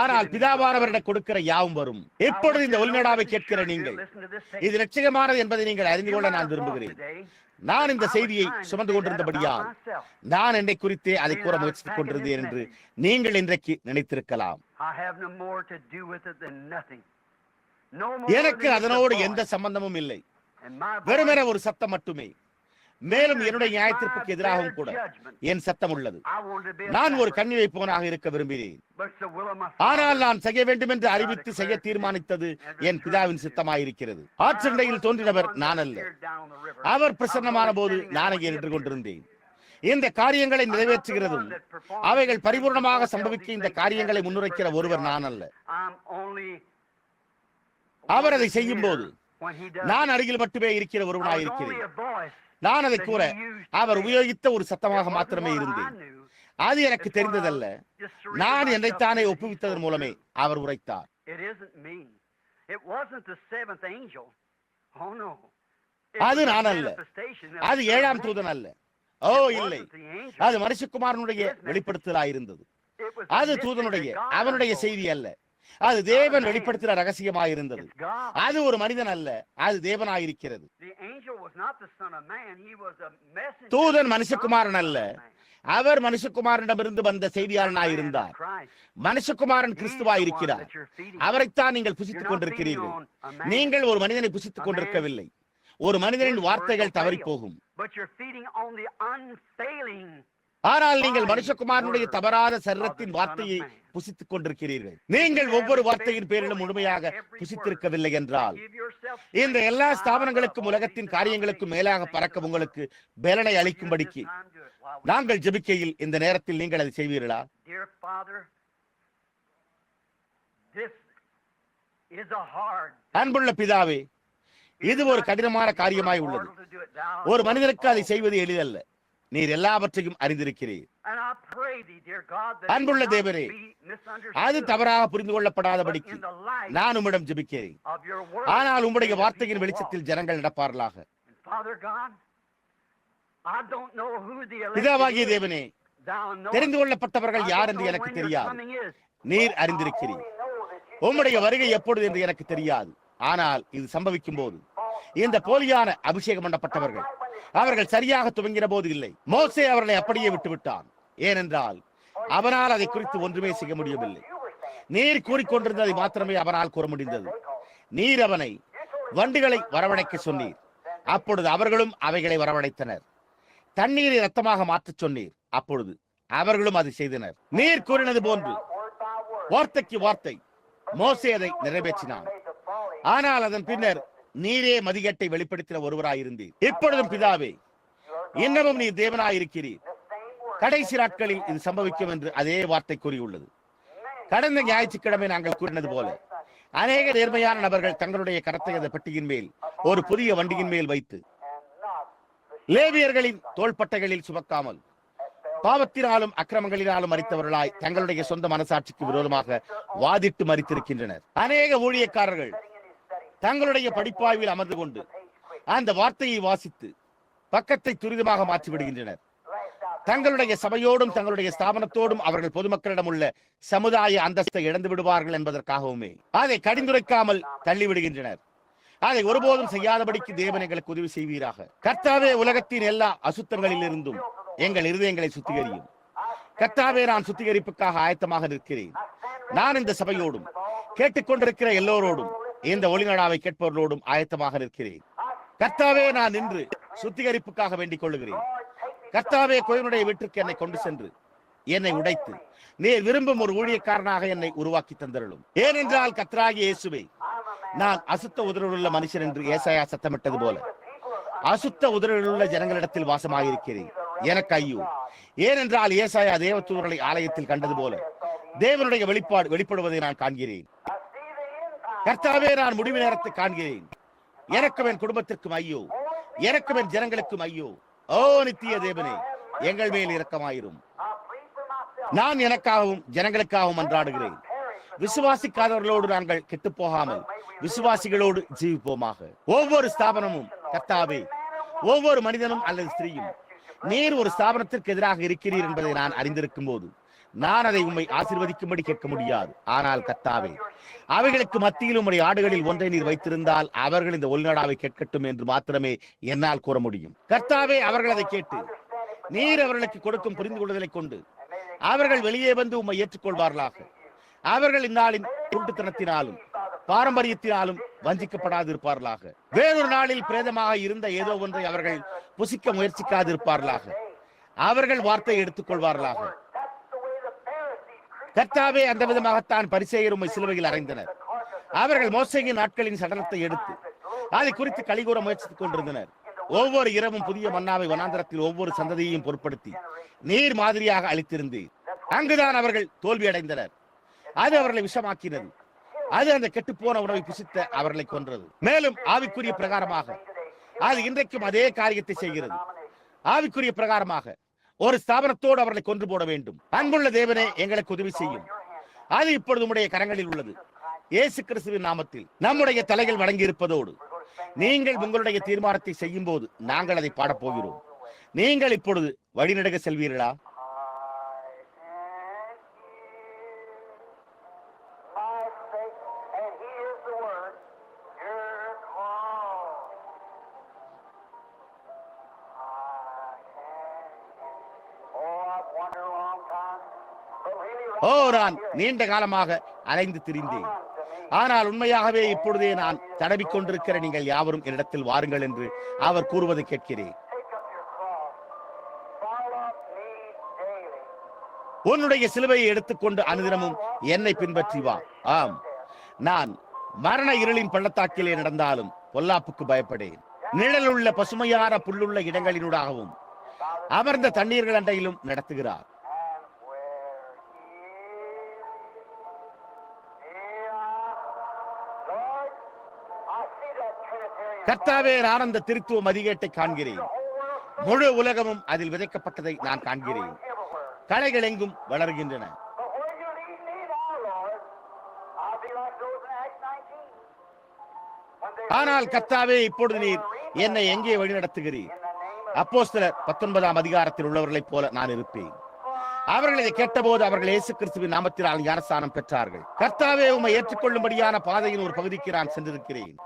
ஆனால் பிதாவானவரிடம் கொடுக்கிற யாவும் வரும். இப்பொழுது இந்த ஒலிநடாவை கேட்கிற நீங்கள், இது நிச்சயமானது என்பதை நீங்கள் அறிந்து கொள்ள நான் விரும்புகிறேன். நான் இந்த செய்தியை சுமந்து கொண்டிருந்தபடியால் நான் என்னை குறித்தே அதை கூற முயற்சித்துக் கொண்டிருந்தேன் என்று நீங்கள் இன்றைக்கு நினைத்திருக்கலாம். எனக்கு அதனோடு எந்த சம்பந்தமும் இல்லை. வெறுமனே ஒரு சத்தம் மட்டுமே. மேலும் என்னுடைய நியாயத்திற்கு எதிராகவும் கூட என் சத்தம் உள்ளது. நான் ஒரு கண்ணி வைப்பவனாக இருக்க விரும்பினேன். ஆனால் நான் செய்ய வேண்டும் என்று அறிவித்து செய்ய தீர்மானித்தது என் பிதாவின் சித்தமாயிருக்கிறது. ஆற்றண்டையில் தோன்றினவர் நான் அல்ல. அவர் பிரசன்னமான போது நான் இங்கே நின்று கொண்டிருந்தேன். இந்த காரியங்களை நிறைவேற்றுகிறதும் அவைகள் பரிபூர்ணமாக சம்பவிக்க இந்த காரியங்களை முன்னுரைக்கிற ஒருவர் நான் அல்ல. அவர் அதை செய்யும் போது நான் அருகில் மட்டுமே இருக்கிற ஒருவனாயிருக்கிறேன். நான் அதை கூற அவர் உபயோகித்த ஒரு சத்தமாக மாத்திரமே இருந்தேன். அது எனக்கு தெரிந்ததல்ல. நான் என்னைத்தானே ஒப்புவித்ததன் மூலமே அவர் உரைத்தார். அது நான் அல்ல. அது ஏழாம் தூதன் அல்ல. ஓ இல்லை, அது மனுஷகுமாரனுடைய வெளிப்படுத்தலாயிருந்தது. அது தூதனுடைய அவனுடைய செய்தி அல்ல. அது தேவன் வெளிப்படுத்துகிற ரகசியமாயிருந்தது. அது ஒரு மனிதன் அல்ல, அது தேவனாயிருக்கிறது. தூதன் மனுஷகுமாரன் அல்ல, அவர் மனுஷகுமாரனிடமிருந்து வந்த செய்தியாளனாயிருந்தார். மனுஷகுமாரன் கிறிஸ்துவாயிருக்கிறார். அவரைத்தான் நீங்கள் புசித்துக் கொண்டிருக்கிறீர்கள். நீங்கள் ஒரு மனிதனை புசித்துக் கொண்டிருக்கவில்லை. ஒரு மனிதனின் வார்த்தைகள் தவறி போகும். ஆனால் நீங்கள் மனுஷகுமாரனுடைய தவறாத சரீரத்தின் வார்த்தையை புசித்துக் கொண்டிருக்கிறீர்கள். நீங்கள் ஒவ்வொரு வார்த்தையின் பேரிலும் முழுமையாக புசித்திருக்கவில்லை என்றால் இந்த எல்லா ஸ்தாபனங்களுக்கும் உலகத்தின் காரியங்களுக்கும் மேலாக பறக்க உங்களுக்கு பலனை அளிக்கும்படிக்கு நாங்கள் ஜெபிக்கையில் இந்த நேரத்தில் நீங்கள் அதை செய்வீர்களா? அன்புள்ள பிதாவே, இது ஒரு கடினமான காரியமாய் உள்ளது. ஒரு மனிதனுக்கு அதை செய்வது எளிதல்ல. நீர் எல்லாவற்றையும் அறிந்திருக்கிறீர். அன்புள்ள தேவரே, அது தவறாக புரிந்து கொள்ளப்படாதபடிக்கு நான் உம்மிடம் ஜெபிக்கிறேன். ஆனால் உம்முடைய வார்த்தையின் வெளிச்சத்தில் ஜனங்கள் நடப்பார்களாக. Father God, I don't know who the பிதாவாகிய elected is. தேவனே, Thou knowest. தெரிந்து கொள்ளப்பட்டவர்கள் I யார் don't என்று know எனக்கு when your தெரியாது. coming is. நீர் அறிந்திருக்கிறீர். உம்முடைய வருகை எப்பொழுது என்று எனக்கு தெரியாது. ஆனால் இது சம்பவிக்கும் போது இந்த போலியான அபிஷேகம் பண்ணப்பட்டவர்கள் அவர்கள் சரியாக துவங்கின போது இல்லை. மோசே அவர்களை அப்படியே விட்டுவிட்டான். ஏனென்றால் அவனால் அதை குறித்து ஒன்றுமே செய்ய முடியவில்லை. நீர் கூறிக்கொண்டிருந்ததை மாத்திரமே அவனால் கூற முடிந்தது. நீர் அவனை வண்டுகளை வரவழைக்க சொன்னீர். அப்பொழுது அவர்களும் அவைகளை வரவழைத்தனர். தண்ணீரை ரத்தமாக மாற்றச் சொன்னீர். அப்பொழுது அவர்களும் அதை செய்தனர். நீர் கூறினது போன்று வார்த்தைக்கு வார்த்தை மோசே அதை நிறைவேற்றினான். ஆனால் அதன் பின்னர் நீரே மதிகேட்டை வெளிப்படுத்தின ஒருவராயிருந்தீர். இப்பொழுதும் பிதாவே, இன்னமும் நீர் தேவனாயிருக்கிறீர். கடைசி நாட்களில் இது சம்பவிக்கும் என்று அதே வார்த்தை கூறியுள்ளது. கடந்த ஞாயிற்றுக்கிழமை நாங்கள் கூறினது போல அநேக நேர்மையான நபர்கள் தங்களுடைய கரத்தை அந்த பெட்டியின் மேல் ஒரு புதிய வண்டியின் மேல் வைத்து லேவியர்களின் தோள்பட்டைகளில் சுமக்காமல் பாவத்தினாலும் அக்கிரமங்களினாலும் மரித்தவர்களாய் தங்களுடைய சொந்த மனசாட்சிக்கு விரோதமாக வாதிட்டு மரித்திருக்கின்றனர். அநேக ஊழியக்காரர்கள் தங்களுடைய படிப்பாய்வில் அமர்ந்து கொண்டு அந்த வார்த்தையை வாசித்து பக்கத்தை துரிதமாக மாற்றிவிடுகின்றனர். தங்களுடைய சபையோடும் தங்களுடைய ஸ்தாபனத்தோடும் அவர்கள் பொதுமக்களிடம் உள்ள சமுதாய அந்தஸ்தை இழந்து விடுவார்கள் என்பதற்காகவுமே அதை கடிந்துரைக்காமல் தள்ளிவிடுகின்றனர். அதை ஒருபோதும் செய்யாதபடிக்கு தேவன் எங்களுக்கு உதவி செய்வீராக. கர்த்தாவே, உலகத்தின் எல்லா அசுத்தங்களில் இருந்தும் எங்கள் இருதயங்களை சுத்திகரியும். கர்த்தாவே, நான் சுத்திகரிப்புக்காக ஆயத்தமாக நிற்கிறேன். நான் இந்த சபையோடும் கேட்டுக்கொண்டிருக்கிற எல்லோரோடும் இந்த ஒளிநடாவை கேட்பவர்களோடும் ஆயத்தமாக நிற்கிறேன். கர்த்தாவே, நான் நின்று சுத்திகரிப்புக்காக வேண்டிக் கொள்ளுகிறேன். கர்த்தாவே, கோயிலுடைய வீட்டிற்கு என்னை கொண்டு சென்று என்னை உடைத்து நீர் விரும்பும் ஒரு ஊழியக்காரனாக என்னை உருவாக்கி தந்தருளும். ஏனென்றால் கர்த்தராகிய இயேசுவே, நான் அசுத்த உதடுள்ள மனுஷன் என்று ஏசாயா சத்தமிட்டது போல அசுத்த உதடுள்ள ஜனங்களிடத்தில் வாசமாயிருக்கிறேன். எனக்கு ஐயோ! ஏனென்றால் ஏசாயா தேவதூதர்களை ஆலயத்தில் கண்டது போல தேவனுடைய வெளிப்படுவதை நான் காண்கிறேன். கர்த்தாவே, நான் முடிவு நேரத்தை காண்கிறேன். எனக்கும் என் குடும்பத்திற்கும் ஐயோ! எனக்கும் என் ஜனங்களுக்கும் ஐயோ! ஓ நித்திய தேவனே, எங்கள் மேல் இரக்கமாயிரும். நான் எனக்காகவும் ஜனங்களுக்காகவும் மன்றாடுகிறேன். விசுவாசிக்காதவர்களோடு நாங்கள் கெட்டுப் போகாமல் விசுவாசிகளோடு ஜீவிப்போமாக. ஒவ்வொரு ஸ்தாபனமும் கர்த்தாவே, ஒவ்வொரு மனிதனும் அல்லது ஸ்திரீயும் நீர் ஒரு ஸ்தாபனத்திற்கு எதிராக இருக்கிறீர் என்பதை நான் அறிந்திருக்கும் போது நான் அதை உம்மை ஆசீர்வதிக்கும்படி கேட்க முடியாது. ஆனால் கர்த்தாவே, அவைகளுக்கு மத்தியில் உம்முடைய ஆடுகளில் ஒன்றை நீர் வைத்திருந்தால் அவர்கள் இந்த ஒளிநடாவை கேட்கட்டும் என்று மாத்திரமே என்னால் கூற முடியும். கர்த்தாவே, அவர்கள் அதை கேட்டு நீர் அவர்களுக்கு கொடுக்கும் புரிந்து கொள்வதை கொண்டு அவர்கள் வெளியே வந்து உம்மை ஏற்றுக்கொள்வார்களாக. அவர்கள் இந்நாளின் குருட்டுத்தனத்தினாலும் பாரம்பரியத்தினாலும் வஞ்சிக்கப்படாது இருப்பார்களாக. வேறொரு நாளில் பிரேதமாக இருந்த ஏதோ ஒன்றை அவர்கள் புசிக்க முயற்சிக்காது இருப்பார்களாக. அவர்கள் வார்த்தையை எடுத்துக் கொள்வார்களாக. கர்த்தாவே, அந்த விதமாகத்தான் பரிசேயர் உம்மை சிலுவையில் அறைந்தனர். அவர்கள் மோசேயின் நாட்களின் சடலத்தை எடுத்து அதை குறித்து கலிகூற முயற்சித்துக் கொண்டிருந்தனர். ஒவ்வொரு இரவும் புதிய மன்னாவை வனாந்தரத்தில் ஒவ்வொரு சந்ததியையும் பொருட்படுத்தி நீர் மாதிரியாக அளித்திருந்தீர். அங்குதான் அவர்கள் தோல்வி அடைந்தனர். அது அவர்களை விஷமாக்கினது. அது அந்த கெட்டுப்போன உணவை புசித்த அவர்களை கொன்றது. மேலும் ஆவிக்குரிய பிரகாரமாக அது இன்றைக்கும் அதே காரியத்தை செய்கிறது. ஆவிக்குரிய பிரகாரமாக ஒரு ஸ்தாபனத்தோடு அவர்களை கொன்று போட வேண்டும். அன்புள்ள தேவனே, எங்களுக்கு உதவி செய்யும். அது இப்பொழுது உம்முடைய கரங்களில் உள்ளது. இயேசு கிறிஸ்துவின் நாமத்தில் நம்முடைய தலைகள் வணங்கி இருப்பதோடு நீங்கள் உங்களுடைய தீர்மானத்தை செய்யும் போது நாங்கள் அதை பாடப்போகிறோம். நீங்கள் இப்பொழுது வழிநடுக செல்வீர்களா? ஓ, நான் நீண்ட காலமாக அலைந்து திரிந்தேன். ஆனால் உண்மையாகவே இப்பொழுதே நான் தடவிக் கொண்டிருக்கிற நீங்கள் யாவரும் என்னிடத்தில் வாருங்கள் என்று அவர் கூறுவதை கேட்கிறேன். உன்னுடைய சிலுவையை எடுத்துக்கொண்டு அனுதினமும் என்னை பின்பற்றி வா. ஆம், நான் மரண இருளின் பள்ளத்தாக்கிலே நடந்தாலும் பொல்லாப்புக்கு பயப்படேன். நிழலுள்ள பசுமையான புல்லுள்ள இடங்களினூடாகவும் அமர்ந்த தண்ணீர்கள் அண்டையிலும் நடத்துகிறார். கர்த்தாவே, நான் அந்த திருத்துவ மதிகேட்டை காண்கிறேன். முழு உலகமும் அதில் விதைக்கப்பட்டதை நான் காண்கிறேன். களைகள் எங்கும் வளர்கின்றன. ஆனால் கர்த்தாவே, இப்பொழுது நீர் என்னை எங்கே வழிநடத்துகிறீர்? அப்போஸ்தலர் 19ஆம் அதிகாரத்தில் உள்ளவர்களைப் போல நான் இருப்பேன். அவர்கள் இதை கேட்டபோது அவர்கள் இயேசு கிறிஸ்துவின் நாமத்தினால் ஞானஸ்நானம் பெற்றார்கள். கர்த்தாவே, உம்மை ஏற்றுக்கொள்ளும்படியான பாதையின் ஒரு பகுதிக்கு நான் சென்றிருக்கிறேன்.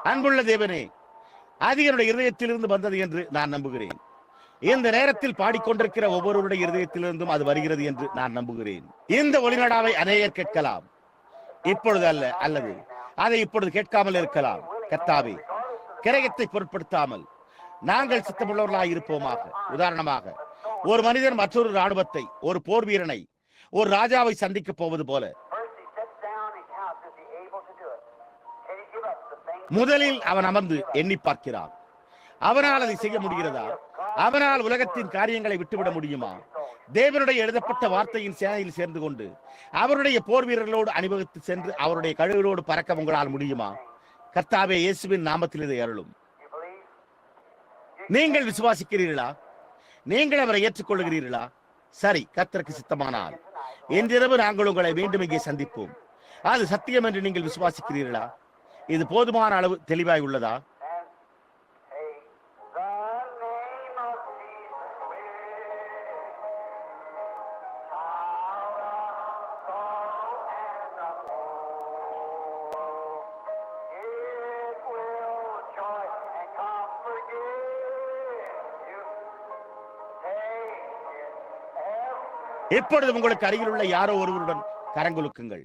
அன்புள்ள தேவனே, அது என்னுடைய இருதயத்திலிருந்து வந்தது என்று நான் நம்புகிறேன். இந்த நேரத்தில் பாடிக்கொண்டிருக்கிற ஒவ்வொருவருடைய இருதயத்திலிருந்தும் அது வருகிறது என்று நான் நம்புகிறேன். இந்த ஒளிநடாவை அநேகர் கேட்கலாம், இப்பொழுது அல்ல, அல்லது அதை இப்பொழுது கேட்காமல் இருக்கலாம். கர்த்தாவே, கிரயத்தை பொருட்படுத்தாமல் நாங்கள் சித்தமுள்ளவர்களாய் இருப்போமாக. உதாரணமாக, ஒரு மனிதன் மற்றொரு ராணுவத்தை, ஒரு போர் வீரனை, ஒரு ராஜாவை சந்திக்க போவது போல முதலில் அவன் அமர்ந்து எண்ணி பார்க்கிறான். அவனால் அதை செய்ய முடிகிறதா? அவனால் உலகத்தின் காரியங்களை விட்டுவிட முடியுமா? தேவனுடைய எழுதப்பட்ட வார்த்தையின் சேனையில் சேர்ந்து கொண்டு அவருடைய போர் வீரர்களோடு அணிவகுத்து சென்று அவருடைய கழுகுகளோடு பறக்க உங்களால் முடியுமா? கர்த்தாவே, இயேசுவின் நாமத்தில் இதை அருளும். நீங்கள் விசுவாசிக்கிறீர்களா? நீங்கள் அவரை ஏற்றுக்கொள்கிறீர்களா? சரி, கர்த்தருக்கு சித்தமானால் இன்றிரவு நாங்கள் உங்களை மீண்டும் இங்கே சந்திப்போம். அது சத்தியம் என்று நீங்கள் விசுவாசிக்கிறீர்களா? இது போதுமான அளவு தெளிவாய் உள்ளதா? இப்பொழுது உங்களுக்கு அருகில் உள்ள யாரோ ஒருவருடன் கரங்குலுக்குங்கள்.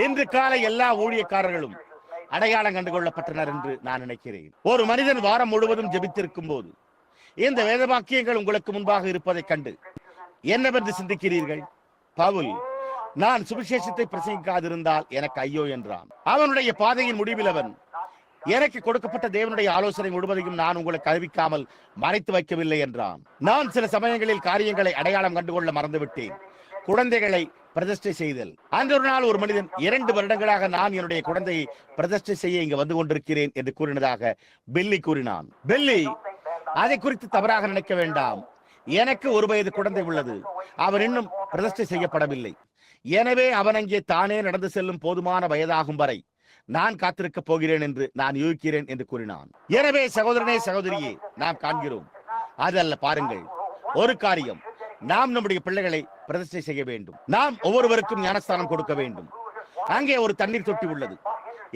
இன்று காலை எல்லா ஊழியக்காரர்களும் அடையாளம் கண்டுகொள்ளப்பட்டனர் என்று நான் நினைக்கிறேன். ஒரு மனிதன் வாரம் முழுவதும் ஜெபித்திருக்கும் போது இந்த வேதவாக்கியங்கள் உங்களுக்கு முன்பாக இருப்பதைக் கண்டு என்னவென்று சிந்திக்கிறீர்கள்? பவுல், நான் சுவிசேஷத்தை பிரசங்கிக்காதிருந்தால் எனக்கு ஐயோ என்றான். அவனுடைய பாதையின் முடிவில் அவன், எனக்கு கொடுக்கப்பட்ட தேவனுடைய ஆலோசனை முழுவதையும் நான் உங்களுக்கு அறிவிக்காமல் மறைத்து வைக்கவில்லை என்றான். நான் சில சமயங்களில் காரியங்களை அடையாளம் கண்டுகொள்ள மறந்துவிட்டேன். குழந்தைகளை பிரதிஷ்டை செய்தல். அன்று ஒரு நாள் ஒரு மனிதன் 2 வருடங்களாக நான் என்னுடைய குழந்தையை பிரதிஷ்டை செய்ய இங்கு வந்து கொண்டிருக்கிறேன் என்று கூறினதாக பெல்லி கூறினான். பெல்லி, அதை குறித்து தவறாக நினைக்க வேண்டாம். எனக்கு 1 வயது குழந்தை உள்ளது. அவன் இன்னும் பிரதிஷ்டை செய்யப்படவில்லை. எனவே அவன் அங்கே தானே நடந்து செல்லும் போதுமான வயதாகும் வரை நான் காத்திருக்க போகிறேன் என்று நான் யூகிக்கிறேன் என்று கூறினான். எனவே சகோதரனே, சகோதரியே, நாம் காண்கிறோம். அதல்ல, பாருங்கள், ஒரு காரியம், நாம் நம்முடைய பிள்ளைகளை பிரதிஷ்டை செய்ய வேண்டும். நாம் ஒவ்வொருவருக்கும் ஞானஸ்தானம் கொடுக்க வேண்டும். அங்கே ஒரு தண்ணீர் தொட்டி உள்ளது,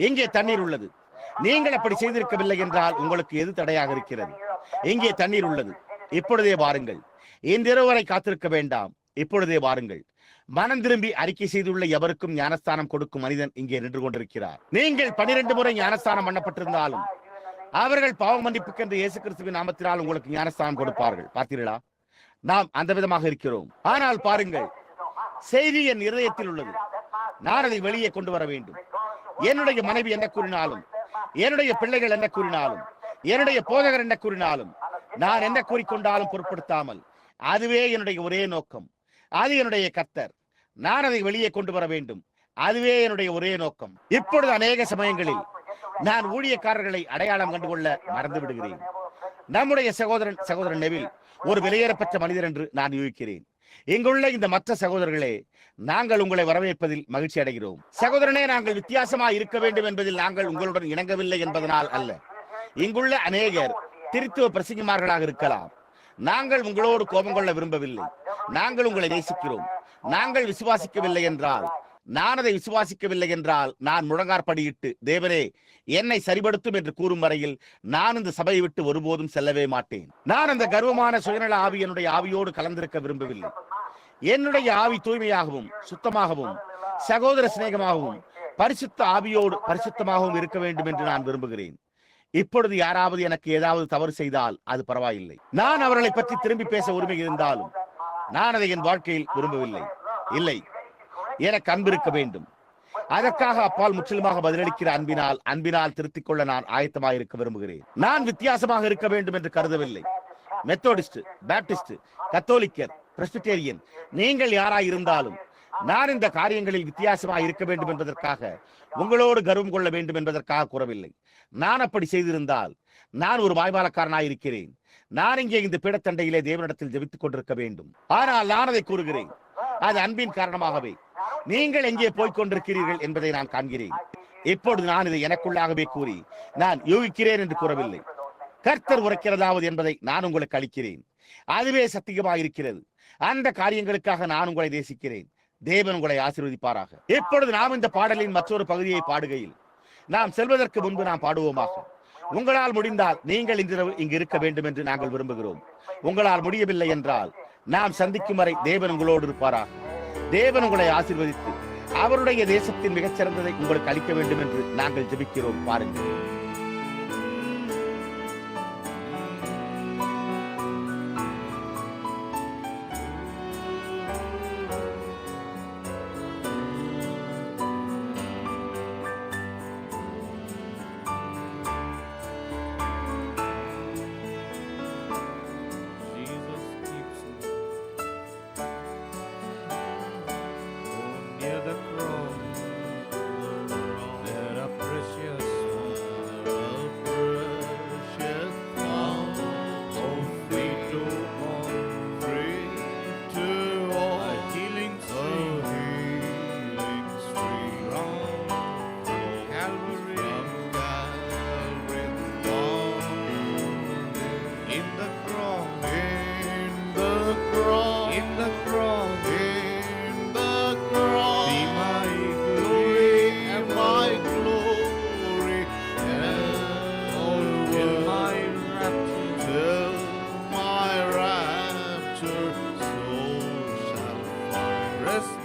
இங்கே தண்ணீர் உள்ளது. நீங்கள் அப்படி செய்திருக்கவில்லை என்றால் உங்களுக்கு எது தடையாக இருக்கிறது? இங்கே தண்ணீர் உள்ளது. இப்பொழுதே வாருங்கள். இன்றிரவு வரை காத்திருக்க வேண்டாம். இப்பொழுதே வாருங்கள். மனம் திரும்பி அறிக்கை செய்துள்ள எவருக்கும் ஞானஸ்தானம் கொடுக்கும் மனிதன் இங்கே நின்று கொண்டிருக்கிறார். நீங்கள் 12 முறை ஞானஸ்தானம் பண்ணப்பட்டிருந்தாலும் அவர்கள் பாவ மன்னிப்புக்கென்று இயேசு கிறிஸ்துவின் நாமத்தினால் உங்களுக்கு ஞானஸ்தானம் கொடுப்பார்கள். பார்த்தீர்களா? நாம் அந்த விதமாக இருக்கிறோம். ஆனால் பாருங்கள், செய்தி என் இருதயத்தில் உள்ளது. நான் அதை வெளியே கொண்டு வர வேண்டும். என்னுடைய மனைவி என்ன கூறினாலும், என்னுடைய பிள்ளைகள் என்ன கூறினாலும், என்னுடைய போதகர் என்ன கூறினாலும், நான் என்ன கூறிக்கொண்டாலும் பொருட்படுத்தாமல், அதுவே என்னுடைய ஒரே நோக்கம். அது என்னுடைய கர்த்தர். நான் அதை வெளியே கொண்டு வர வேண்டும். அதுவே என்னுடைய ஒரே நோக்கம். இப்பொழுது அநேக சமயங்களில் நான் ஊழியக்காரர்களை அடையாளம் கண்டுகொள்ள மறந்து விடுகிறேன். நம்முடைய சகோதரன் நெவில் ஒரு விலையேறப்பட்ட மனிதர் என்று நான் யூகிக்கிறேன். இங்குள்ள இந்த மற்ற சகோதரர்களே, நாங்கள் உங்களை வரவேற்பதில் மகிழ்ச்சி அடைகிறோம். சகோதரனே, நாங்கள் வித்தியாசமாக இருக்க வேண்டும் என்பதில் நாங்கள் உங்களுடன் இணங்கவில்லை என்பதனால் அல்ல. இங்குள்ள அநேகர் திருத்துவ பிரசங்கிமார்களாக இருக்கலாம். நாங்கள் உங்களோடு கோபம் கொள்ள விரும்பவில்லை. நாங்கள் உங்களை நேசிக்கிறோம். நாங்கள் விசுவாசிக்கவில்லை என்றால், நான் அதை விசுவாசிக்கவில்லை என்றால், நான் முழங்காற்படியிட்டு தேவனே என்னை சரிபடுத்தும் என்று கூறும் வரையில் நான் இந்த சபையை விட்டு ஒருபோதும் செல்லவே மாட்டேன். நான் அந்த கர்வமான சுயநல ஆவி என்னுடைய ஆவியோடு கலந்திருக்க விரும்பவில்லை. என்னுடைய ஆவி தூய்மையாகவும் சுத்தமாகவும் சகோதர சிநேகமாகவும் பரிசுத்த ஆவியோடு பரிசுத்தமாகவும் இருக்க வேண்டும் என்று நான் விரும்புகிறேன். இப்பொழுது யாராவது எனக்கு ஏதாவது தவறு செய்தால் அது பரவாயில்லை. நான் அவர்களை பற்றி திரும்பி பேச உரிமை இருந்தாலும் நான் அதை என் வாழ்க்கையில் விரும்பவில்லை. இல்லை, எனக்கு அன்பு இருக்க வேண்டும். அதற்காக அப்பால் முற்றிலுமாக பதிலளிக்கிற அன்பினால் திருத்திக் கொள்ள நான் ஆயத்தமாக இருக்க விரும்புகிறேன். நான் வித்தியாசமாக இருக்க வேண்டும் என்று கருதவில்லை. மெத்தோடிஸ்ட், பாப்டிஸ்ட், கத்தோலிக்கர், பிரெஸ்பிட்டேரியன், நீங்கள் யாராய் இருந்தாலும் நான் இந்த காரியங்களில் வித்தியாசமாக இருக்க வேண்டும் என்பதற்காக, உங்களோடு கர்வம் கொள்ள வேண்டும் என்பதற்காக கூறவில்லை. நான் அப்படி செய்திருந்தால் நான் ஒரு வாய்மாலக்காரனாய் இருக்கிறேன். நான் இங்கே இந்த பீடத்தண்டையிலே தேவனிடத்தில் ஜெபித்துக் கொண்டிருக்க வேண்டும். ஆனால் நான் அதை கூறுகிறேன், அது அன்பின் காரணமாகவே. நீங்கள் எங்கே போய்க் கொண்டிருக்கிறீர்கள் என்பதை நான் காண்கிறேன். இப்பொழுது நான் இதை எனக்குள்ளாகவே கூறி நான் யூகிக்கிறேன் என்று கூறவில்லை. கர்த்தர் உரைக்கிறதாவது என்பதை நான் உங்களுக்கு அளிக்கிறேன். அதுவே சத்தியமாக இருக்கிறது. அந்த காரியங்களுக்காக நான் உங்களை நேசிக்கிறேன். தேவன் உங்களை ஆசீர்வதிப்பாராக. இப்பொழுது நாம் இந்த பாடலின் மற்றொரு பகுதியை பாடுகையில், நாம் செல்வதற்கு முன்பு நாம் பாடுவோமாக. உங்களால் முடிந்தால் நீங்கள் இங்கு இருக்க வேண்டும் என்று நாங்கள் விரும்புகிறோம். உங்களால் முடியவில்லை என்றால் நாம் சந்திக்கும் வரை தேவன் உங்களோடு இருப்பாராக. தேவன் உங்களை ஆசீர்வதித்து அவருடைய தேசத்தின் மிகச்சிறந்ததை உங்களுக்கு அளிக்க வேண்டும் என்று நாங்கள் ஜெபிக்கிறோம். பாருங்கள்.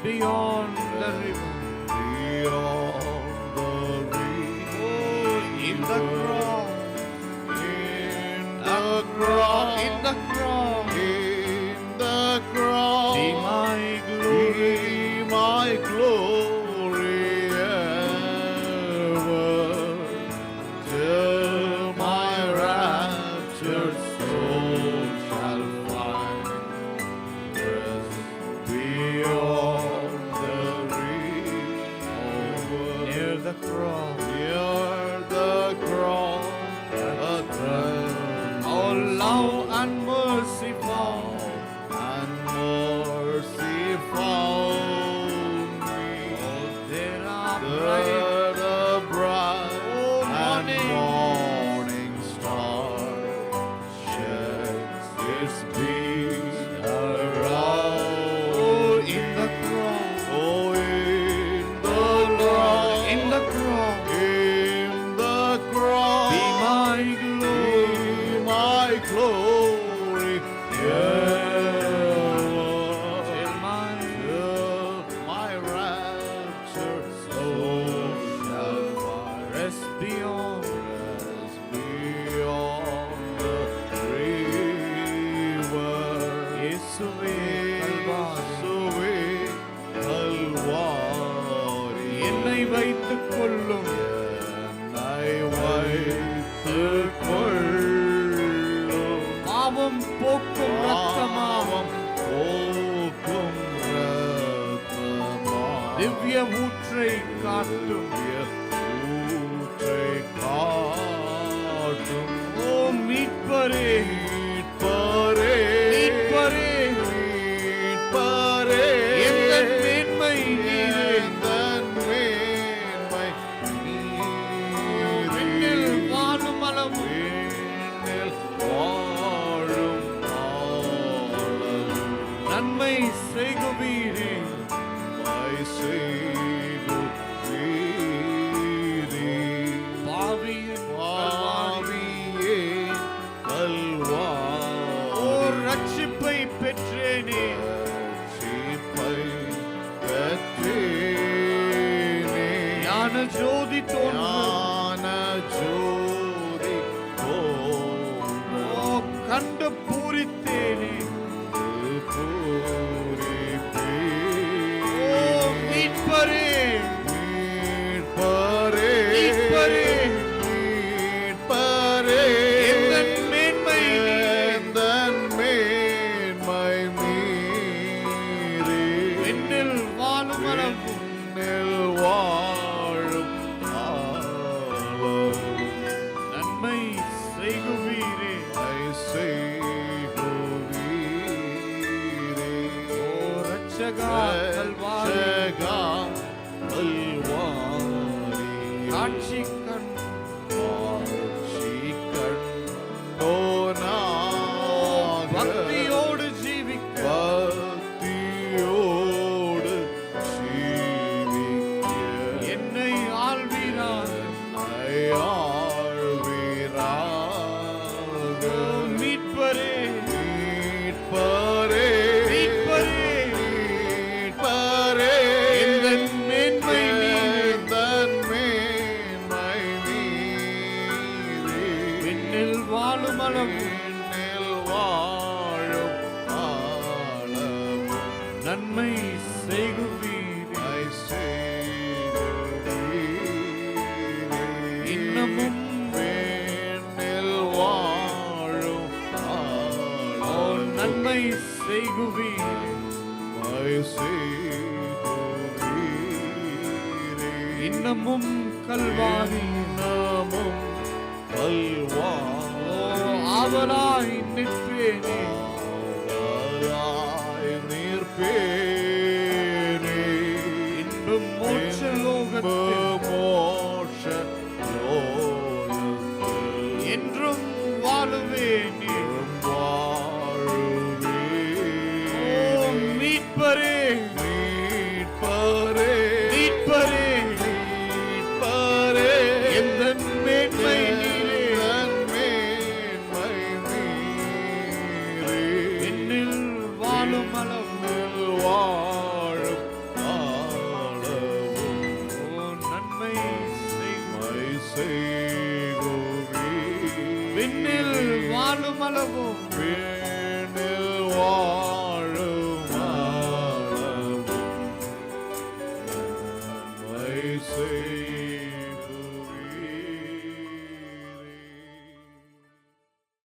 Beyond the river, beyond the river, in the cross, in the cross, in the cross, in the cross, be my glory, be my glory ever, till my raptured soul shall find rest beyond near the cross, oh love and merciful, me. Oh, there are the bright and morning star sheds its beams around. oh, in the cross, Oh, in the cross, in the cross, in the cross, be my glory, be my glory ever, till my till my raptured soul shall find rest beyond, rest beyond the river. இயேசுவே கல்வாரி, Kalvari, என்னை வைத்துக் கொள்ளும் என்னை வைத்துக் கொள்ளும் பாவம் போக்கும் ரத்தமாவும் போக்கும் ரத்தமாம் செய்குவீரே மை செய்குவீரே. பாவியின் பாவியே கல்வாரி ஓர் ரட்சிப்பை பெற்றேனே ரட்சிப்பை பெற்றேனே. ஞான ஜோதி தோன்றும் ஞான ஜோதி தோன்றும் ஓ கண்டு பூரித்தேனே ஓ மீட்பரே மீட்பரே மீட்பரே மீட்பரே எந்தன் மேன்மை எந்தன் மேன்மை நீரே. என்னில் வாழும் அளவும் என்னில் வாழும் ஆளவும் நன்மை செய்குவீரே மை செய்குவீரே. ஓ ரட்சகா கல்வாரி ரட்சகா கல்வாரி காட்சி கண் கண்டோனாக பக்தியோடு ஜீவிக்க பக்தியோடு ஜீவிக்க என்னை ஆள்வீராக ஆழ்வீராக. மீட்பரே மீட்பரே மீட்பரே மீட்பரே எந்தன் மேன்மை நீரே எந்தன் மேன்மை நீரே. என்னில் வாழும் அளவும் என்னில் வாழும் ஆளவும் நன்மை செய்குவீரே மை செய்குவீரே. இன்னமும் என்னில் வாழும் ஓ ஆளவும் நன்மை செய்குவீரே மை செய்குவீரே. இன்னமும் கல்வாரி நாமும் ஓ கல்வாரி ஆவலாய் நிற்பேனே ஆவலாய் நிற்பேனே. இன்பம் மோட்ச லோகத்தில் மோட்ச லோகத்தில் என்றும் வாழுவேனே ஓ வாழுவேன். மீட்பரே மீட்பரே மீட்பரே மீட்பரே எந்தன் மேன்மை நீரே எந்தன் மேன்மை நீரே. என்னில் வாழும் அளவும் என்னில் வாழும் ஆளவும் ஓ நன்மை செய்கும் மை செய்குவீரே. விண்ணில் வாழும் அளவும் விண்ணில் வாழும்